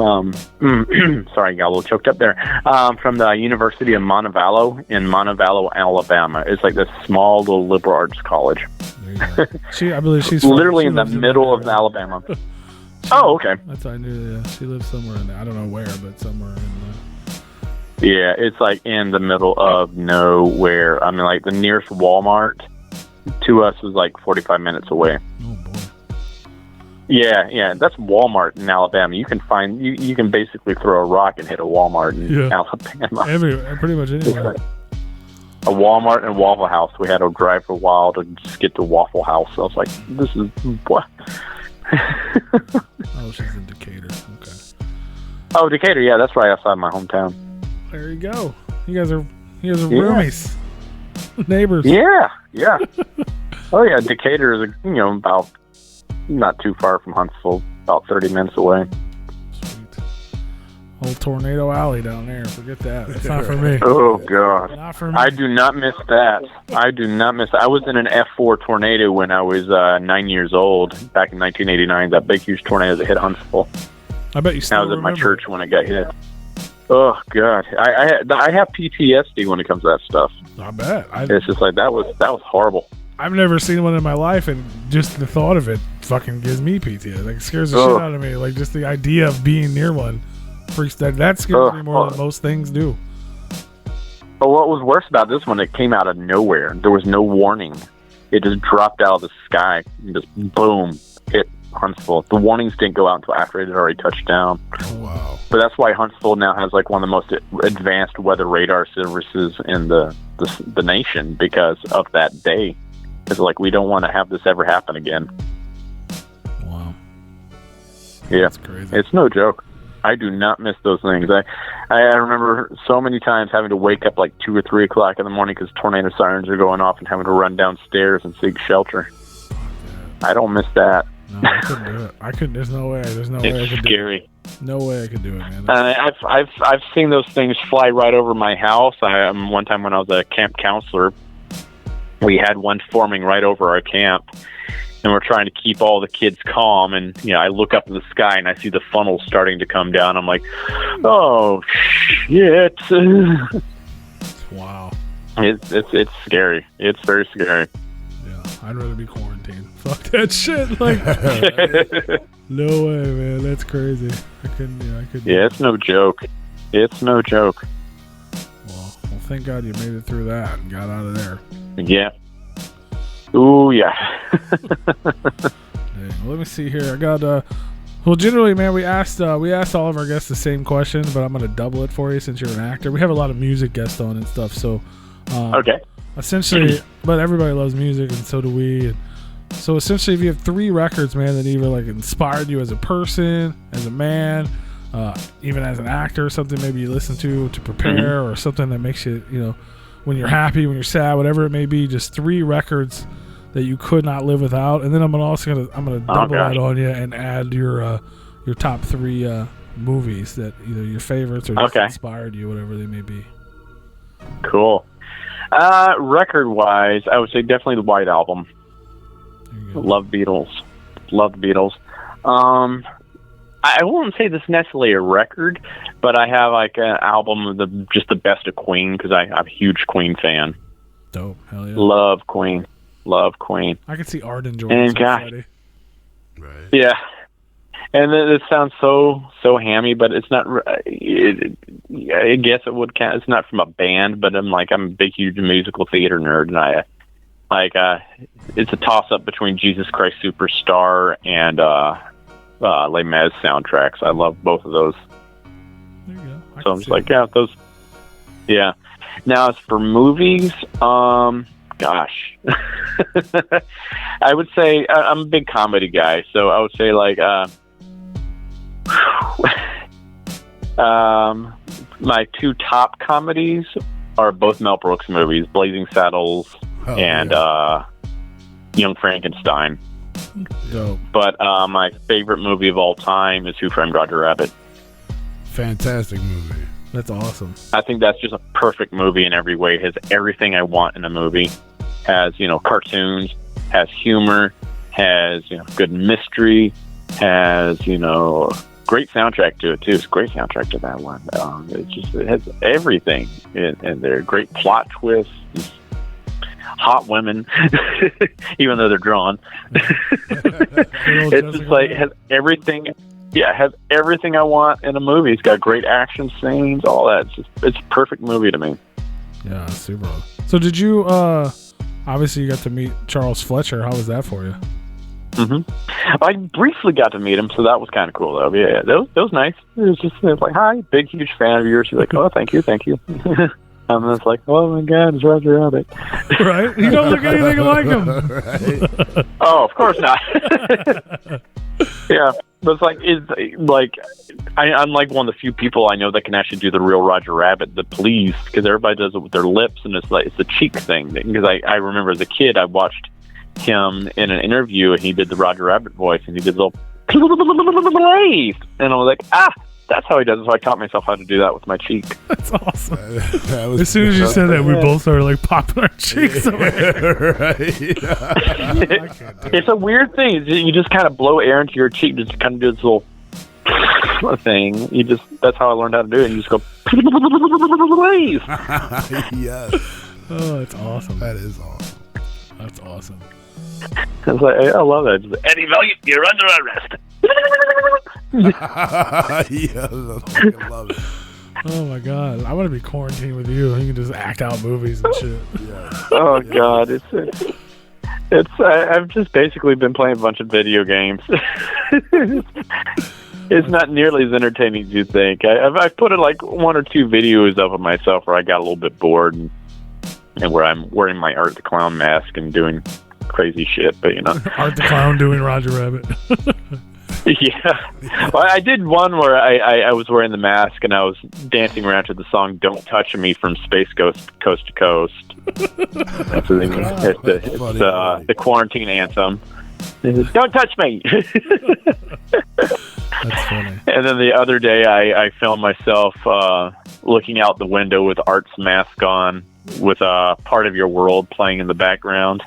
sorry, I got a little choked up there, from the University of Montevallo in Montevallo, Alabama. It's like this small little liberal arts college. There you go. I believe she's literally in the middle of Alabama. Oh, okay. That's I knew. Yeah, she lives somewhere in there. I don't know where, but somewhere in Yeah, it's like in the middle of nowhere. I mean, like the nearest Walmart to us is like 45 minutes away. Oh boy. Yeah, that's Walmart in Alabama. You can find you can basically throw a rock and hit a Walmart in Alabama. Pretty much anywhere. A Walmart and Waffle House. We had to drive for a while to just get to Waffle House. I was like, this is what? Oh, she's in Decatur. Okay. Oh, Decatur. Yeah, that's right outside my hometown. There you go. You guys are roomies, neighbors. Yeah. Oh yeah, Decatur is about not too far from Huntsville, about 30 minutes away. Sweet. Old Tornado Alley down there. Forget that. That's not for me. Oh god. Not for me. I do not miss that. I was in an F4 tornado when I was 9 years old back in 1989. That big huge tornado that hit Huntsville. I bet you still I was at my remember. church when it got hit. Oh god, I have PTSD when it comes to that stuff. I bet. It's just like that was horrible. I've never seen one in my life, and just the thought of it fucking gives me PTSD. Like, it scares the shit out of me. Like, just the idea of being near one freaks that scares me more than most things do. But what was worse about this one, it came out of nowhere. There was no warning. It just dropped out of the sky and just boom, hit Huntsville. The warnings didn't go out until after it had already touched down. Oh, wow. But that's why Huntsville now has like one of the most advanced weather radar services in the nation because of that day. It's like we don't want to have this ever happen again. Wow. Yeah, That's crazy. It's no joke. I do not miss those things. I remember so many times having to wake up like 2 or 3 o'clock in the morning because tornado sirens are going off and having to run downstairs and seek shelter. I don't miss that. No, I couldn't do it. I couldn't. There's no way. There's no way I It's could scary. do it. No way I could do it, man. I've seen those things fly right over my house. One time when I was a camp counselor, we had one forming right over our camp, and we're trying to keep all the kids calm. And I look up in the sky and I see the funnel starting to come down. I'm like, oh shit! Wow. It's scary. It's very scary. Yeah, I'd rather be quarantined. Fuck that shit. Like, no way, man. That's crazy. I couldn't. Yeah, I couldn't. Yeah, it's no joke. It's no joke. Well, thank God you made it through that and got out of there. Yeah. Ooh, yeah. Hey, let me see here. I got well, generally, man, we asked all of our guests the same question, but I'm gonna double it for you since you're an actor. We have a lot of music guests on and stuff, so Okay. essentially, but everybody loves music, and so do we. And so essentially, if you have 3 records, man, that either like inspired you as a person, as a man, even as an actor, something maybe you listen to prepare, or something that makes you, when you're happy, when you're sad, whatever it may be, just 3 records that you could not live without. And then I'm gonna double that on you and add your top 3 movies that either your favorites or just inspired you, whatever they may be. Cool. Record-wise, I would say definitely the White Album. Love Beatles. Love the Beatles. I wouldn't say this is necessarily a record, but I have like an album of just the best of Queen because I'm a huge Queen fan. Dope. Hell yeah. Love Queen. Love Queen. I can see Art enjoying this already. Right. Yeah. And it sounds so hammy, but it's not. I guess it would count. It's not from a band, but I'm a big, huge musical theater nerd, and it's a toss up between Jesus Christ Superstar and Les Mis soundtracks. I love both of those. There you go. So I'm just like, yeah, those. Yeah. Now as for movies, gosh, I would say I'm a big comedy guy, so I would say my 2 top comedies are both Mel Brooks movies, Blazing Saddles and Young Frankenstein. Dope. But my favorite movie of all time is Who Framed Roger Rabbit. Fantastic movie. That's awesome. I think that's just a perfect movie in every way. It has everything I want in a movie. Has, cartoons, has humor, has, good mystery, has, great soundtrack to it too. It's a great soundtrack to that one. It has everything in there. Great plot twists, just hot women, even though they're drawn. It's just like, it has everything. Yeah, it has everything I want in a movie. It's got great action scenes, all that. It's a perfect movie to me. Yeah, super. So did you, obviously you got to meet Charles Fletcher. How was that for you? Mm-hmm. I briefly got to meet him, so that was kind of cool, though. Yeah, that was nice. It was like, hi, big, huge fan of yours. He's like, oh, thank you. And it's like, oh my God, it's Roger Rabbit. Right? You don't look anything like him. Right. Oh, of course not. Yeah, but I'm like one of the few people I know that can actually do the real Roger Rabbit, the please, because everybody does it with their lips, and it's a cheek thing. Because I remember as a kid, I watched him in an interview, and he did the Roger Rabbit voice, and he did the little please, and I was like, that's how he does it. So I taught myself how to do that with my cheek. That's awesome. As soon as you said that, we both started like popping our cheeks away. Right. It's a weird thing. You just kind of blow air into your cheek, just kind of do this little thing. That's how I learned how to do it. And you just go please. Yes. Oh, that's awesome. That is awesome. That's awesome. It's like, I love that. Just, Eddie Valiant, you're under arrest. Yes, I fucking love it. Oh my God, I want to be quarantined with you. You can just act out movies and shit. Yeah. Oh God, I've just basically been playing a bunch of video games. It's not nearly as entertaining as you think. I've put like 1 or 2 videos up of myself where I got a little bit bored and where I'm wearing my Art the Clown mask and doing crazy shit, but Art the Clown doing Roger Rabbit. Yeah. Well, I did one where I was wearing the mask and I was dancing around to the song Don't Touch Me from Space Ghost Coast to Coast. That's the thing. It's the quarantine anthem. Don't touch me! That's funny. And then the other day I filmed myself looking out the window with Art's mask on with Part of Your World playing in the background.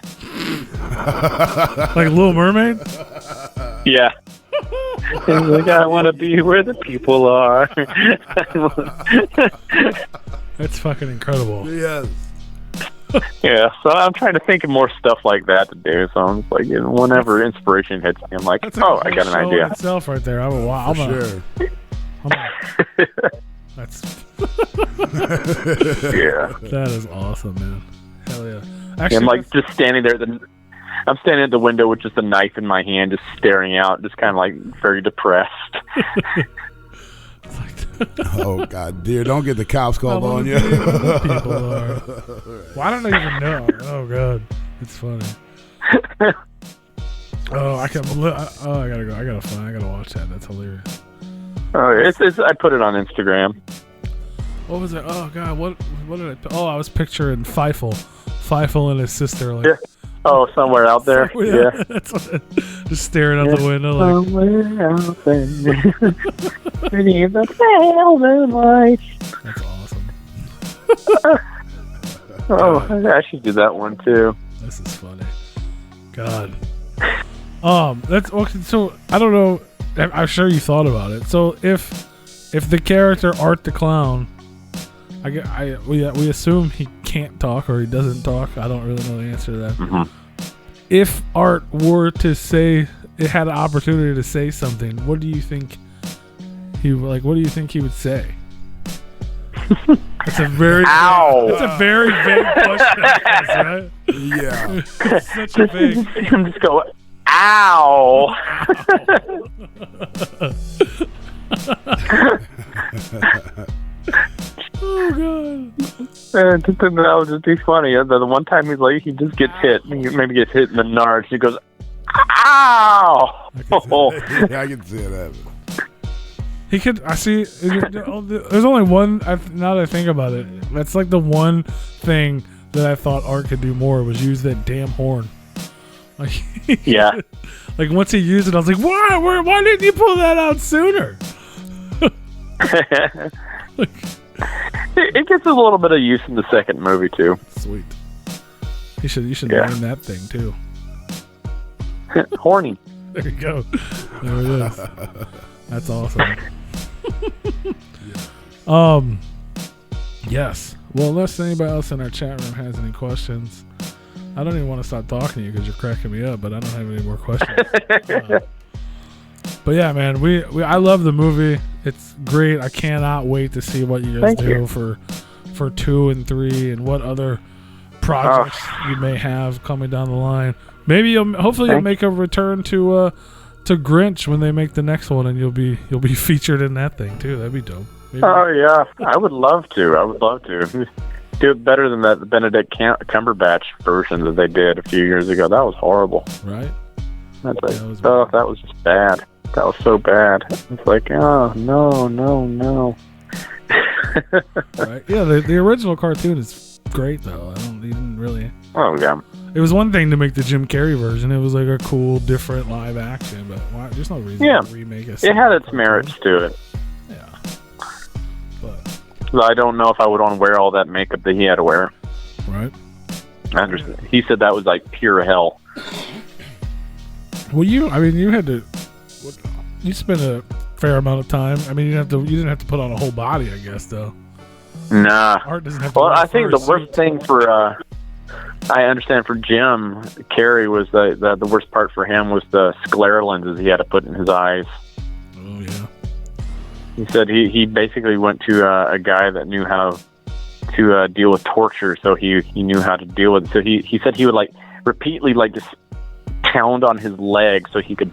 Like Little Mermaid? Yeah. It's like, I want to be where the people are. That's fucking incredible. Yes. Yeah, so I'm trying to think of more stuff like that to do. So I'm like, whenever inspiration hits me, I'm like, That's I got an idea. Itself right there. Sure. That's Yeah. that is awesome, man. Hell yeah. Yeah, Actually, I'm like just standing there. I'm standing at the window with just a knife in my hand, just staring out, just kind of like very depressed. Oh God, dear! Don't get the cops called on you. People are. Well, I don't even know. Oh God, it's funny. Oh, I can't. I gotta go. I gotta watch that. That's hilarious. Oh, I put it on Instagram. What was it? Oh God, what did I? Oh, I was picturing Feifel and his sister. Like, Yeah. Oh, somewhere out there. Yeah. That's just staring out the window. Like, Somewhere out there. Beneath the pale moonlight. that's awesome. Oh, I should do that one too. This is funny. God. That's okay. So I don't know. I'm sure you thought about it. So if the character Art the Clown, we assume he can't talk or he doesn't talk. I don't really know the answer to that. Mm-hmm. If Art were to say, it had an opportunity to say something, what do you think he would say? That's a very Ow. That's a very vague question, right? Yeah. It's such a vague. Just go, ow. Oh God. That would just be funny. The one time he just gets hit. He maybe gets hit in the nards. He goes, ow. Yeah, I can see it happen. He could. I see. There's only one. Now that I think about it, that's like the one thing that I thought Art could do more was use that damn horn. Like, Yeah. Like once he used it, I was like, why? Why didn't you pull that out sooner? It gets a little bit of use in the second movie too. Sweet. You should Yeah. name that thing too. Horny. There you go. There it is. That's awesome. Yes. Well, unless anybody else in our chat room has any questions, I don't even want to stop talking to you because you're cracking me up. But I don't have any more questions. But yeah, man, I love the movie. It's great. I cannot wait to see what you guys do for 2 and 3 and what other projects you may have coming down the line. Maybe hopefully you'll make a return to Grinch when they make the next one, and you'll be featured in that thing too. That'd be dope. Maybe. Oh yeah, I would love to. Do it better than that Benedict Cumberbatch version that they did a few years ago. That was horrible. Right. That's like, that was just bad. That was so bad. It's like, oh no. Right. Yeah, the original cartoon is great though. He didn't really. Oh yeah. It was one thing to make the Jim Carrey version. It was like a cool, different live action, but there's no reason to remake it. It had its merits to it. Yeah. But I don't know if I would want to wear all that makeup that he had to wear. right. I understand. He said that was like pure hell. Well, you had to. You spent a fair amount of time. I mean, you didn't have to put on a whole body, I guess, though. Nah. Art doesn't have to. Well, wear I think the worst suit. thing for I understand for Jim Carrey was the worst part for him was the sclera lenses he had to put in his eyes. Oh yeah. He said he basically went to a guy that knew how to deal with torture, so he knew how to deal with it. So he said he would like repeatedly like just pound on his leg so he could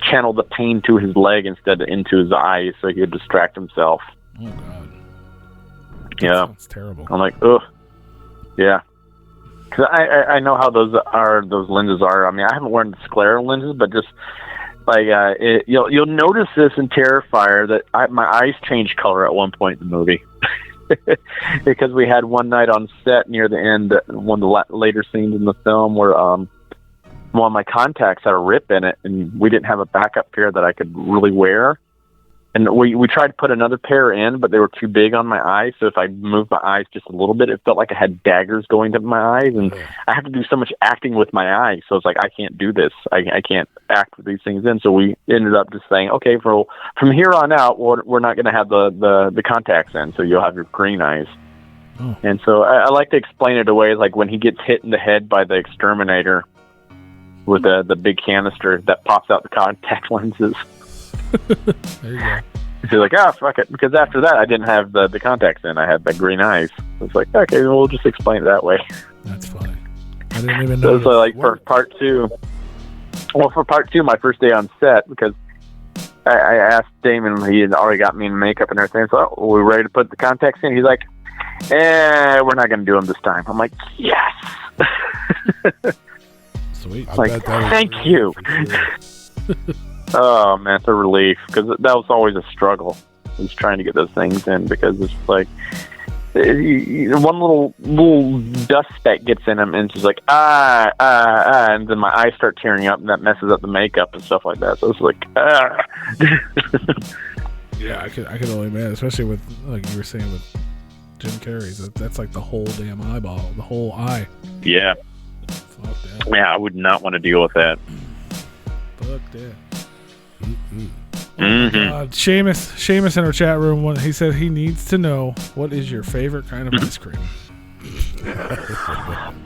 channel the pain to his leg instead of into his eyes so he could distract himself. Oh god. Yeah. That's terrible. I'm like, ugh. Yeah. Because I know how those lenses are. I mean, I haven't worn the sclera lenses, but just like you'll notice this in Terrifier that my eyes changed color at one point in the movie because we had one night on set near the end, one of the later scenes in the film where one of my contacts had a rip in it, and we didn't have a backup pair that I could really wear. And we tried to put another pair in, but they were too big on my eyes. So if I moved my eyes just a little bit, it felt like I had daggers going to my eyes. And I have to do so much acting with my eyes. So it's like, I can't do this. I can't act with these things in. So we ended up just saying, okay, from here on out, we're not going to have the contacts in. So you'll have your green eyes. Oh. And so I like to explain it away. Like when he gets hit in the head by the exterminator with the big canister that pops out the contact lenses. There you go. He's like, fuck it. Because after that, I didn't have the contacts in. I had the green eyes. It's like, okay, well, we'll just explain it that way. That's funny. I didn't even know. So like for part 2, my first day on set, because I asked Damon, he had already got me in makeup and everything. So, we're ready to put the contacts in. He's like, we're not going to do them this time. I'm like, yes. Sweet. Like, thank you. Oh man, it's a relief because that was always a struggle. Was trying to get those things in because it's like one little dust speck gets in them and it's just like and then my eyes start tearing up and that messes up the makeup and stuff like that. So it's like Yeah, I could only imagine, especially with like you were saying with Jim Carrey's. That's like the whole damn eyeball, the whole eye. Yeah. Fuck that. Yeah, I would not want to deal with that. Fuck that. Mm-hmm. Seamus in our chat room, he said he needs to know what is your favorite kind of ice cream.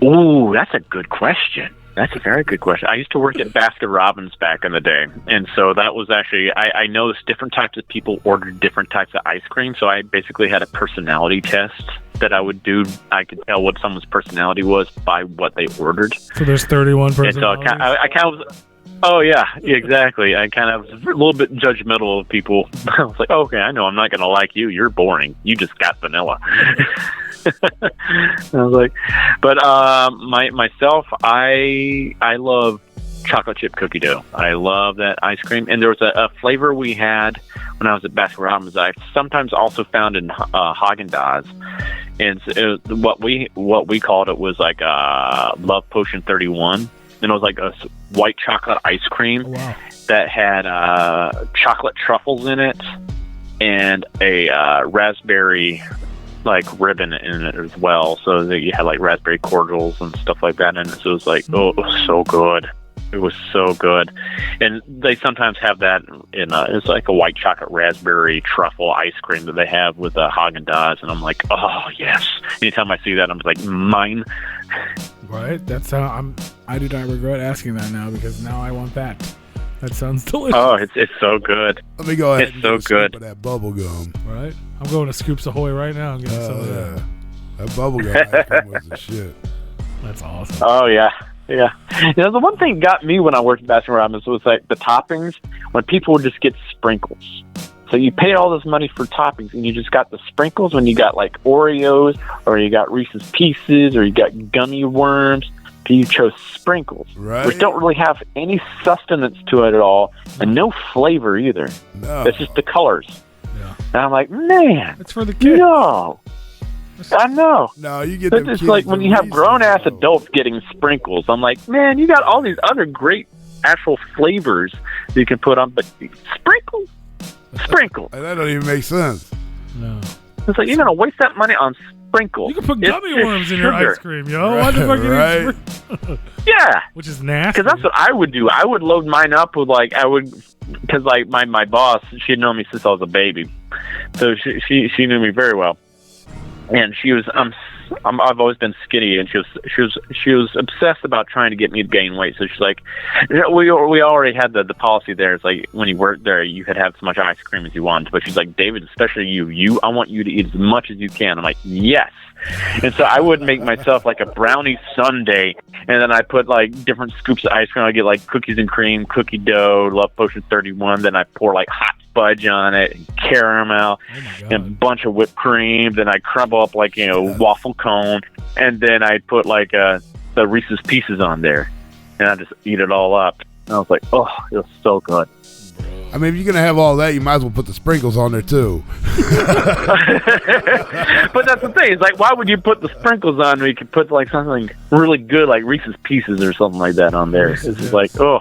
Ooh, that's a good question. That's a very good question. I used to work at Baskin Robbins back in the day, and so that was actually I noticed different types of people ordered different types of ice cream. So I basically had a personality test that I would do. I could tell what someone's personality was by what they ordered. So there's 31 personalities. And so I kind of was. Oh, yeah, exactly. I kind of was a little bit judgmental of people. I was like, okay, I know I'm not going to like you. You're boring. You just got vanilla. I was like, but myself, I love chocolate chip cookie dough. I love that ice cream. And there was a flavor we had when I was at Baskin-Robbins I sometimes also found in Haagen-Dazs. And what we called it was like Love Potion 31. And it was like a white chocolate ice cream that had chocolate truffles in it and a raspberry like ribbon in it as well. So that you had like raspberry cordials and stuff like that in it. So it was like, oh, it was so good. It was so good. And they sometimes have that in it's like a white chocolate raspberry truffle ice cream that they have with Haagen-Dazs. And I'm like, oh, yes. Anytime I see that, I'm just like, mine. Right? That's how I do not regret asking that now because now I want that. That sounds delicious. Oh, it's so good. Let me go ahead it's and so get a scoop good. of that bubble gum. Right? I'm going to Scoops Ahoy right now and getting some of that. That bubble gum ice cream was the shit. That's awesome. Oh, yeah. Yeah. You know, the one thing got me when I worked at Baskin-Robbins was like the toppings, when people would just get sprinkles. So you pay all this money for toppings and you just got the sprinkles when you got like Oreos or you got Reese's Pieces or you got gummy worms. You chose sprinkles, right? Which don't really have any sustenance to it at all and no flavor either. No. It's just the colors. Yeah. And I'm like, man. It's for the kids. No. I know. No, you get them It's kids like when you have Reese's, grown-ass though. adults getting sprinkles. I'm like, man, you got all these other great actual flavors that you can put on, but sprinkles? Sprinkles. And that don't even make sense. No. It's like, you're going to waste that money on sprinkles. You can put It's gummy just worms in your sugar. ice cream, yo. What the fuck you Right. need sprinkles? Yeah. Which is nasty. Because that's what I would do. I would load mine up with because like my boss, she had known me since I was a baby, so she knew me very well, and she was I've always been skinny, and she was obsessed about trying to get me to gain weight. So she's like, we already had the policy there. It's like when you worked there, you could have as much ice cream as you wanted, but she's like, David, especially I want you to eat as much as you can. I'm like, yes. And so I would make myself like a brownie sundae, and then I put like different scoops of ice cream. I get like cookies and cream, cookie dough, Love Potion 31. Then I pour like hot fudge on it, and caramel, and a bunch of whipped cream. Then I crumble up like waffle cone, and then I put like the Reese's Pieces on there, and I just eat it all up. And I was like, oh, it was so good. I mean, if you're gonna have all that, you might as well put the sprinkles on there too. But that's the thing. It's like, why would you put the sprinkles on when you could put like something really good, like Reese's Pieces or something like that on there? It's just like, oh.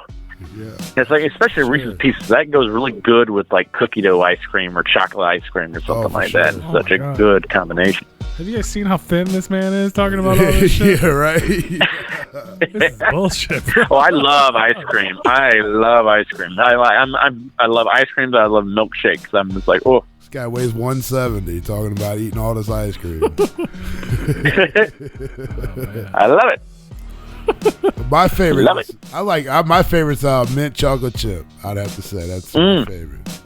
Yeah. It's like, especially Reese's Pieces, that goes really good with like cookie dough ice cream or chocolate ice cream or something like that. It's such a good combination. Have you guys seen how thin this man is talking about all this shit? Yeah, right. This is bullshit, bro. Oh, I love ice cream. I love ice cream. I love ice cream, but I love milkshakes. I'm just like, oh. This guy weighs 170 talking about eating all this ice cream. I love it. My favorite. Love it. My favorite's mint chocolate chip. I'd have to say that's my favorite.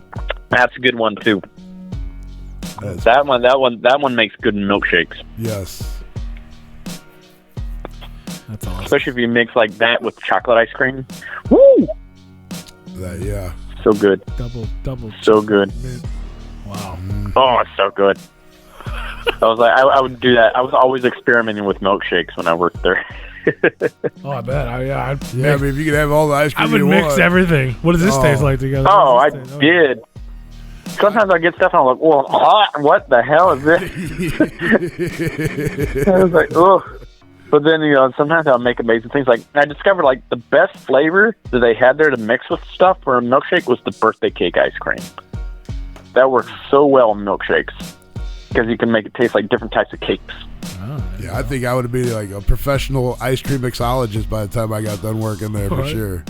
That's a good one too. That one makes good milkshakes. Yes. That's awesome. Especially if you mix like that with chocolate ice cream. Woo! Yeah. So good. Double. So good. Mint. Wow. Oh, it's so good. I was like, I would do that. I was always experimenting with milkshakes when I worked there. Oh, I bet. I mean, if you could have all the ice cream I would you mix want. everything. What does this taste like together? Oh, I did. Sometimes I get stuff and I'm like, well, what the hell is this? I was like, oh. But then, sometimes I'll make amazing things. Like, I discovered, like, the best flavor that they had there to mix with stuff for a milkshake was the birthday cake ice cream. That works so well in milkshakes because you can make it taste like different types of cakes. Yeah, I think I would be like a professional ice cream mixologist by the time I got done working there for sure.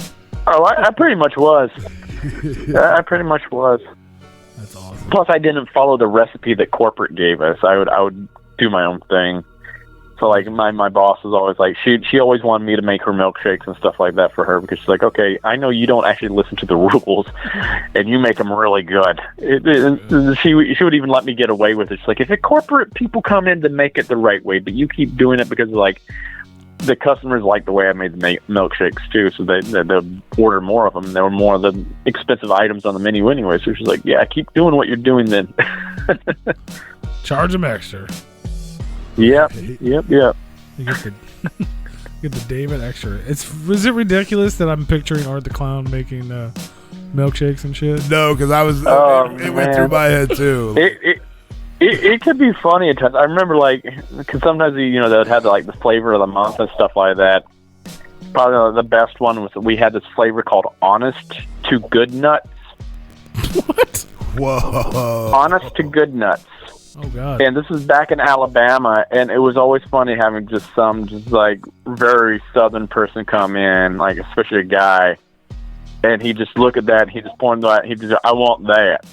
Oh, I pretty much was. I pretty much was. That's awesome. Plus, I didn't follow the recipe that corporate gave us. I would do my own thing. So, like, my boss was always like, she always wanted me to make her milkshakes and stuff like that for her because she's like, okay, I know you don't actually listen to the rules, and you make them really good. She would even let me get away with it. She's like, if the corporate people come in to make it the right way, but you keep doing it because, like, the customers like the way I made the milkshakes, too, so they'll order more of them. There were more of the expensive items on the menu anyway, so she's like, yeah, keep doing what you're doing then. Charge them extra. Yep. You get Get the David extra. Is it ridiculous that I'm picturing Art the Clown making milkshakes and shit? No, because I was. It went through my head too. It could be funny at times. I remember, like, because sometimes they would have like the flavor of the month and stuff like that. Probably the best one was we had this flavor called Honest to Good Nuts. What? Whoa. Honest to Good Nuts. Oh God. And this is back in Alabama, and it was always funny having just like very southern person come in, like especially a guy, and he just look at that, and he just pointed out, he just, I want that.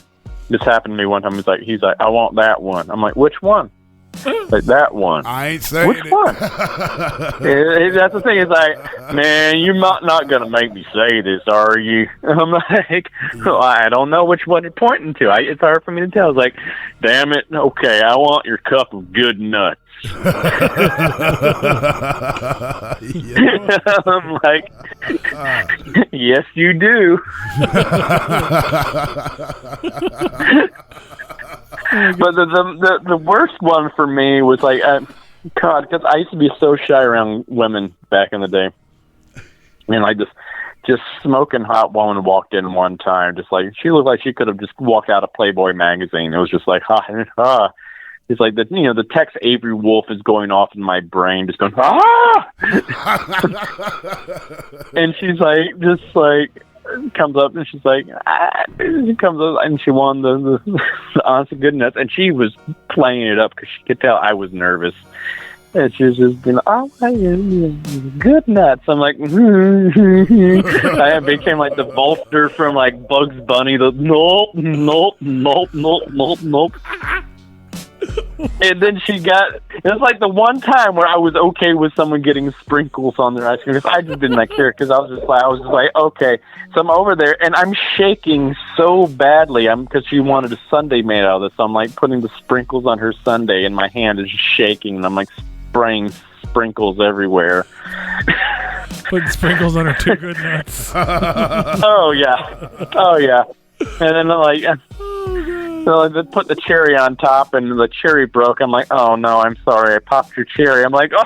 This happened to me one time. He's like, I want that one. I'm like, which one? Like, that one. I ain't saying which it. one? That's the thing. It's like, man, you're not gonna make me say this, are you? I'm like, well, I don't know which one you're pointing to. It's hard for me to tell. It's like, damn it. Okay, I want your cup of good nuts. I'm like, yes, you do. But the worst one for me was like, God, because I used to be so shy around women back in the day, and like just smoking hot woman walked in one time, just like she looked like she could have just walked out of Playboy magazine. It was just like, it's like the Tex Avery Wolf is going off in my brain, just going, and she's like, just like, comes up and she's like, she comes up and she won the Honest to Good Nuts, and she was playing it up because she could tell I was nervous, and she was just being like, oh, good nuts. I'm like, I became like the Vulture from like Bugs Bunny, the nope. And then it was like the one time where I was okay with someone getting sprinkles on their ice cream, because I just didn't care, because I was just like, okay. So I'm over there and I'm shaking so badly, because she wanted a sundae made out of this. So I'm like putting the sprinkles on her sundae, and my hand is shaking, and I'm like spraying sprinkles everywhere. Putting sprinkles on her two good nuts. Oh yeah. And then I'm like, so they put the cherry on top, and the cherry broke. I'm like, oh no, I'm sorry, I popped your cherry. I'm like, oh.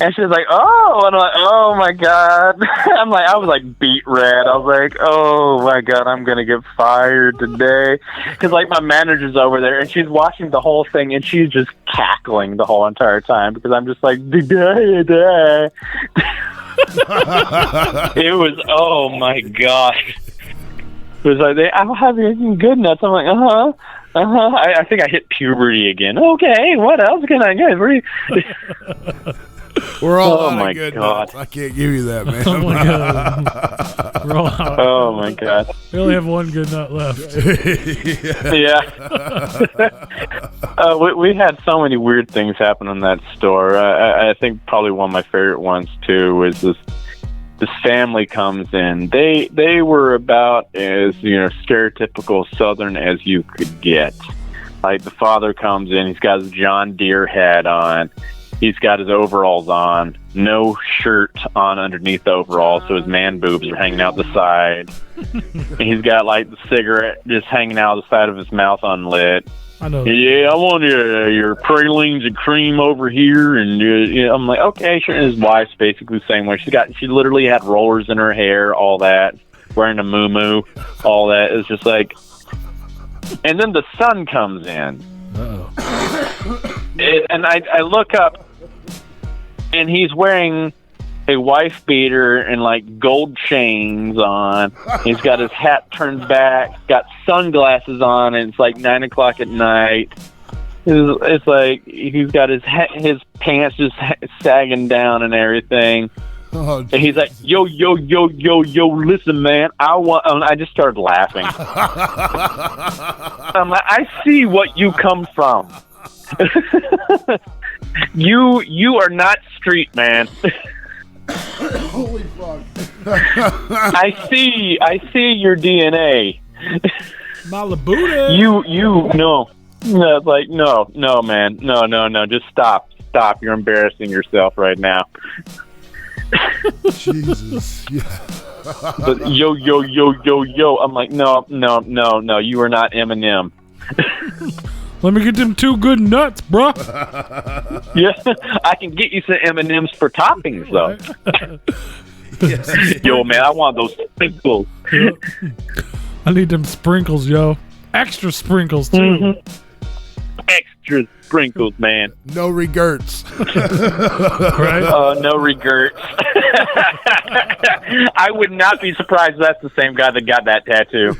And she's like, oh, and I'm like, oh my God. I was like beat red. I was like, oh my God, I'm gonna get fired today, because like my manager's over there, and she's watching the whole thing, and she's just cackling the whole entire time, because I'm just like, da. It was, oh my gosh. It was like, I'll have you good nuts. I'm like, I think I hit puberty again. Okay, what else can I get? We're all oh out my of good God. nuts. I can't give you that, man. Oh my God. We're all out. Oh my God. We only have one good nut left. Yeah. We had so many weird things happen in that store. I think probably one of my favorite ones too was this family comes in. They were about as stereotypical Southern as you could get. Like the father comes in, he's got his John Deere hat on, he's got his overalls on, no shirt on underneath the overalls, so his man boobs are hanging out the side. And he's got like the cigarette just hanging out the side of his mouth unlit. I know. Yeah, I want your pralines and cream over here, and I'm like, okay, sure. And his wife's basically the same way. She literally had rollers in her hair, all that, wearing a muumuu, all that. It's just like, and then the son comes in, and I look up, and he's wearing a wife beater and like gold chains on. He's got his hat turned back, got sunglasses on, and it's like 9 o'clock at night. It's like he's got his pants just sagging down and everything. Oh, and he's like, yo, listen, man, I just started laughing. I'm like, I see what you come from. You are not street, man. holy fuck. I see your DNA. Malabuda. No, it's like, no, man, no, just stop, you're embarrassing yourself right now. Jesus. Yeah. But yo, I'm like, no, you are not Eminem. Let me get them 2 good nuts, bro. Yeah, I can get you some M&Ms for toppings, though. Yo, man, I want those sprinkles. Yep. I need them sprinkles, yo. Extra sprinkles, too. Mm-hmm. Extra sprinkles, man. No regrets. Right? No regrets. I would not be surprised if that's the same guy that got that tattoo.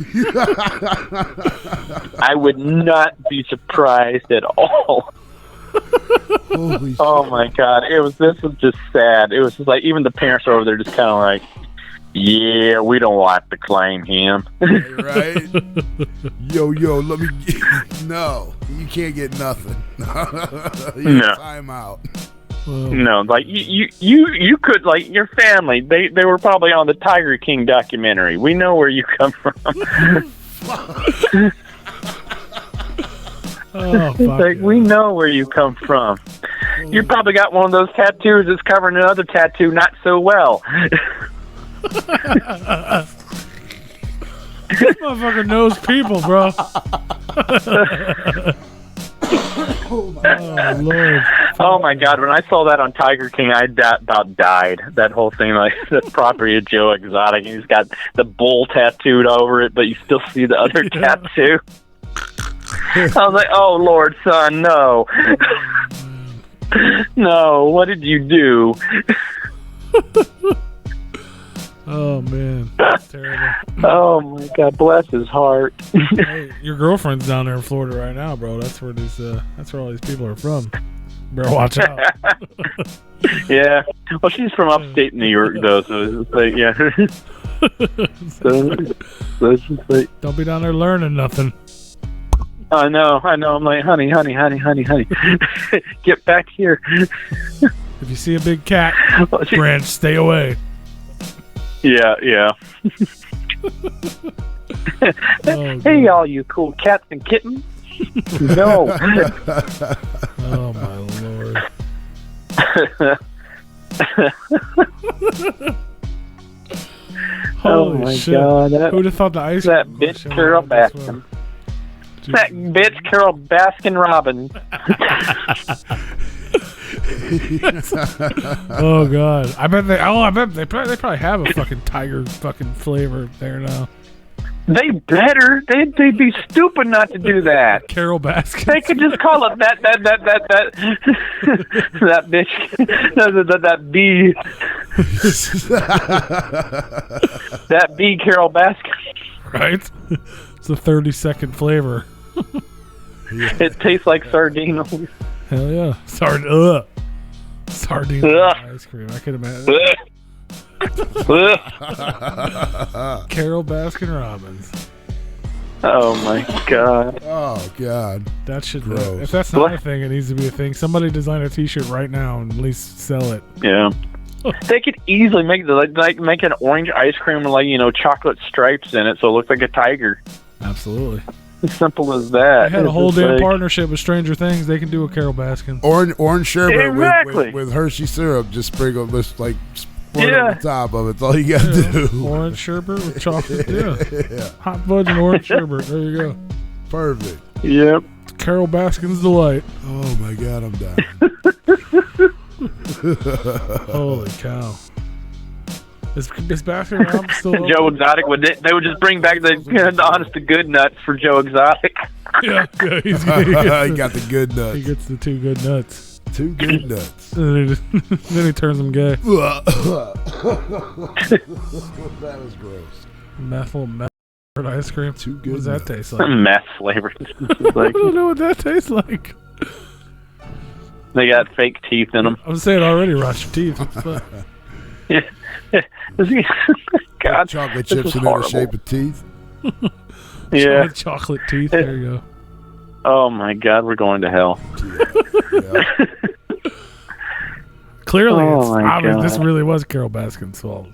I would not be surprised at all. Holy Oh my God! This was just sad. It was just like even the parents are over there just kind of like, yeah, we don't like to claim him. shit, right? Yo, let me no, you can't get nothing. No. Time out. No, like you could, like, your family. They were probably on the Tiger King documentary. We know where you come from. Oh, fuck Like, yeah. we know where you come from. You probably got one of those tattoos that's covering another tattoo not so well. This motherfucker knows people, bro. Oh, Lord. Oh my God! When I saw that on Tiger King, I about died. That whole thing, like the property of Joe Exotic, and he's got the bull tattooed over it, but you still see the other tattoo. I was like, "Oh Lord, son, no, no! What did you do?" Oh, man. That's terrible. Oh my God, bless his heart. Hey, your girlfriend's down there in Florida right now, bro. That's where that's where all these people are from. Better watch out. Yeah. Well, she's from upstate New York, though, so it's like, yeah. so it's just like, Don't be down there learning nothing. I know. I'm like, honey. Get back here. If you see a big cat Well, she- branch, stay away. Yeah. Oh, Hey, all you cool cats and kittens. No. Oh, my Lord. Oh Holy my shit. God. Who'd have thought the ice That cream bitch showed Carol up this way? Baskin. Dude. That bitch Carol Baskin Robbins. Oh God! I bet they probably have a fucking tiger fucking flavor there now. They better. They'd be stupid not to do that. Carol Baskin. They could just call it that that bitch that bee that bee Carol Baskin. Right? It's a 30-second flavor. It tastes like sardine. Hell yeah! Sardine Ugh. ice cream. I could imagine. Carol Baskin Robbins. Oh my God. Oh God. That should. Gross. If that's not a thing, it needs to be a thing. Somebody design a T-shirt right now and at least sell it. Yeah. They could easily make make an orange ice cream with, like, chocolate stripes in it, so it looks like a tiger. Absolutely. As simple as that. I had a It's whole just damn like- partnership with Stranger Things. They can do a Carol Baskin. Orange sherbet Exactly. with Hershey syrup. Just sprinkle this like squirt Yeah. on the top of it. That's all you gotta do. Orange sherbet with chocolate. Yeah. Hot fudge and orange sherbet. There you go. Perfect. Yep. Carol Baskin's delight. Oh my God, I'm done. Holy cow. Is Baskin Robbins still open? Joe Exotic they would just bring back the honest to good nuts for Joe Exotic. Yeah, he He gets got the good he nuts. gets the 2 good nuts. 2 good nuts. And then he turns them gay. That was gross. Methyl ice cream. 2 good What does that nuts. taste like? Meth flavored. Like, I don't know what that tastes like. they got fake teeth in them. I was saying already, rot your teeth. What the fuck? God, Chocolate this chips is in the horrible. shape of teeth. Yeah. With chocolate teeth. There you go. Oh my God, we're going to hell. Yeah. Clearly, Oh it's my obvious God. this really was Carol Baskin's fault.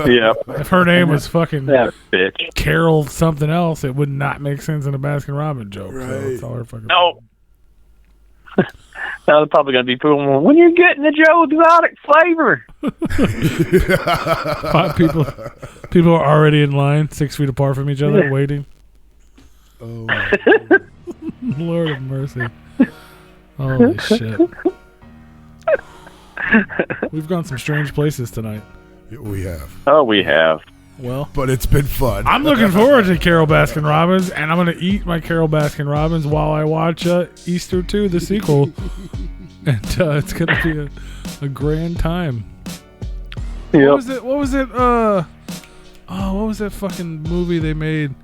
Yeah. If her name was fucking That bitch. Carol something else, it would not make sense in a Baskin Robbins joke. So Right. it's all her fucking. No. Now they're probably going to be people going, when you're getting the Joe Exotic flavor. People are already in line, 6 feet apart from each other, waiting. Oh, Lord of mercy. Holy shit. We've gone some strange places tonight. We have. Oh, we have. Well, But it's been fun. I'm looking forward to Carol Baskin Robbins, and I'm going to eat my Carol Baskin Robbins while I watch Easter 2, the sequel. And it's going to be a grand time. Yep. What was it? What was that fucking movie they made?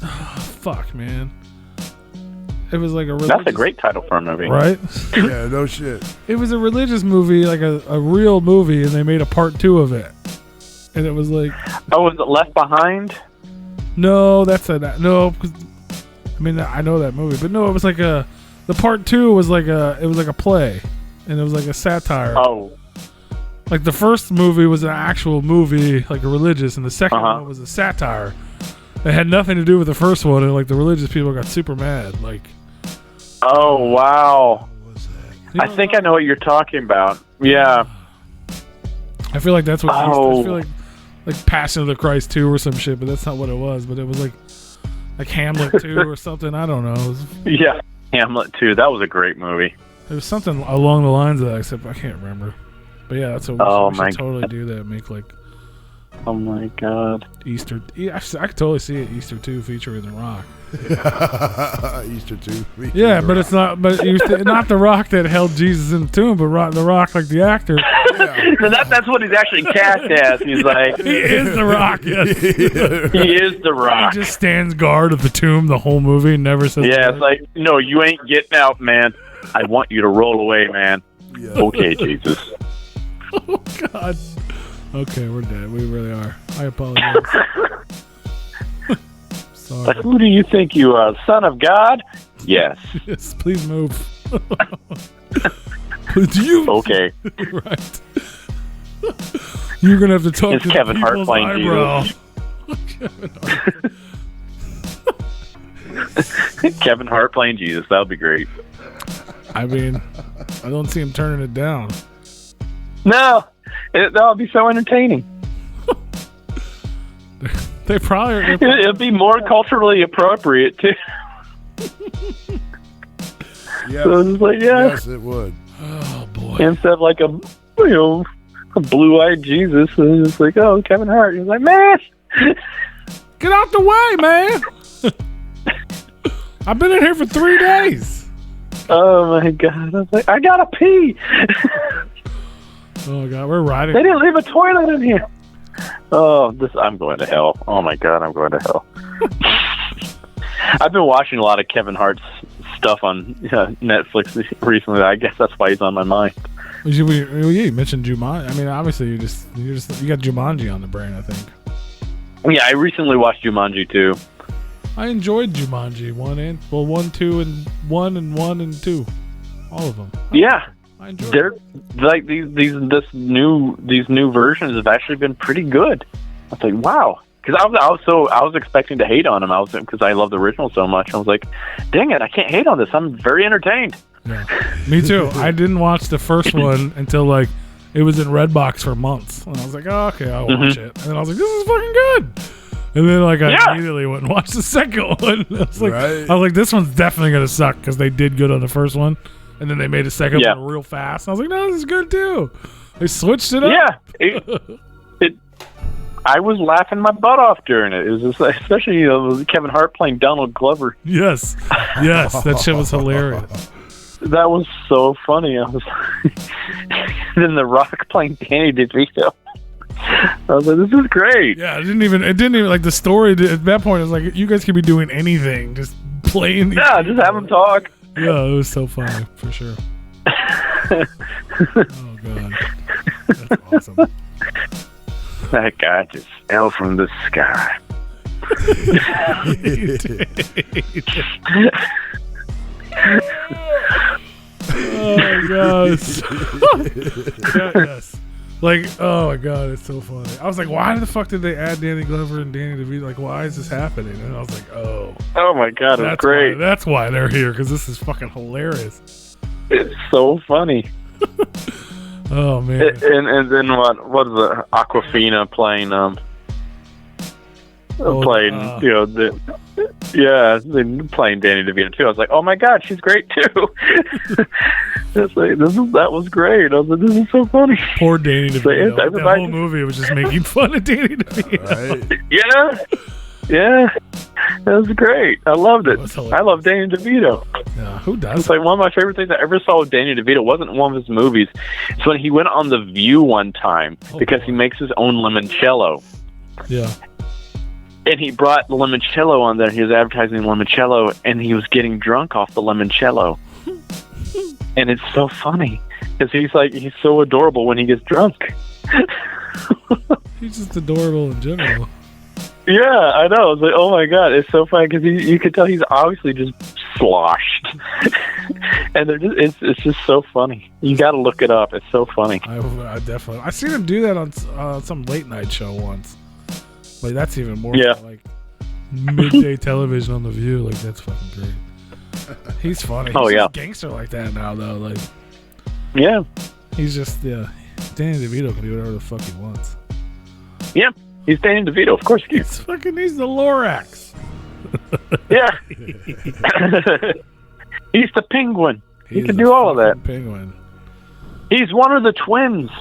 Oh, fuck, man. It was like a religious... That's a great title for a movie. Right? Yeah, no shit. It was a religious movie, like a real movie, and they made a part 2 of it. And it was like... Oh, was it Left Behind? No, no, because... I mean, I know that movie, but no, it was like the part 2 was like a play, and it was like a satire. Oh. Like the first movie was an actual movie, like a religious, and the second one was a satire. It had nothing to do with the first one, and like the religious people got super mad. Like, Oh, wow. What was that? I think I know what you're talking about. Yeah. I feel like that's what. Oh. I feel like Passion of the Christ 2 or some shit, but that's not what it was. But it was like Hamlet 2 or something. I don't know. Yeah. Hamlet 2. That was a great movie. It was something along the lines of that, except I can't remember. But yeah, that's what we should totally do. That make like Oh my God. Easter. I could totally see it. Easter 2 featuring The Rock. Easter 2. Yeah, but it's not. But not The Rock that held Jesus in the tomb, but The Rock like the actor. So that's what he's actually cast as. He's like, He is The Rock. Yes. he is the Rock. He just stands guard of the tomb the whole movie. And never says. Yeah, it's like, no, you ain't getting out, man. I want you to roll away, man. Yeah. Okay, Jesus. Oh God. Okay, we're dead. We really are. I apologize. Sorry. Like, who do you think you are, son of God? Yes. Yes, please move. Do you? Okay. Right. You're gonna have to talk It's to Kevin the Hart people's playing eyebrow. Kevin Hart. Kevin Hart playing Jesus. That would be great. I mean, I don't see him turning it down. No, that would be so entertaining. They probably. It'd be more culturally appropriate too. Yes. So it's like, yeah, Yes, it would. Oh boy. instead of like a blue-eyed Jesus, and it's like, oh, Kevin Hart. He's like, man, Get out the way, man! I've been in here for 3 days. oh my God. I was like, I gotta pee. Oh God, we're riding. They didn't leave a toilet in here. Oh, I'm going to hell. Oh my God, I'm going to hell. I've been watching a lot of Kevin Hart's stuff on Netflix recently. I guess that's why he's on my mind. You mentioned Jumanji. I mean, obviously you got Jumanji on the brain. I think. Yeah, I recently watched Jumanji too. I enjoyed Jumanji 1, 2, and 1 and 2, all of them. Yeah, I enjoyed. they're like these new versions have actually been pretty good. I was like, wow, because I was expecting to hate on them. Because I love the original so much. I was like, dang it, I can't hate on this. I'm very entertained. Yeah. Me too. I didn't watch the first one until like it was in Redbox for months, and I was like, oh, okay, I'll watch it. And then I was like, this is fucking good. And then like I immediately went and watched the second one. I was like, this one's definitely gonna suck because they did good on the first one, and then they made a second one real fast. And I was like, no, this is good too. They switched it up. Yeah, I was laughing my butt off during it. It was just, especially Kevin Hart playing Donald Glover. Yes, that shit was hilarious. That was so funny. I was then The Rock playing Danny DeVito. I was like, this is great. Yeah, it didn't even like the story at that point. It was like you guys could be doing anything, just playing. Yeah, just have them talk. Yeah, it was so funny for sure. Oh God, that's awesome. That guy just fell from the sky. Oh my God. Yes. Like, oh my God, it's so funny. I was like, why the fuck did they add Danny Glover and Danny DeVito? Like, why is this happening? And I was like, oh my God, it's great. That's why they're here, because this is fucking hilarious. It's so funny. Oh man. And then what is it? Aquafina playing Yeah, then playing Danny DeVito too. I was like, oh my god, she's great too. It's like, that was great. I was like, this is so funny. Poor Danny DeVito. So, The whole movie was just making fun of Danny DeVito. Right? Yeah, that was great. I loved it. I love Danny DeVito. Yeah, who does? It's like one of my favorite things I ever saw with Danny DeVito. Wasn't one of his movies. It's when he went on The View one time because he makes his own limoncello. Yeah. And he brought the limoncello on there. He was advertising limoncello, and he was getting drunk off the limoncello. And it's so funny because he's so adorable when he gets drunk. He's just adorable in general. Yeah, I know. I was like, oh my god, it's so funny because you could tell he's obviously just sloshed, and it's just so funny. You got to look it up. It's so funny. I definitely. I seen him do that on some late night show once. Like that's even more like midday television on The View. Like that's fucking great. He's funny. He's just gangster like that now though. Like yeah, he's just Danny DeVito can do whatever the fuck he wants. Yeah. He's Danny DeVito, of course he can. He's the Lorax. Yeah. He's the penguin. He can do all of that. Penguin. He's one of the twins.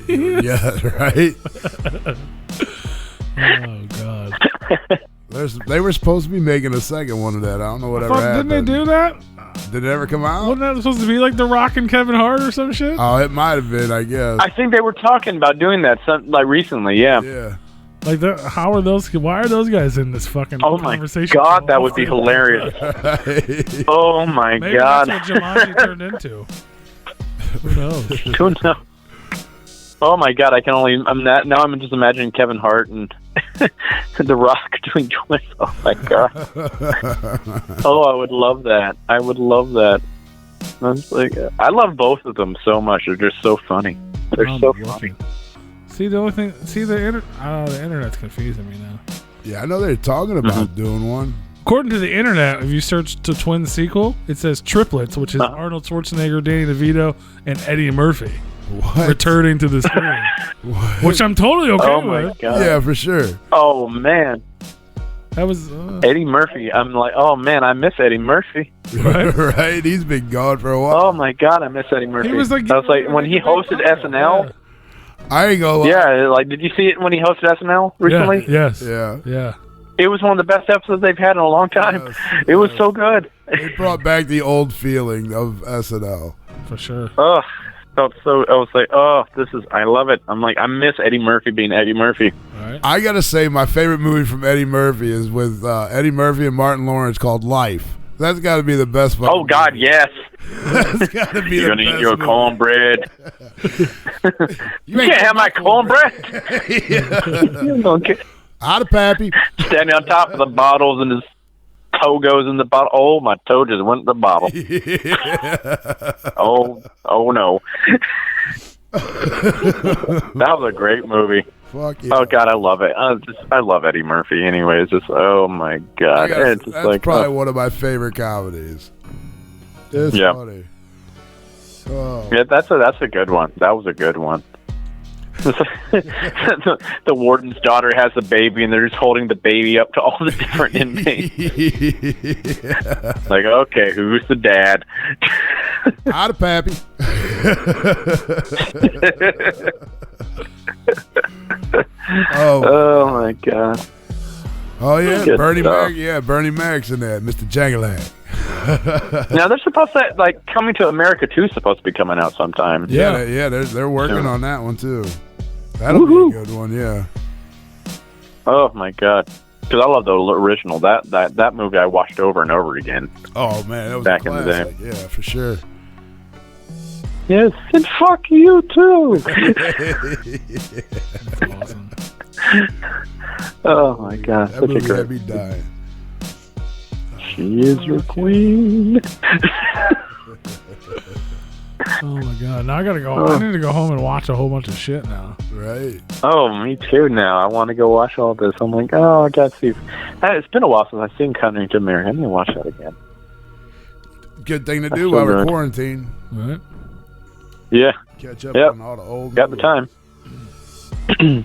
Yeah, right? Oh, God. They were supposed to be making a second one of that. I don't know whatever happened. Didn't they do that? Did it ever come out? Wasn't that supposed to be like The Rock and Kevin Hart or some shit? Oh, it might have been, I guess. I think they were talking about doing that recently, yeah. Yeah. Like, how are those? Why are those guys in this fucking conversation? Oh my god, that would be hilarious. Oh my Maybe god. That's what Jumanji turned into. Who knows? Who knows? Oh my god, now I'm just imagining Kevin Hart and The Rock doing twins. Oh my god. Oh, I would love that. I would love that. I love both of them so much. They're just so funny. They're so funny. See, the only thing, the internet's confusing me now. Yeah, I know they're talking about doing one. According to the internet, if you search the Twins sequel, it says triplets, which is Arnold Schwarzenegger, Danny DeVito, and Eddie Murphy. What? Returning to the screen. Which I'm totally okay with. My God. Yeah, for sure. Oh, man. That was... Eddie Murphy. I'm like, oh, man, I miss Eddie Murphy. Right? Right? He's been gone for a while. Oh, my God, I miss Eddie Murphy. He was like, I was like, when he hosted SNL... Yeah. I ain't gonna lie. Yeah, like, did you see it when he hosted SNL recently? Yeah, yes. Yeah. Yeah. It was one of the best episodes they've had in a long time. Yes, it was so good. It brought back the old feeling of SNL. For sure. Oh, felt so. I was like, oh, I love it. I'm like, I miss Eddie Murphy being Eddie Murphy. All right. I gotta say, my favorite movie from Eddie Murphy is with Eddie Murphy and Martin Lawrence called Life. That's got to be the best one. Oh God, yes. That's got to be You're the gonna best eat your movie. cornbread. You can't have my cornbread. You don't get Out of Pappy. standing on top of the bottles and his toe goes in the bottle. Oh, my toe just went in the bottle. Oh no. That was a great movie. Fuck yeah. Oh God, I love it. I love Eddie Murphy. Anyways, just oh my God, it's just That's like probably one of my favorite comedies. It's funny. Oh. Yeah, that's a good one. That was a good one. The warden's daughter has a baby, and they're just holding the baby up to all the different inmates. Yeah. Like, okay, who's the dad? Out of Pappy. Oh my God. Oh yeah, Good Bernie stuff. Mac. Yeah, Bernie Mac's in that. Mr. Jangalang. Now they're supposed to Coming to America 2 is supposed to be coming out sometime. Yeah. They're working on that one too. That'll be a good one. Yeah. Oh my God. Because I love the original. That movie I watched over and over again. Oh man, that was Back a in the day. classic. Yeah, for sure. Yes, and fuck you too. That's awesome. Oh my God, That such a movie great. had me dying. She is your queen. Oh my God. Now I gotta go. I need to go home and watch a whole bunch of shit now. Right. Oh, me too. Now I want to go watch all this. I'm like, oh, I gotta see. It's been a while since I've seen Coming to America. I need to watch that again. Good thing to That's do so while we're good. quarantined. Right? Yeah, Catch up Yep. on all the old. got the movies. time. Yeah.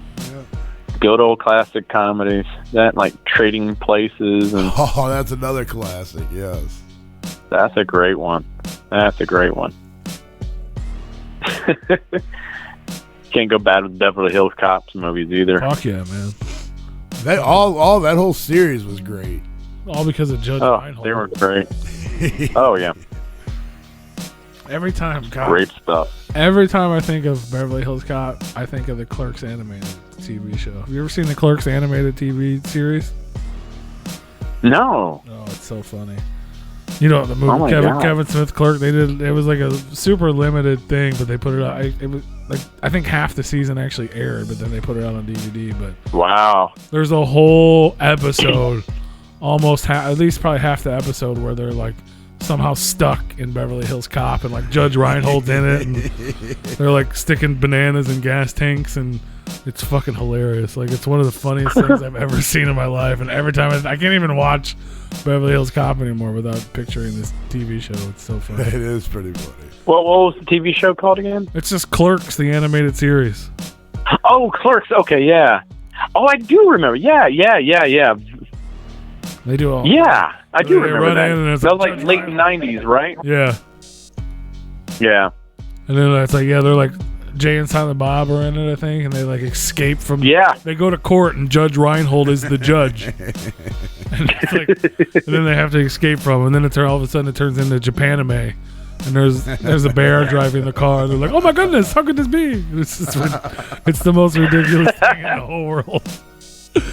Good old classic comedies. That, like, Trading Places, and Oh, that's another classic. Yes. that's a great one. That's a great one. Can't go bad with Beverly Hills Cops movies either. Fuck yeah, man. That all that whole series was great. All because of Judge Oh, Reinhold. they were great. Oh, yeah. Every time, God, Great stuff. every time I think of Beverly Hills Cop, I think of the Clerks animated TV show. Have you ever seen the Clerks animated TV series? No. Oh, it's so funny. You know the movie Oh my God. Kevin Smith Clerk. They did. It was like a super limited thing, but they put it out. It was like I think half the season actually aired, but then they put it out on DVD. But Wow. there's a whole episode, almost at least probably half the episode, where they're like somehow stuck in Beverly Hills Cop, and like Judge Reinhold's in it, and they're like sticking bananas in gas tanks, and it's fucking hilarious. Like it's one of the funniest things I've ever seen in my life, and every time I can't even watch Beverly Hills Cop anymore without picturing this TV show. It's so funny. It is pretty funny. What was the TV show called again? It's just Clerks, the animated series. Oh, Clerks. Okay, yeah. Oh, I do remember. Yeah. They do all. Yeah, I do They remember run that. in and it's That was like like Judge late Reinhold. 90s, right? Yeah. Yeah. And then it's like, yeah, they're like Jay and Silent Bob are in it, I think, and they like escape from. Yeah. They go to court and Judge Reinhold is the judge. and, it's like, and then they have to escape from him, and then it's all of a sudden it turns into Japanime. And there's a bear driving the car, and they're like, "Oh my goodness, how could this be?" It's the most ridiculous thing in the whole world.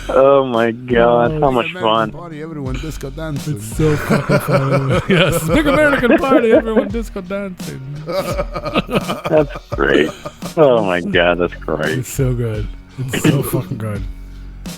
Oh my God, Oh, how much American fun! Party, everyone disco dancing. It's so fucking funny. Yes, big American party, everyone disco dancing. That's great. Oh my God, that's great. It's so good. It's so fucking good.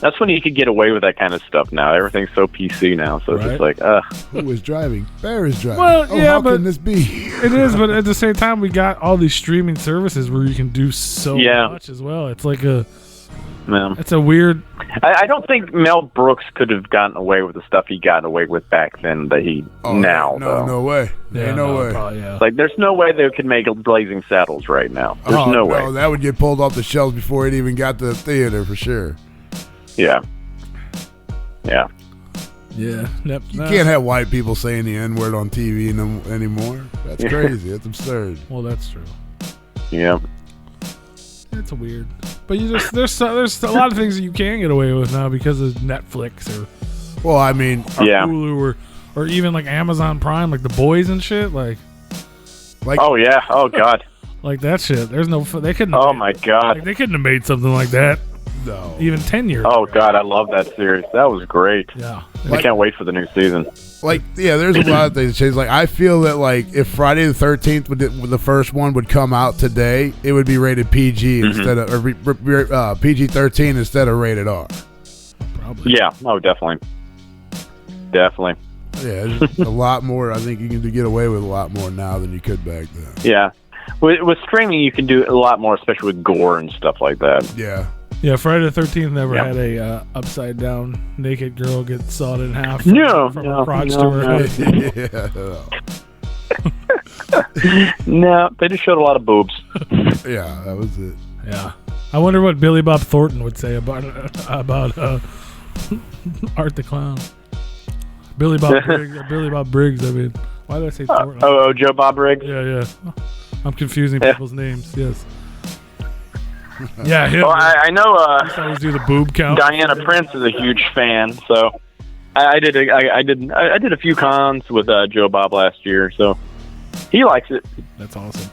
That's when you could get away with that kind of stuff now. Everything's so PC now, so it's just Right. like, Who is driving? Bear is driving. Well, oh, yeah, how but- can this be? It is, but at the same time, we got all these streaming services where you can do so Yeah. much as well. It's like man. it's a weird. I don't think Mel Brooks could have gotten away with the stuff he got away with back then that he now. no, no way. Yeah, Ain't no way. Probably, yeah. Like, there's no way they could make Blazing Saddles right now. There's Oh, no way. that would get pulled off the shelves before it even got to the theater for sure. Yeah. Yeah. Yeah. Yep. You can't have white people saying the N word on TV anymore. That's Yeah. crazy. That's absurd. Well, that's true. Yeah. It's weird, but there's a lot of things that you can get away with now because of Netflix or Well, I mean, Yeah. Hulu or even like Amazon Prime, like The Boys and shit, like Oh, yeah. Oh, God. that shit. There's no they couldn't. Oh, my God. Like, they couldn't have made something like that no. even 10 years. Oh, God. I love that series. That was great. Yeah. I can't wait for the new season. Like, yeah, there's a lot of things that change. Like, I feel that, like, if Friday the 13th, the first one would come out today, it would be rated PG instead of PG-13 instead of rated R. Probably. Yeah. Oh, definitely. Definitely. Yeah, there's a lot more. I think you can get away with a lot more now than you could back then. Yeah. With streaming, you can do a lot more, especially with gore and stuff like that. Yeah. Yeah, Friday the 13th never Yeah. had a upside down naked girl get sawed in half No, from no, her crotch no, to her no. head. yeah. No, they just showed a lot of boobs. Yeah, that was it. Yeah. I wonder what Billy Bob Thornton would say about Art the Clown. Billy Bob Briggs, I mean. Why did I say Thornton? Oh, Joe Bob Riggs? Yeah. I'm confusing Yeah. people's names, yes. Yeah, him. Well, I know I always do the boob count. Diana Prince is a huge fan, so I did a few cons with Joe Bob last year, so he likes it. That's awesome.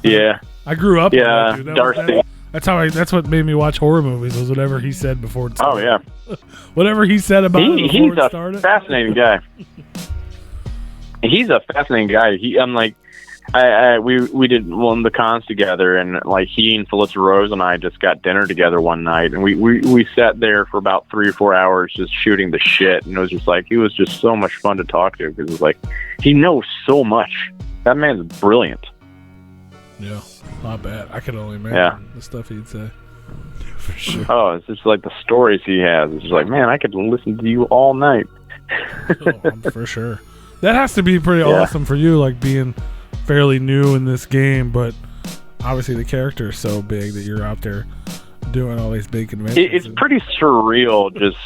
Yeah, I grew up. yeah, on that, dude. Darcy. That's what made me watch horror movies. Was whatever he said before it Oh started. yeah, Whatever he said about it before he's it a started. fascinating guy. He's a fascinating guy. I'm like, we did one of the cons together, and like he and Felissa Rose and I just got dinner together one night, and we sat there for about 3 or 4 hours just shooting the shit, and it was just like he was just so much fun to talk to because it was like he knows so much. That man's brilliant. Yeah, not bad. I could only imagine Yeah. the stuff he'd say. For sure. Oh, it's just like the stories he has. It's just like, man, I could listen to you all night. For sure. That has to be pretty Yeah. awesome for you, like being fairly new in this game, but obviously the character is so big that you're out there doing all these big conventions. It's pretty surreal just,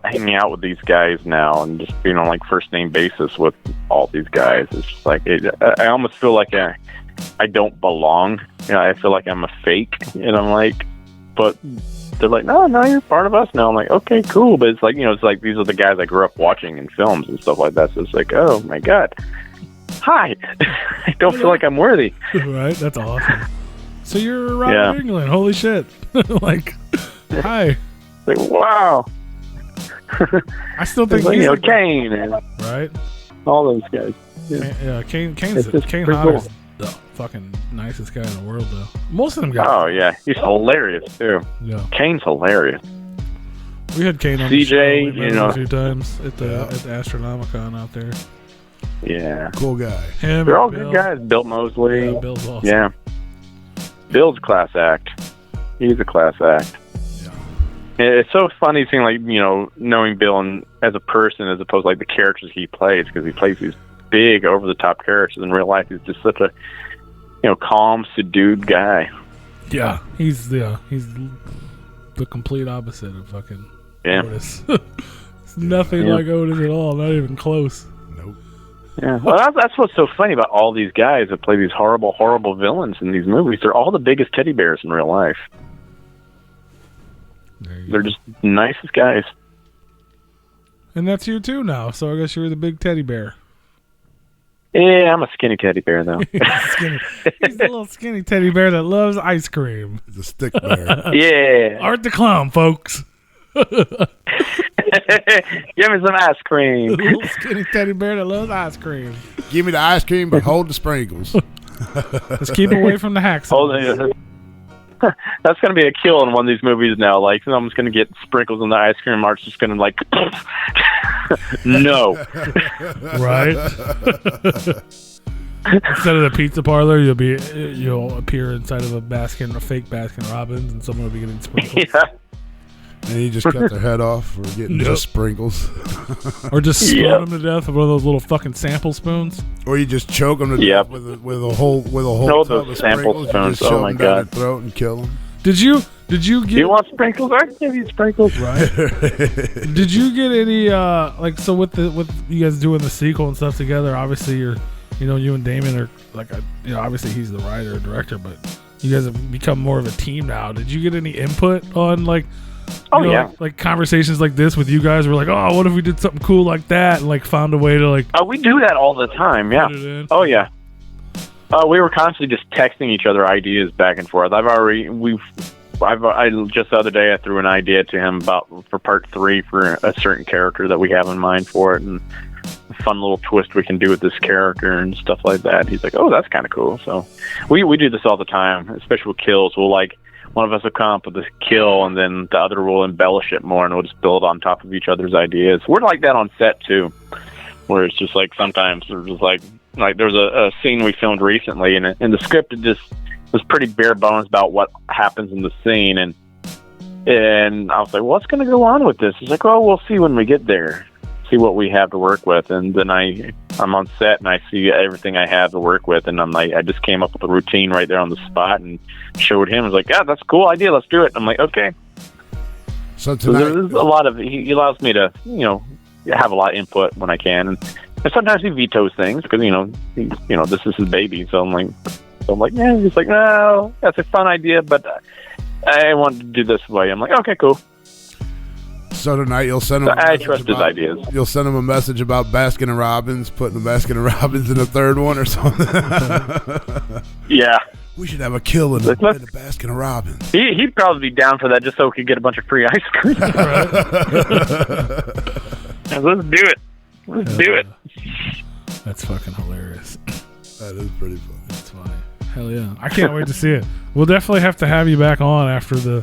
hanging out with these guys now and just being on like first name basis with all these guys. It's just like, I almost feel like I don't belong. I feel like I'm a fake. And I'm like, but they're like, no, you're part of us now. I'm like, okay, cool. But it's like, it's like these are the guys I grew up watching in films and stuff like that. So it's like, oh my God. Hi. I don't feel like I'm worthy. Right? That's awesome. So you're Robert Englund. Holy shit. Like, hi. Like, wow. I still think like, Kane. And right? All those guys. Yeah, Kane pretty Hodder's cool. the fucking nicest guy in the world, though. Most of them guys. Oh, yeah. He's hilarious, too. Yeah. Kane's hilarious. We had Kane on CJ, the show. We met him a few times at the Astronomicon out there. Yeah. Cool guy. Him, They're all Bill. good guys. Bill Mosley. Yeah, Bill's awesome. Yeah. Bill's a class act. He's a class act. Yeah. It's so funny seeing, like, knowing Bill as a person as opposed to, like, the characters he plays, because he plays these big, over-the-top characters. In real life, he's just such a, calm, subdued guy. Yeah, he's the complete opposite of fucking Otis. It's nothing like Otis at all. Not even close. Nope. Yeah, well, that's what's so funny about all these guys that play these horrible, horrible villains in these movies. They're all the biggest teddy bears in real life. They're just the nicest guys. And that's you too now. So I guess you're the big teddy bear. Yeah, I'm a skinny teddy bear, though. He's the little skinny teddy bear that loves ice cream. He's a stick bear. Yeah. Art the Clown, folks. Give me some ice cream. The little skinny teddy bear that loves ice cream. Give me the ice cream, but hold the sprinkles. Let's keep away from the hacksaw. That's going to be a kill in one of these movies now. Like, someone's going to get sprinkles on the ice cream. Mark's just going to, like, no. Right? Instead of the pizza parlor, you'll appear inside of a fake Baskin Robbins, and someone will be getting sprinkles. Yeah. And you just cut their head off for getting just sprinkles. Or just spoon them to death with one of those little fucking sample spoons. Or you just choke them to death with a whole No, tub those of sample sprinkles. spoons. Oh my Down their God. throat and kill them. Did you get? You want sprinkles? I can give you sprinkles. Right. Did you get any with you guys doing the sequel and stuff together? Obviously, you and Damon are like obviously he's the writer and director, but you guys have become more of a team now. Did you get any input on like conversations like this with you guys? We're like, oh, what if we did something cool like that, and like found a way to like. We do that all the time. Yeah. Oh yeah. We were constantly just texting each other ideas back and forth. I just the other day I threw an idea to him for part 3 for a certain character that we have in mind for it, and a fun little twist we can do with this character and stuff like that. He's like, oh, that's kind of cool. So we do this all the time, especially with kills. We'll like, one of us will come up with a kill, and then the other will embellish it more, and we'll just build on top of each other's ideas. We're like that on set too, where it's just like sometimes we're just like there's a scene we filmed recently, and in the script it just was pretty bare bones about what happens in the scene, and I was like, what's going to go on with this? He's like, oh, we'll see when we get there, see what we have to work with. And then I'm on set and I see everything I have to work with, and I'm like, I just came up with a routine right there on the spot and showed him. I was like, yeah, that's a cool idea, let's do it. I'm like, okay. So tonight, there's a lot of he allows me to have a lot of input when I can, and sometimes he vetoes things because this is his baby. So I'm like, yeah. He's like, no, that's a fun idea, but I want to do this way. I'm like, okay, cool. So tonight you'll send him. I trust his ideas. You'll send him a message about Baskin and Robbins, putting the Baskin and Robbins in the third one or something. Yeah. We should have a kill in the Baskin and Robbins. He'd probably be down for that just so we could get a bunch of free ice cream. Let's do it. Let's do it. That's fucking hilarious. That is pretty funny. That's funny. Hell yeah. I can't wait to see it. We'll definitely have to have you back on after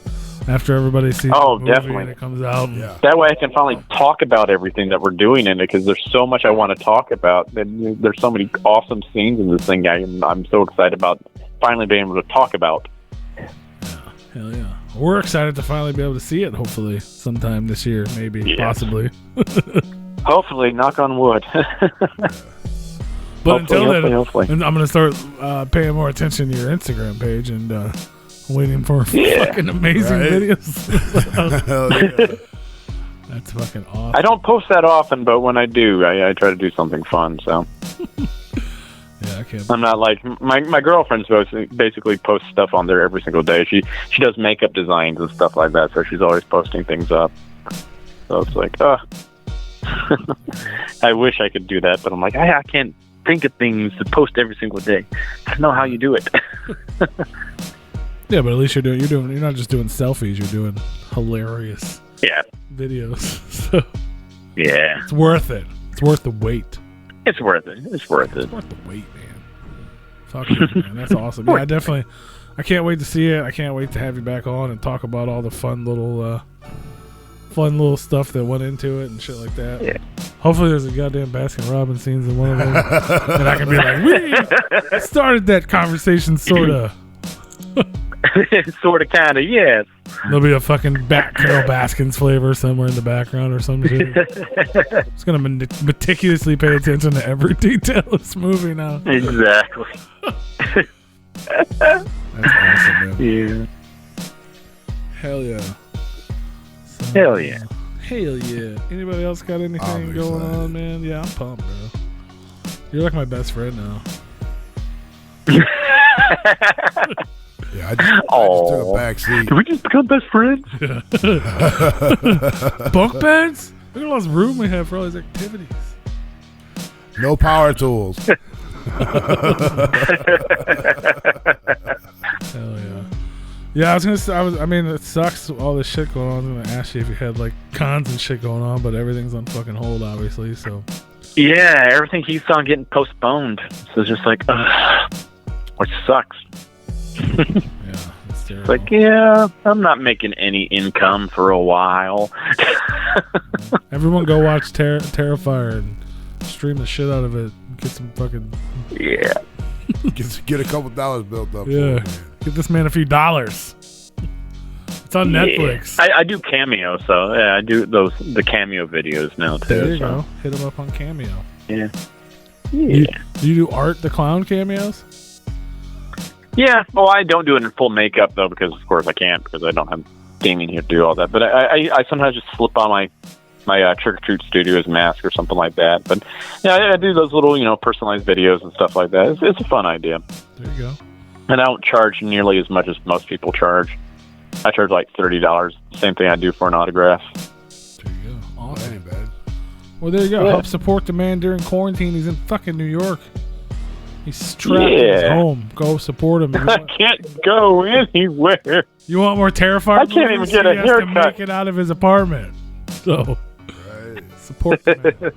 everybody sees the movie definitely. And it comes out. Yeah. That way I can finally talk about everything that we're doing in it, because there's so much I want to talk about. And there's so many awesome scenes in this thing. I'm so excited about finally being able to talk about. Yeah. Hell yeah. We're excited to finally be able to see it, hopefully, sometime this year, maybe, possibly. Hopefully, knock on wood. But until then, hopefully. I'm going to start paying more attention to your Instagram page, and waiting for fucking amazing Right. videos. Hell yeah. That's fucking awesome. I don't post that often, but when I do, I try to do something fun. So Yeah, I can't. I'm not like my girlfriend's basically posts stuff on there every single day. She does makeup designs and stuff like that, so she's always posting things up. So it's like, I wish I could do that, but I'm like, I can't think of things to post every single day. I don't know how you do it. Yeah, but at least you're not just doing selfies. You're doing hilarious Yeah. videos. So Yeah. it's worth it. It's worth the wait. It's worth it. It's worth it. It's worth the wait, man. Fuck it, man. That's awesome. Yeah, I can't wait to see it. I can't wait to have you back on and talk about all the fun little stuff that went into it and shit like that. Yeah. Hopefully there's a goddamn Baskin-Robbins scenes in one of them. And I can be like, we started that conversation, sort of. Sort of, kind of, yes. There'll be a fucking Carol Baskins flavor somewhere in the background or some shit. It's going to meticulously pay attention to every detail of this movie now. Exactly. That's awesome, man. Yeah. Hell yeah. So, Hell yeah. Hell yeah. Anybody else got anything going on, man? Yeah, I'm pumped, bro. You're like my best friend now. Yeah, I just took a back seat. Did we just become best friends? Bunk beds? Look at all this room we have for all these activities. No power tools. Hell yeah. Yeah, I was gonna say. I mean, it sucks all this shit going on. I was gonna ask you if you had like cons and shit going on, but everything's on fucking hold, obviously. So. Yeah, everything keeps on getting postponed. So it's just like, which sucks. Yeah, it's terrible. It's like, yeah, I'm not making any income for a while. Everyone go watch Terrifier and stream the shit out of it. Get some fucking... Yeah. Get a couple dollars built up. Yeah. Get this man a few dollars. It's on Netflix. I do Cameo, so yeah, I do the Cameo videos now, too. There you go. Hit him up on Cameo. Yeah. Do you do Art the Clown cameos? Yeah, well, I don't do it in full makeup, though, because, of course, I can't, because I don't have Damien here to do all that. But I sometimes just slip on my Trick-or-Treat Studios mask or something like that. But, yeah, I do those little, personalized videos and stuff like that. It's a fun idea. There you go. And I don't charge nearly as much as most people charge. I charge, like, $30. Same thing I do for an autograph. There you go. Awesome. That ain't bad. Well, there you go. Yeah. Help support the man during quarantine. He's in fucking New York. He's trapped in his home. Go support him. I can't go anywhere. You want more Terrifier? I can't even get a He has to haircut. make it out of his apartment. So, Right. support the man.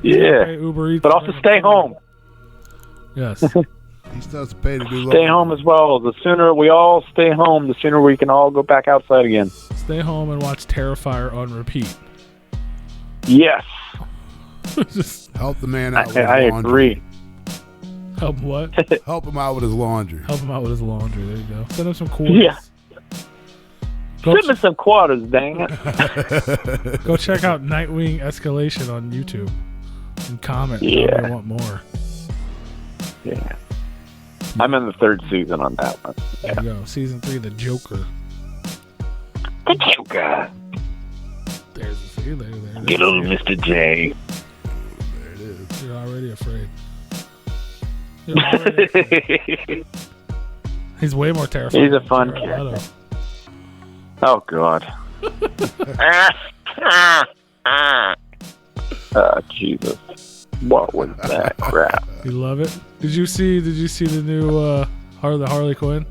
Yeah. Pay Uber Eats But also stay home. Yes. He still has to pay to do Stay home as well. The sooner we all stay home, the sooner we can all go back outside again. Stay home and watch Terrifier on repeat. Yes. Just Help the man out with his I laundry. agree. help what? Help him out with his laundry. Help him out with his laundry. There you go. Send him some quarters. Yeah. Go, Send me some quarters, dang it. go check out Nightwing Escalation on YouTube and comment. Yeah. If you want more. Yeah. I'm in the 3rd season on that one. There you go. Season 3, The Joker. The Joker. There's see, there. Get old Mr. J. There it is. You're already afraid. You're already afraid. He's way more terrifying. He's a than fun Jared kid. Leto. Oh, God. Oh, Jesus. What was that crap? You love it. Did you see the new Harley Quinn?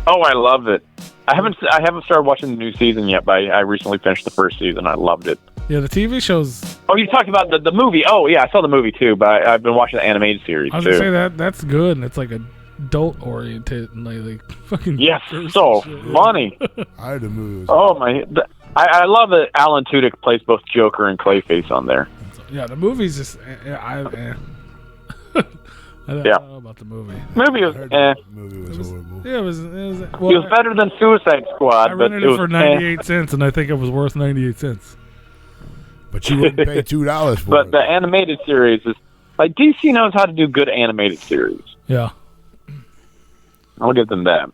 Oh, I love it. I haven't started watching the new season yet, but I recently finished the 1st season. I loved it. Yeah, the TV show's. Oh, you're talking about the movie? Oh, yeah, I saw the movie too, but I've been watching the animated series I was too. gonna say that's good, and it's like adult oriented and like fucking. Yes, gross so and shit. funny. I heard the movie. Oh my! I love that Alan Tudyk plays both Joker and Clayface on there. Yeah, the movie's just. I don't know about the movie. Movie I was heard eh. the movie was horrible. Yeah, it was. It was better than Suicide Squad, I but rented it it was for 98 cents, and I think it was worth 98 cents. But you wouldn't pay $2 for But it. the animated series is like DC knows how to do good animated series. Yeah. I'll give them that.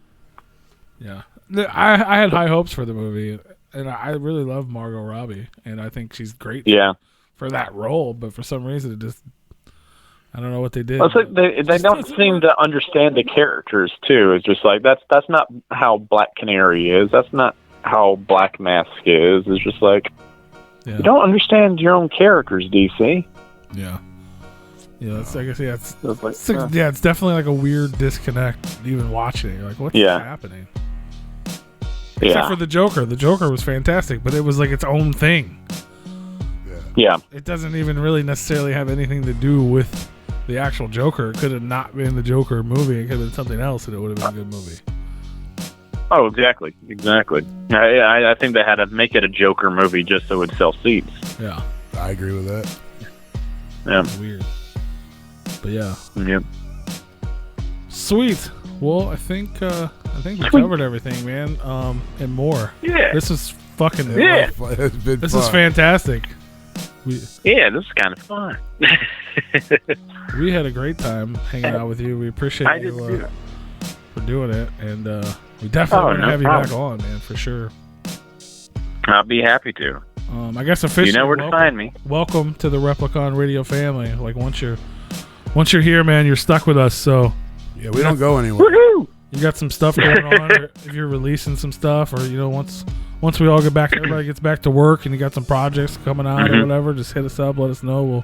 Yeah. I had high hopes for the movie, and I really love Margot Robbie, and I think she's great Yeah. for that role, but for some reason it just, I don't know what they did. Well, it's like they don't seem to understand the characters too. It's just like that's not how Black Canary is. That's not how Black Mask is. It's just like you don't understand your own characters, DC. Yeah. Yeah, it's, I guess, It's it's definitely like a weird disconnect even watching it. You're like, what's happening? Except for the Joker. The Joker was fantastic, but it was like its own thing. Yeah. It doesn't even really necessarily have anything to do with the actual Joker. It could have not been the Joker movie. It could have been something else, and it would have been a good movie. Oh, exactly. I think they had to make it a Joker movie just so it would sell seats. Yeah. I agree with that. Yeah. Weird. But yeah. Yep. Sweet. Well, I think we covered everything, man. And more. Yeah. This is fucking. Yeah. It's been This fun. is fantastic. Yeah, this is kind of fun. We had a great time hanging out with you. We appreciate you for doing it, and we definitely want to have you back on, man, for sure. I'll be happy to. I guess officially, you know where to find me. Welcome to the Replicon Radio family. Like once you're here, man, you're stuck with us. So yeah, we don't go anywhere. Woohoo! You got some stuff going on, or if you're releasing some stuff, or once we all get back, everybody gets back to work, and you got some projects coming out or whatever, just hit us up, let us know.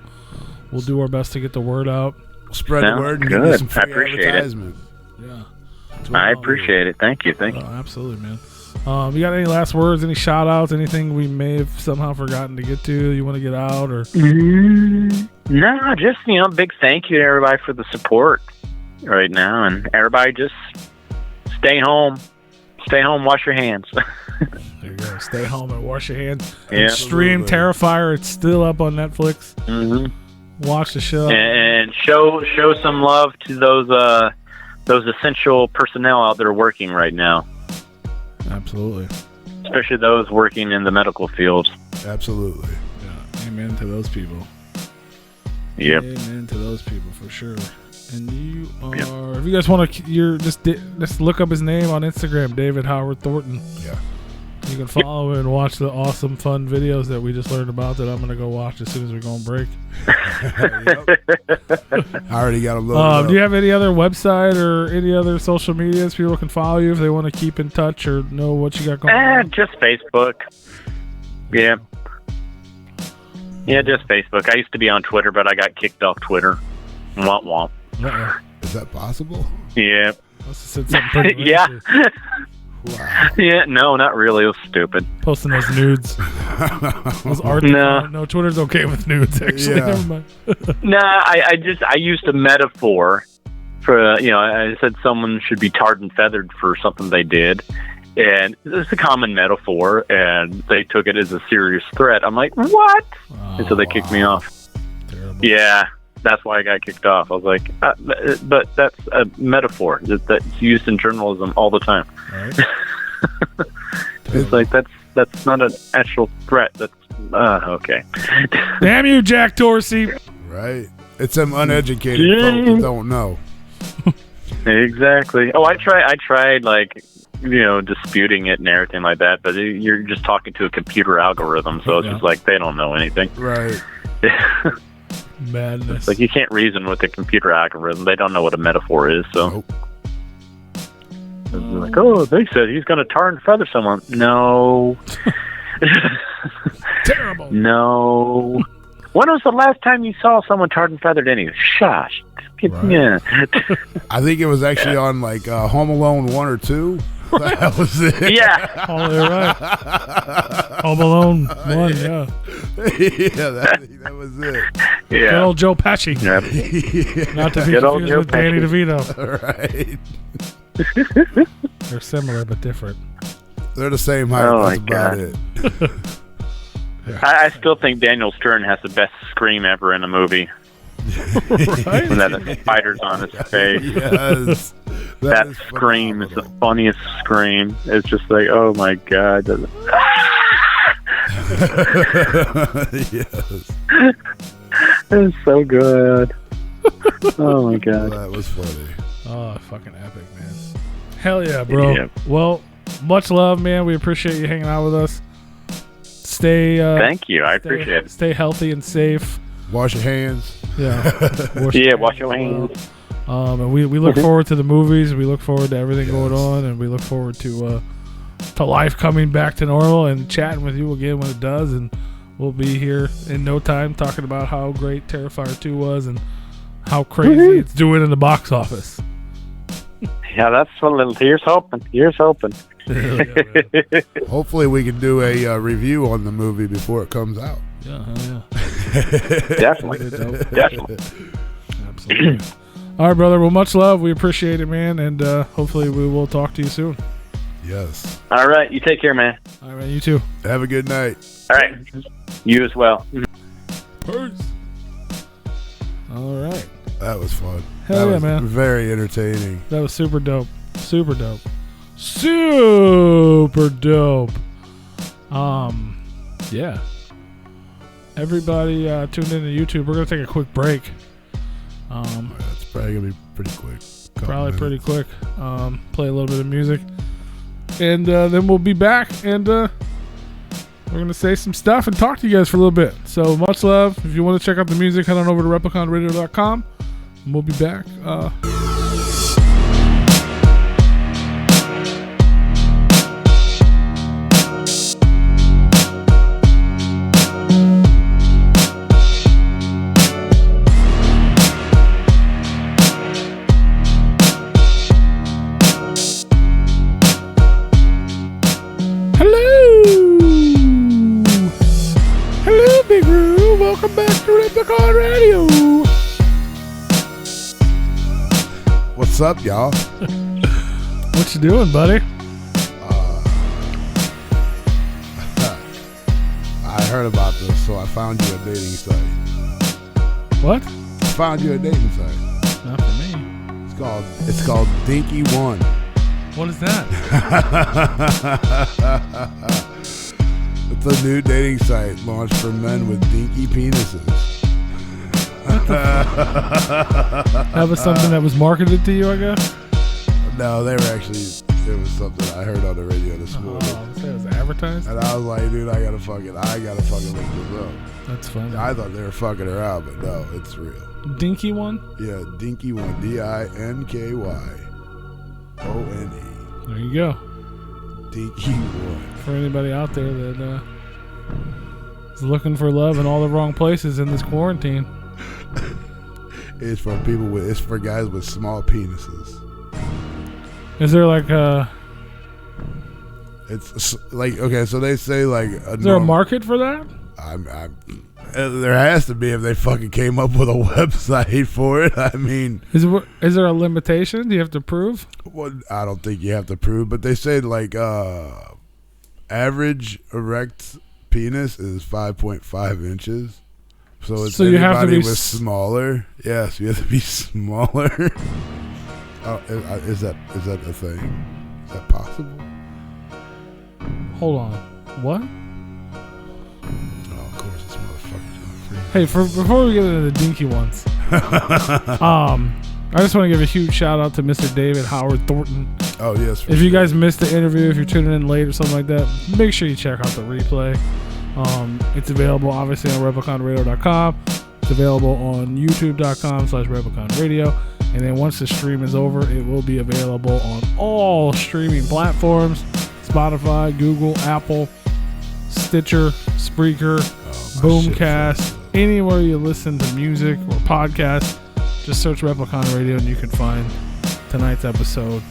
We'll do our best to get the word out. Spread the word and good. give you some I free appreciate advertisement. Yeah, I appreciate it. Thank you. Oh, absolutely, man. You got any last words, any shout outs, anything we may have somehow forgotten to get to, you want to get out, or? No, just, big thank you to everybody for the support right now, and everybody just stay home, wash your hands. There you go. Stay home and wash your hands. Yeah. Extreme Terrifier. It's still up on Netflix. Mm-hmm. Watch the show and show some love to those essential personnel out there working right now. Absolutely. Especially those working in the medical field. Absolutely. Yeah. Amen to those people. Yep. Amen to those people for sure. And you are, if you guys want to, just look up his name on Instagram, David Howard Thornton. Yeah. You can follow and watch the awesome, fun videos that we just learned about that I'm going to go watch as soon as we go on break. I already got them loaded up. Do you have any other website or any other social medias people can follow you if they want to keep in touch or know what you got going on? Just Facebook. Yeah. Yeah, just Facebook. I used to be on Twitter, but I got kicked off Twitter. Womp womp. Uh-oh. Is that possible? Yeah. Must have said something pretty Yeah. racist. Wow. Yeah, no, not really. It was stupid. Posting those nudes. Those art. No, Twitter's okay with nudes, actually. Yeah. Never mind. Nah, I used a metaphor for, I said someone should be tarred and feathered for something they did. And it's a common metaphor, and they took it as a serious threat. I'm like, what? And so they kicked me off. Terrible. Yeah, that's why I got kicked off. I was like, but that's a metaphor that's used in journalism all the time. Right. It's like, that's not an actual threat. That's, okay. Damn you, Jack Dorsey. Right. It's them uneducated folks that don't know. Exactly. Oh, I tried like, disputing it and everything like that, but you're just talking to a computer algorithm, so it's just like they don't know anything. Right. Madness. Like, you can't reason with a computer algorithm. They don't know what a metaphor is, so. Nope. It's like, oh, they said he's going to tar and feather someone. No. Terrible. No. When was the last time you saw someone tarred and feathered anyway? Shush. Yeah. I think it was actually on like Home Alone 1 or 2. That was it. Yeah. Oh, you're right. Home Alone 1, yeah. Yeah, that was it. Yeah. Good old Joe Pesci. Yep. Not to be Good old confused Joe with Danny Pesci. DeVito. Right. They're similar but different. They're the same height. Oh, That's my about God. it. I still think Daniel Stern has the best scream ever in a movie. Right? When that spider's on his face. Yes. That is scream is the phenomenal. funniest scream. It's just like, oh my God. Yes. It's so good. Oh my God. That was funny. Oh, fucking epic, man. Hell yeah, bro. Yeah. Well, much love, man. We appreciate you hanging out with us. Stay. Thank you. I appreciate it. Stay healthy and safe. Wash your hands. Yeah. Wash your hands. And we look forward to the movies. We look forward to everything going on, and we look forward to life coming back to normal and chatting with you again when it does. And we'll be here in no time talking about how great Terrifier 2 was and how crazy it's doing in the box office. Yeah, that's what. Here's hoping. Here's hoping. Hopefully, we can do a review on the movie before it comes out. Yeah, hell Definitely. Definitely. Absolutely. All right, brother. Well, much love. We appreciate it, man. And hopefully we will talk to you soon. Yes. All right. You take care, man. All right, you too. Have a good night. All right. You as well. Peace. All right. That was fun. Hell that yeah, was man. Very entertaining. That was super dope. Super dope. Super dope. Yeah. Everybody tuned in to YouTube. We're going to take a quick break. That's probably going to be pretty quick. Probably pretty quick. Play a little bit of music. And then we'll be back. And we're going to say some stuff and talk to you guys for a little bit. So much love. If you want to check out the music, head on over to repliconradio.com. And we'll be back. Hello, Big Roo. Welcome back to Replicon Radio. What's up, y'all? What you doing, buddy? I heard about this, so I found you a dating site. What? I found you a dating site. Not for me. It's called Dinky One. What is that? It's a new dating site launched for men with dinky penises. That was something that was marketed to you, I guess? No, they were actually. It was something I heard on the radio this morning, It was advertised? and I was like, "Dude, I gotta fucking look this up." That's funny. I thought they were fucking her out, but no, it's real. Dinky One? Yeah, Dinky One, DINKYONE. There you go. Dinky One. For anybody out there that is looking for love in all the wrong places in this quarantine. It's for people with. It's for guys with small penises. Is there like It's like, okay, so they say like. is there a market for that? There has to be if they fucking came up with a website for it. I mean, Is there a limitation? Do you have to prove? well, I don't think you have to prove, but they say like average erect penis is 5.5 inches. So it's you have to anybody be with smaller. Yes, you have to be smaller. Oh, is that a thing? Is that possible? Hold on. What? Oh, of course, this motherfucker's not free. Hey, before we get into the dinky ones, I just want to give a huge shout out to Mr. David Howard Thornton. Oh, yes. If you guys missed the interview, if you're tuning in late or something like that, make sure you check out the replay. It's available obviously on repliconradio.com. It's available on youtube.com/repliconradio. And then once the stream is over, it will be available on all streaming platforms: Spotify, Google, Apple, Stitcher, Spreaker, Boomcast, anywhere you listen to music or podcasts. Just search Replicon Radio and you can find tonight's episode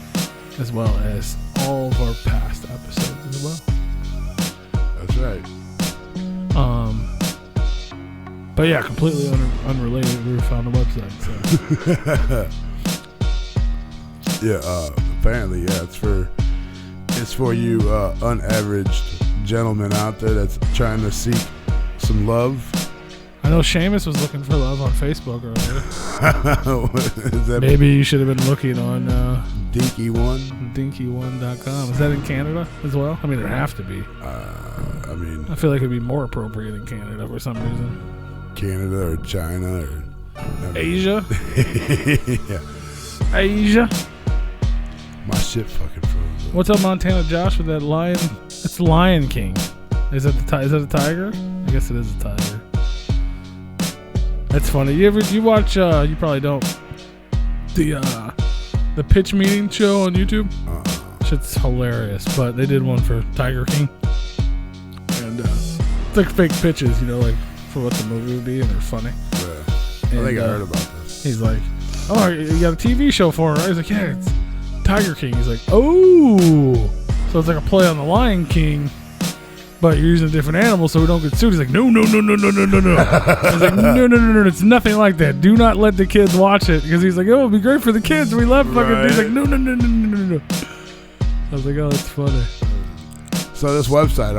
as well as all of our past episodes as well. That's right. But yeah, completely unrelated. We found a website. So. Yeah, apparently, yeah, it's for you unaveraged gentlemen out there that's trying to seek some love. I know Seamus was looking for love on Facebook earlier. Is that Maybe you should have been looking on Dinky One? dinky1.com. Is that in Canada as well? I mean, it have to be. I mean, I feel like it'd be more appropriate in Canada for some reason. Canada or China or Asia? yeah. Asia? My shit fucking froze up. What's up, Montana Josh, with that lion? It's Lion King. Is that a tiger? I guess it is a tiger. That's funny. You watch? You probably don't. The pitch meeting show on YouTube. Shit's hilarious. But they did one for Tiger King, and it's like fake pitches, like for what the movie would be, and they're funny. Yeah. I think I heard about this. He's like, "Oh, you got a TV show for it, right?" He's like, "Yeah, it's Tiger King." He's like, "Oh, so it's like a play on the Lion King, but you're using a different animal so we don't get sued." He's like, no. He's like, no, it's nothing like that. Do not let the kids watch it, because he's like, oh, it'll be great for the kids. We love fucking. Right. He's like, no. I was like, oh, that's funny. So this website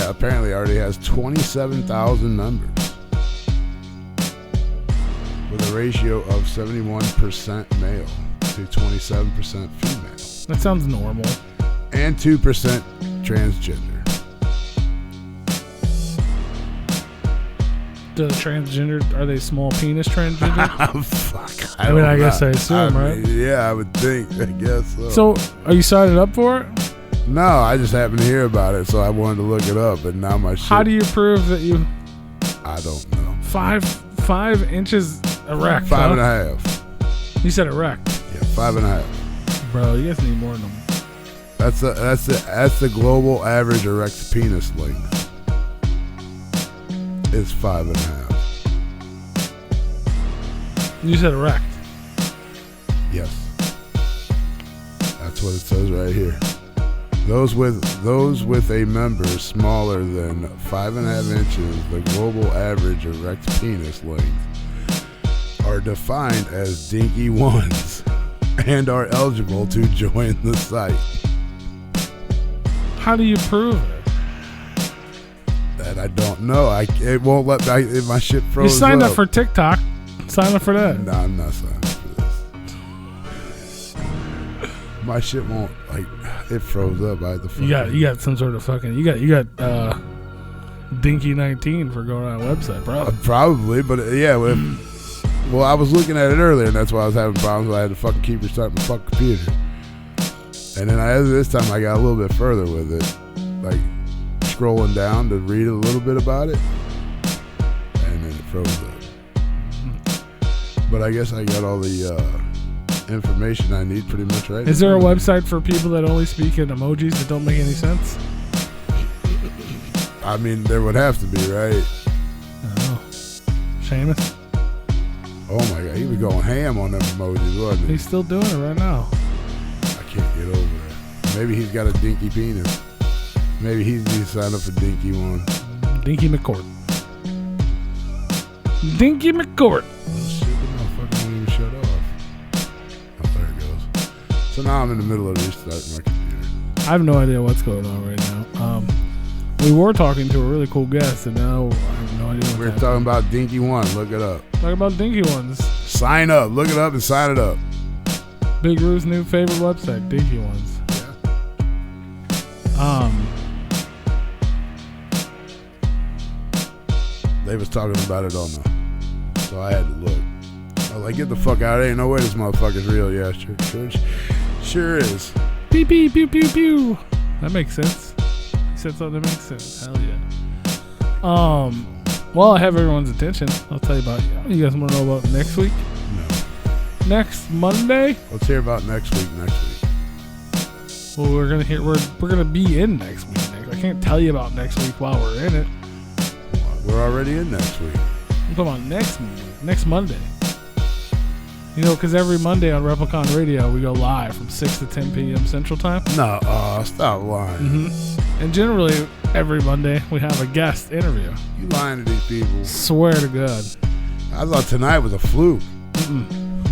apparently already has 27,000 members, with a ratio of 71% male to 27% female. That sounds normal. And 2% transgender. The transgender, are they small penis transgender? Fuck. I guess I assume, right? Yeah, I would think. I guess so. So, are you signing up for it? No, I just happened to hear about it, so I wanted to look it up, but now my shit. How do you prove that you... I don't know. 5 inches erect, 5.5. You said erect. Yeah, 5.5. Bro, you guys need more than them. That's the global average erect penis length. Is 5.5. You said erect. Yes. That's what it says right here. Those with a member smaller than 5.5 inches, the global average erect penis length, are defined as dinky ones and are eligible to join the site. How do you prove it? That I don't know. It won't let my shit froze. You signed up for TikTok. Sign up for that. No, I'm not signing up for this. My shit won't, it froze up. I had to You got some sort of fucking. You got Dinky 19 for going on a website, probably. Probably, but yeah. Well, I was looking at it earlier, and that's why I was having problems. I had to fucking keep restarting my fucking computer. And then this time I got a little bit further with it, scrolling down to read a little bit about it, and then it froze up. But I guess I got all the information I need pretty much right. Is there a website for people that only speak in emojis that don't make any sense? I mean, there would have to be, right? Oh, Seamus? Oh my God, he was going ham on them emojis, wasn't he? He's still doing it right now. I can't get over it. Maybe he's got a dinky penis. Maybe he's signed up for Dinky one. Dinky McCourt. Dinky McCourt. Oh shit, the motherfucker won't even shut off. Oh, there it goes. So now I'm in the middle of restarting my computer. I have no idea what's going on right now. We were talking to a really cool guest, and now I have no idea. We're talking about Dinky one. Look it up. Talking about Dinky ones. Sign up. Look it up and sign it up. Big Rue's new favorite website, Dinky ones. Yeah. They was talking about it on the, so I had to look. I was like, get the fuck out. There ain't no way this motherfucker's real. Yeah, sure is. Beep, beep, pew, pew, pew. That makes sense. You said something that makes sense. Hell yeah. Well, I have everyone's attention. I'll tell you about it. You guys want to know about next week? No. Next Monday? Let's hear about next week. Well, we're gonna be in next week. I can't tell you about next week while we're in it. We're already in next week. I'm talking about next Monday. Because every Monday on Replicon Radio, we go live from 6 to 10 p.m. Central Time. No, stop lying. Mm-hmm. And generally, every Monday, we have a guest interview. You lying to these people. Swear to God. I thought tonight was a fluke.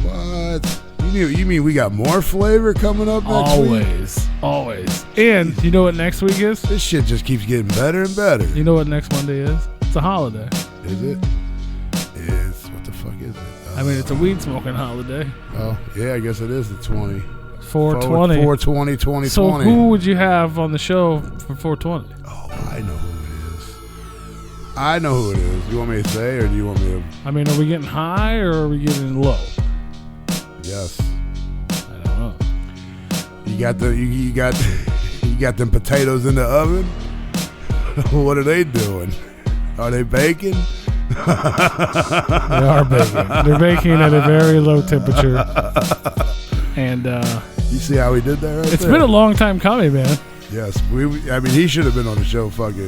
What? You mean we got more flavor coming up next week? Always. And you know what next week is? This shit just keeps getting better and better. You know what next Monday is? It's a holiday. Is it? What the fuck is it? It's a weed smoking holiday. Oh, yeah, I guess it is the 20. 420. 420, 2020. So who would you have on the show for 420? Oh, I know who it is. You want me to say, or do you want me to? Are we getting high or are we getting low? Yes. I don't know. You You got you got them potatoes in the oven. What are they doing? Are they baking? They are baking. They're baking at a very low temperature. And you see how he did that right it's there? been a long time coming, man. Yes. I mean, he should have been on the show fucking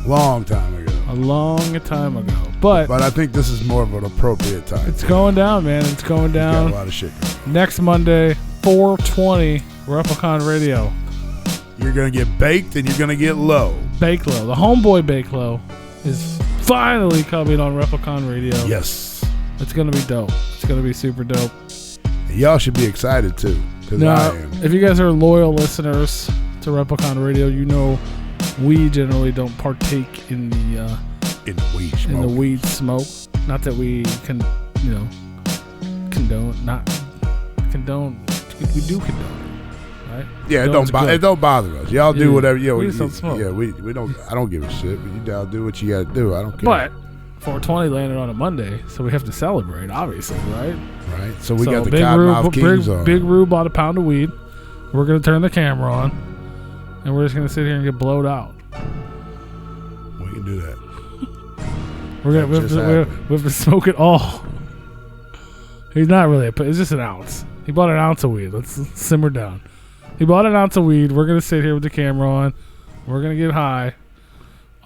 long time ago. A long time ago. But I think this is more of an appropriate time. it's going down, man. It's going Got down. a lot of shit going on. Next Monday, 420, Replicon Radio. You're going to get baked and you're going to get low. Bake Low. The Homeboy Bake Low is finally coming on Replicon Radio. Yes. It's going to be dope. It's going to be super dope. And y'all should be excited too. Because Now, I am. if you guys are loyal listeners to Replicon Radio, you know we generally don't partake in the In the weed smoke. in the weed smoke. Not that we can, condone. We do condone it, right? Yeah, it Condone's good. don't bother us. Y'all do Yeah, whatever. Yeah, we just don't smoke. Yeah, we don't. I don't give a shit. But y'all do what you got to do. I don't care. But 420 landed on a Monday, so we have to celebrate, obviously, right? right. So we So got the Big Cottonmouth Roo, Kings on. Big Roo bought a pound of weed. We're gonna turn the camera on, and we're just gonna sit here and get blowed out. We can do that. We That have just to happened. we have to smoke it all. He's not really, it's just an ounce. He bought an ounce of weed. Let's simmer down. He bought an ounce of weed. We're gonna sit here with the camera on. We're gonna get high,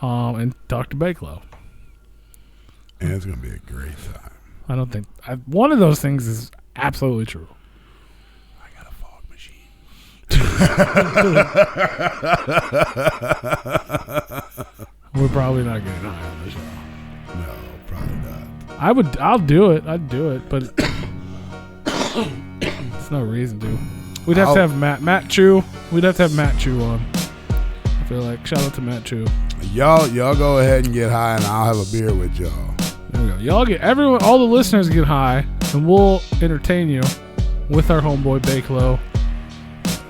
and talk to Bakelo. And it's gonna be a great time. I don't think one of those things is absolutely true. I got a fog machine. We're probably not getting high on the show. No, probably not. I'll do it. I'd do it, but there's no reason to. We'd have to have Matt Chu. We'd have to have Matt Chu on. I feel like shout out to Matt Chu. Y'all go ahead and get high, and I'll have a beer with y'all. There we go. Y'all get all the listeners get high, and we'll entertain you with our homeboy Bakelo.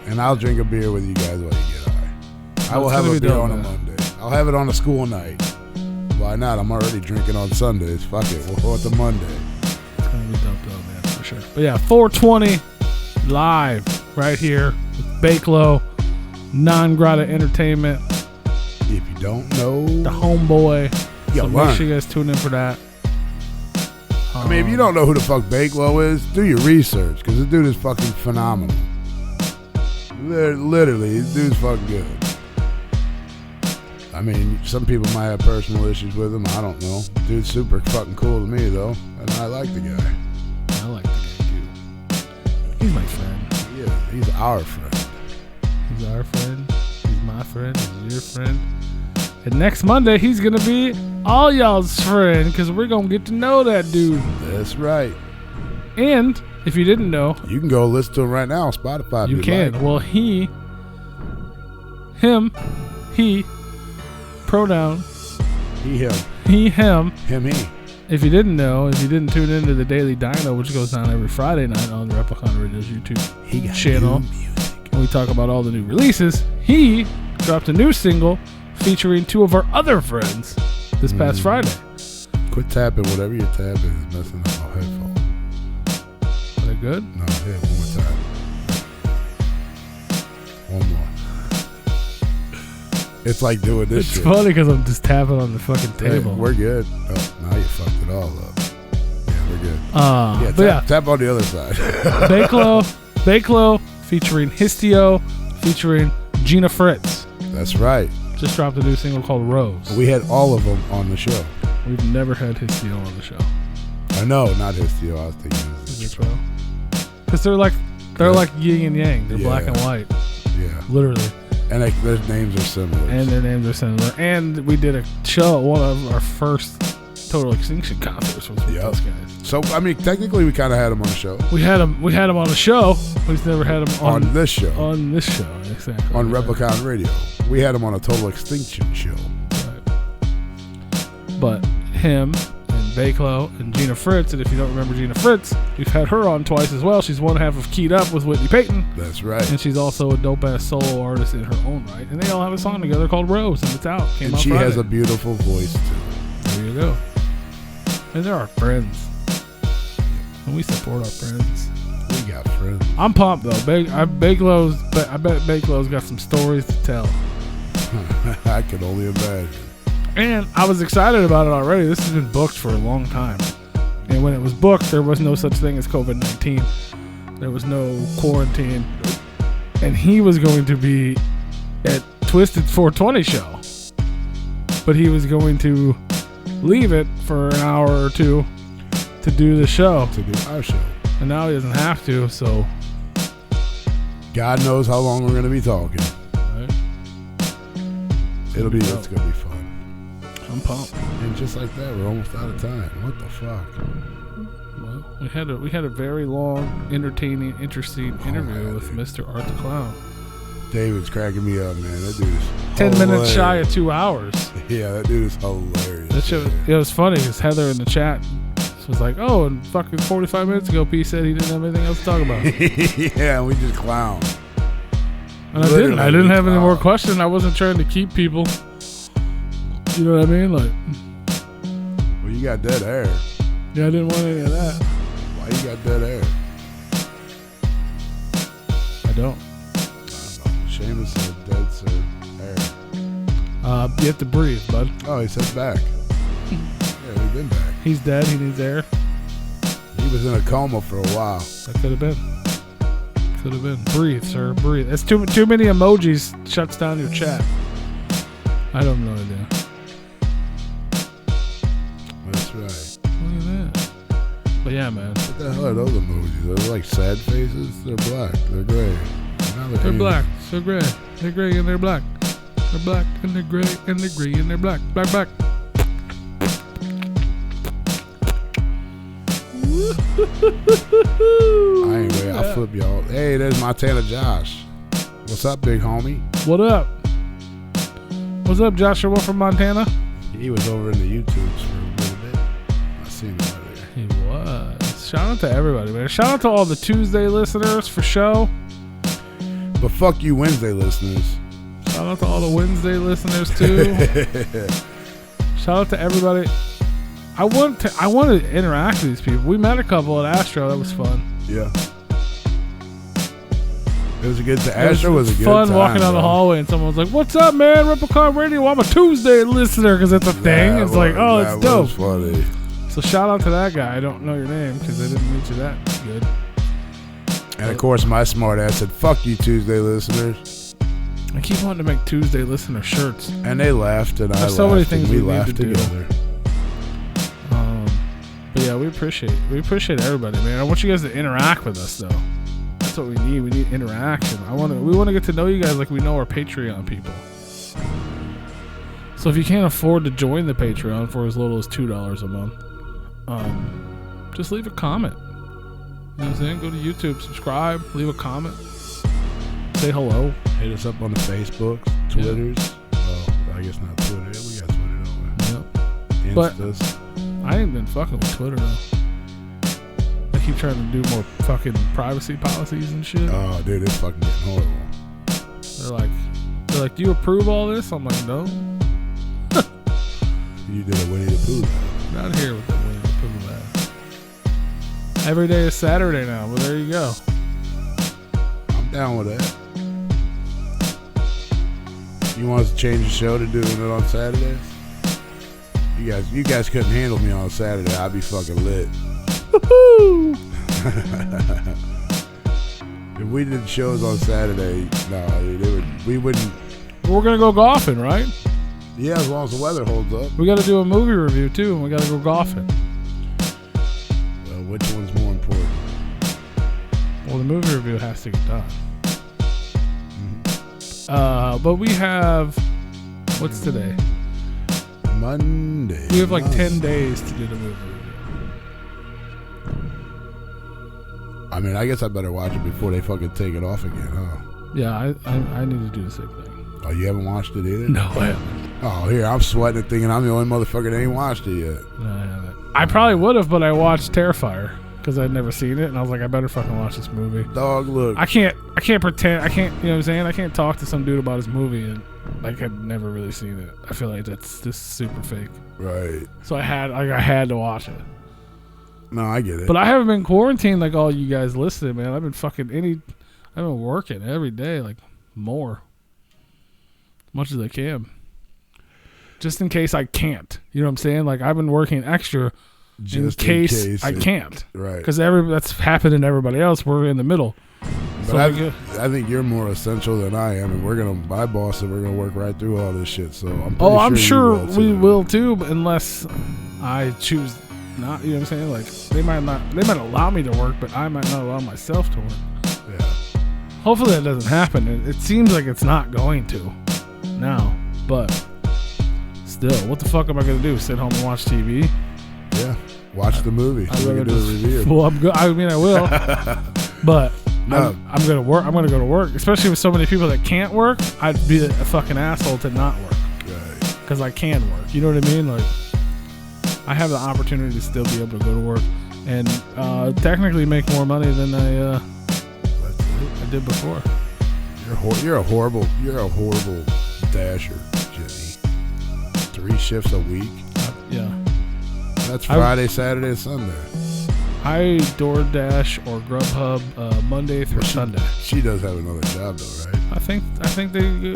And I'll drink a beer with you guys while you get high. I will It's have gonna a be beer dope, on man. a Monday. I'll have it on a school night. Why not? I'm already drinking on Sundays. Fuck it. We'll go with the Monday. It's gonna be dope, man, for sure. But yeah, 420 live right here with Bakelo, Non Grata Entertainment, If you don't know, the homeboy. you'll So learn. make sure you guys tune in for that. I mean, if you don't know who the fuck Bakelo is, do your research, because this dude is fucking phenomenal. Literally, this dude's fucking good. I mean, some people might have personal issues with him. I don't know. Dude's super fucking cool to me, though, and I like the guy. I like the guy too. He's my friend. Yeah, he's our friend. He's our friend. He's my friend. He's your friend. And next Monday, he's going to be all y'all's friend because we're going to get to know that dude. That's right. And if you didn't know, You can go listen to him right now on Spotify. if you you'd can. like. Well, he, pronoun, He, him. him. Him, he. If you didn't know, if you didn't tune into the Daily Dino, which goes down every Friday night on Replicon Radio's YouTube He got channel, new music. and we talk about all the new releases, he dropped a new single featuring two of our other friends this past Friday. Quit tapping. Whatever you're tapping is messing up my headphone. Are they good? No, hit it one more time. One more. It's like doing this It's shit. funny because I'm just tapping on the fucking Hey, table. we're good. Oh, now you fucked it all up. Yeah, we're good. Yeah, but tap on the other side. Bakelo featuring Histio, featuring Gina Fritz. That's right. Just dropped a new single called Rose. We had all of them on the show. We've never had Histio on the show. I know, not Histio. I was thinking. Because they're like yin and yang. They're black and white, Yeah, literally. and their names are similar. And their names are similar. And we did a show, one of our first Total Extinction concerts was with Yep. those guys. So I mean, technically, we kind of had them on the show. We had them on the show. We've never had them On this show. On this show, exactly. On Replicon Radio. We had them on a Total Extinction show. Right. But him and Bakelo and Gina Fritz, and if you don't remember Gina Fritz, we've had her on twice as well. She's one half of Keyed Up with Whitney Payton, That's right. and she's also a dope-ass solo artist in her own right. And they all have a song together called Rose, and it's out. Came And out she Friday. has a beautiful voice too. There you go. And they're our friends. And we support our friends. We got friends. I'm pumped though. I bet Bakelow's got some stories to tell. I can only imagine. And I was excited about it already. This has been booked for a long time. And when it was booked, there was no such thing as COVID-19. There was no quarantine. And he was going to be at Twisted 420 show. But he was going to leave it for an hour or two to do the show. To do our show. And now he doesn't have to, so. God knows how long we're going to be talking. Right. It's going to be fun. I'm pumped. And just like that, we're almost out of time. What the fuck? Well, we had a very long, entertaining, interesting interview with Mr. Art the Clown. David's cracking me up, man. That dude is 10 hilarious. minutes shy of 2 hours. Yeah, that dude is hilarious. That shit, it was funny because Heather in the chat was like, "Oh, and fucking 45 minutes ago, P said he didn't have anything else to talk about." Yeah, and we just clown. And I didn't have any more questions. I wasn't trying to keep people. You know what I mean? Like, well, you got dead air. yeah, I didn't want any of that. Why you got dead air? I don't. Seamus said dead air. You have to breathe, bud. Oh, he said back. Yeah, we've been back. He's dead. He needs air. He was in a coma for a while. That could have been. Could have been. Breathe, sir. Breathe. That's too many emojis. Shuts down your chat. I don't know idea. That's right. Look at that. But yeah, man. What the hell are those emojis? They're like sad faces. They're black. They're gray. Now They're black. They're gray. They're gray and they're black. They're black and they're gray and they're gray and they're black. Black. Anyway, I'll flip y'all. Hey, there's Montana Josh. What's up, big homie? What up? What's up, Joshua from Montana? He was over in the YouTubes for a little bit. I seen him earlier. He was. Shout out to everybody, man. Shout out to all the Tuesday listeners for show. But fuck you, Wednesday listeners. Shout out to all the Wednesday listeners too. Shout out to everybody. I want to interact with these people. We met a couple at Astro. That was fun. Yeah. It was a good time. Astro was a good fun time, walking down the hallway and someone was like, "What's up, man? Replicon Radio. I'm a Tuesday listener," because it's a thing. It's like, oh, it's dope. That was funny. So shout out to that guy. I don't know your name because I didn't meet you that good. And of course, my smart ass said, "Fuck you, Tuesday listeners." I keep wanting to make Tuesday listener shirts. And they laughed, and There's I so many laughed, things and we we need laughed to do. together. But yeah, we appreciate everybody, man. I want you guys to interact with us, though. That's what we need. We need interaction. We want to get to know you guys like we know our Patreon people. So if you can't afford to join the Patreon for as little as $2 a month, just leave a comment. You know what I'm saying? Go to YouTube, subscribe, leave a comment, say hello. Hit us up on the Facebooks, Twitters. Well, I guess not Twitter. We got Twitter, don't we? Yep. Instas. But I ain't been fucking with Twitter though. I keep trying to do more fucking privacy policies and shit. Oh, dude, it's fucking getting horrible. They're like, "Do you approve all this?" I'm like, "No." You did a Winnie the Pooh laugh. Not here with the Winnie the Pooh laugh. Every day is Saturday now. Well, there you go. I'm down with that. You want us to change the show to doing it on Saturdays? You guys couldn't handle me on Saturday. I'd be fucking lit. Woohoo! If we did shows on Saturday, we wouldn't. We're gonna go golfing, right? Yeah, as long as the weather holds up. We got to do a movie review too, and we got to go golfing. Well, which one's more important? Well, the movie review has to get done. But we have, what's today? Monday. We have like 10 days to do the movie review. I mean, I guess I better watch it before they fucking take it off again, huh? Yeah, I need to do the same thing. Oh, you haven't watched it either? No, I haven't. Oh, here, I'm sweating thinking I'm the only motherfucker that ain't watched it yet. No, I haven't. I probably would have, but I watched Terrifier because I'd never seen it, and I was like, I better fucking watch this movie. Dog, look. I can't pretend. I can't, you know what I'm saying? I can't talk to some dude about his movie and like I'd never really seen it. I feel like that's just super fake. Right. So I had to watch it. No, I get it. But I haven't been quarantined like all you guys listening, man. I've been working every day, like more. As much as I can. Just in case I can't. You know what I'm saying? Like I've been working extra in case I can't. Right. Because that's happening to everybody else. We're in the middle. But I think you're more essential than I am, and my boss said we're gonna work right through all this shit. So I'm sure we will too, but unless I choose not. You know what I'm saying? Like they might allow me to work, but I might not allow myself to work. Yeah. Hopefully that doesn't happen. It seems like it's not going to now, but still, what the fuck am I gonna do? Sit home and watch TV? Yeah. Watch the movie. I'd so rather do a review. Well, I mean, I will, but. No. I'm gonna work. I'm gonna go to work, especially with so many people that can't work. I'd be a fucking asshole to not work, Right. because I can work. You know what I mean? Like, I have the opportunity to still be able to go to work and technically make more money than I did before. You're a horrible dasher, Jimmy. 3 shifts a week. Yeah. That's Friday, Saturday, and Sunday. I DoorDash or Grubhub Monday through Sunday. She does have another job though, right? I think they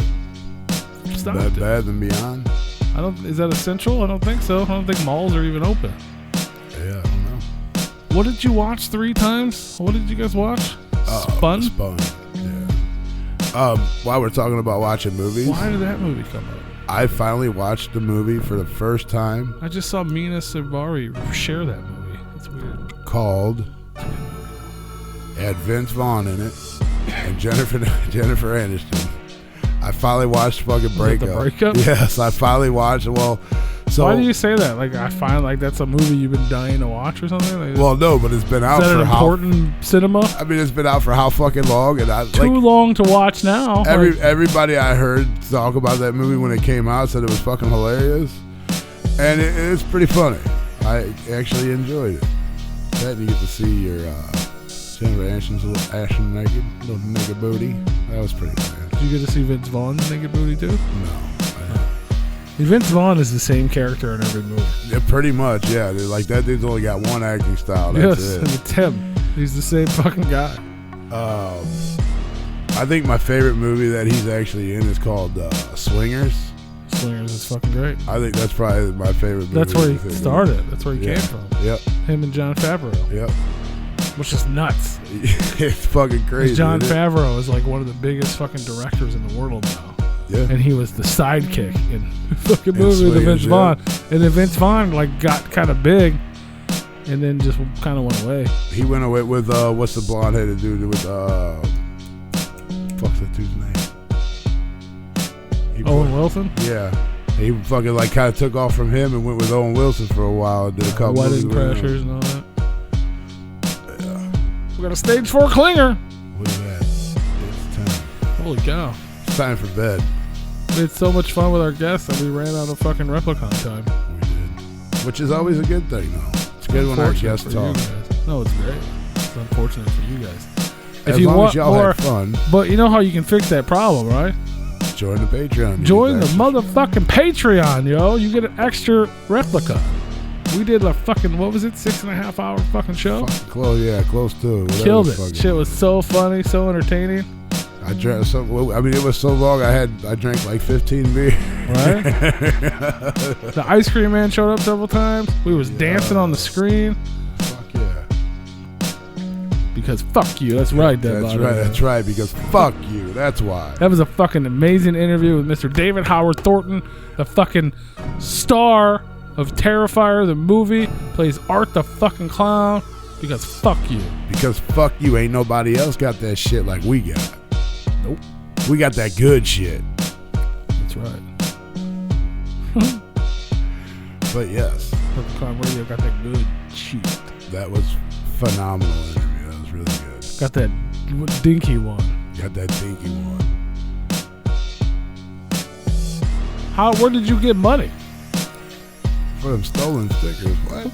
stopped it. Bad than Beyond. Is that essential? I don't think so. I don't think malls are even open. Yeah, I don't know. What did you watch 3 times? What did you guys watch? Spun? Spun. Yeah. While we're talking about watching movies, Why did that movie come up? I finally watched the movie for the first time. I just saw Mina Savari share that movie. It's weird. Called. It had Vince Vaughn in it and Jennifer Aniston. I finally watched fucking Breakup. The Breakup? Yes, I finally watched it. Well, so why do you say that? Like I find like that's a movie you've been dying to watch or something. Like, well, no, but it's been out is that for an important cinema? I mean, it's been out for how fucking long? And Too long to watch now. Everybody I heard talk about that movie when it came out said it was fucking hilarious, and it's pretty funny. I actually enjoyed it. That you get to see your Jennifer Aniston's little naked booty. That was pretty bad. Did you get to see Vince Vaughn's naked booty too? No. Vince Vaughn is the same character in every movie. Yeah, pretty much, yeah. Like that dude's only got one acting style. That's yes, it. and it's him. He's the same fucking guy. I think my favorite movie that he's actually in is called Swingers. Swingers is fucking great. I think that's probably my favorite movie. That's where he started. That's where he came from. Yep. Him and Jon Favreau. Yep. Which is nuts. It's fucking crazy. Jon Favreau is like one of the biggest fucking directors in the world now. Yeah. And he was the sidekick in the fucking movie with Vince Vaughn. And then Vince Vaughn like got kind of big and then just kind of went away. He went away with what's the blonde headed dude with fuck's that dude's name? Owen Wilson? Yeah. He fucking like kind of took off from him and went with Owen Wilson for a while and did a couple Wedding Crashers and all that. Yeah. We got a stage 4 clinger. What is that? It's time. Holy cow. It's time for bed. We had so much fun with our guests that we ran out of fucking Replicon time. We did. Which is always a good thing, though. It's good when our guests talk. No, it's great. It's unfortunate for you guys. As long as y'all have fun. But you know how you can fix that problem, right? Join the Patreon. Join the motherfucking Patreon, yo. You get an extra Replicon. We did a fucking, what was it, 6.5 hour fucking show? Fucking close to. Killed it. Shit was so funny, so entertaining. I drank it was so long. I drank like 15 beers. Right? The ice cream man showed up several times. We was dancing on the screen. Fuck yeah. Because fuck you. That's right, That's right. That's right. Because fuck you. That's why. That was a fucking amazing interview with Mr. David Howard Thornton, the fucking star of Terrifier, the movie. Plays Art the fucking Clown. Because fuck you. Because fuck you. Ain't nobody else got that shit like we got. Nope. We got that good shit. That's right. But yes. Replicon Radio got that good shit. That was phenomenal interview. That was really good. Got that dinky one. Got that dinky one. Where did you get money? For them stolen stickers. What?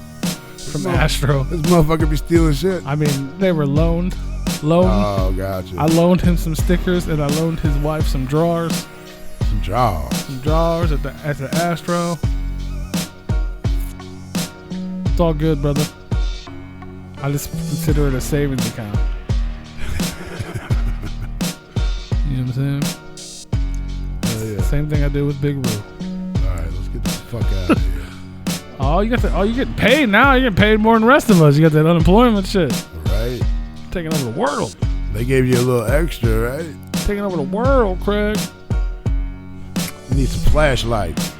From Astro. This motherfucker be stealing shit. I mean, they were loaned. Oh, gotcha. I loaned him some stickers, and I loaned his wife some drawers. Some drawers at the Astro. It's all good, brother. I just consider it a savings account. You know what I'm saying? Hell yeah. Same thing I did with Big Roo. All right, let's get the fuck out of here. You getting paid now. You're getting paid more than the rest of us. You got that unemployment shit. Right. Taking over the world. They gave you a little extra, right? Taking over the world, Craig. You need some flashlights.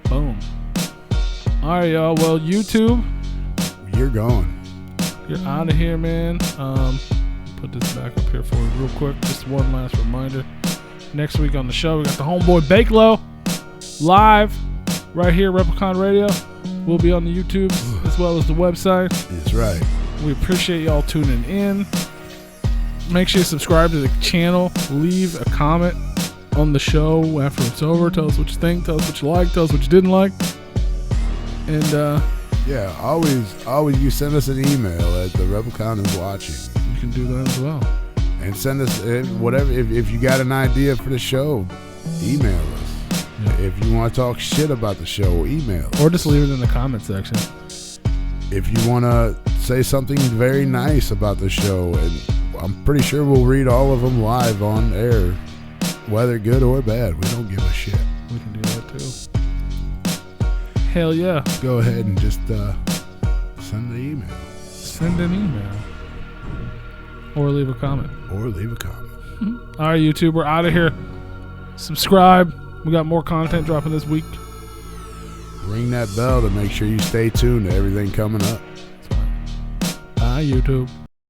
Boom. All right, y'all. Well, YouTube, You're going. you're out of here, man. Put this back up here for you real quick. Just one last reminder. Next week on the show, we got the homeboy Bake Low live right here, Replicon Radio. We'll be on the YouTube as well as the website. That's right. We appreciate y'all tuning in. Make sure you subscribe to the channel. Leave a comment on the show after it's over. Tell us what you think. Tell us what you like. Tell us what you didn't like. And Yeah, always you send us an email at the Replicon you can do that as well. and send us whatever. If you got an idea for the show, email us. Yeah. If you want to talk shit about the show, email us. Or just leave it in the comment section. If you want to say something very nice about the show, and I'm pretty sure we'll read all of them live on air, whether good or bad. We don't give a shit. We can do that too. Hell yeah. Go ahead and just send the email Send an email. Or leave a comment. or leave a comment. All right, YouTube, we're out of here. Subscribe. We got more content dropping this week. Ring that bell to make sure you stay tuned to everything coming up. Bye, YouTube.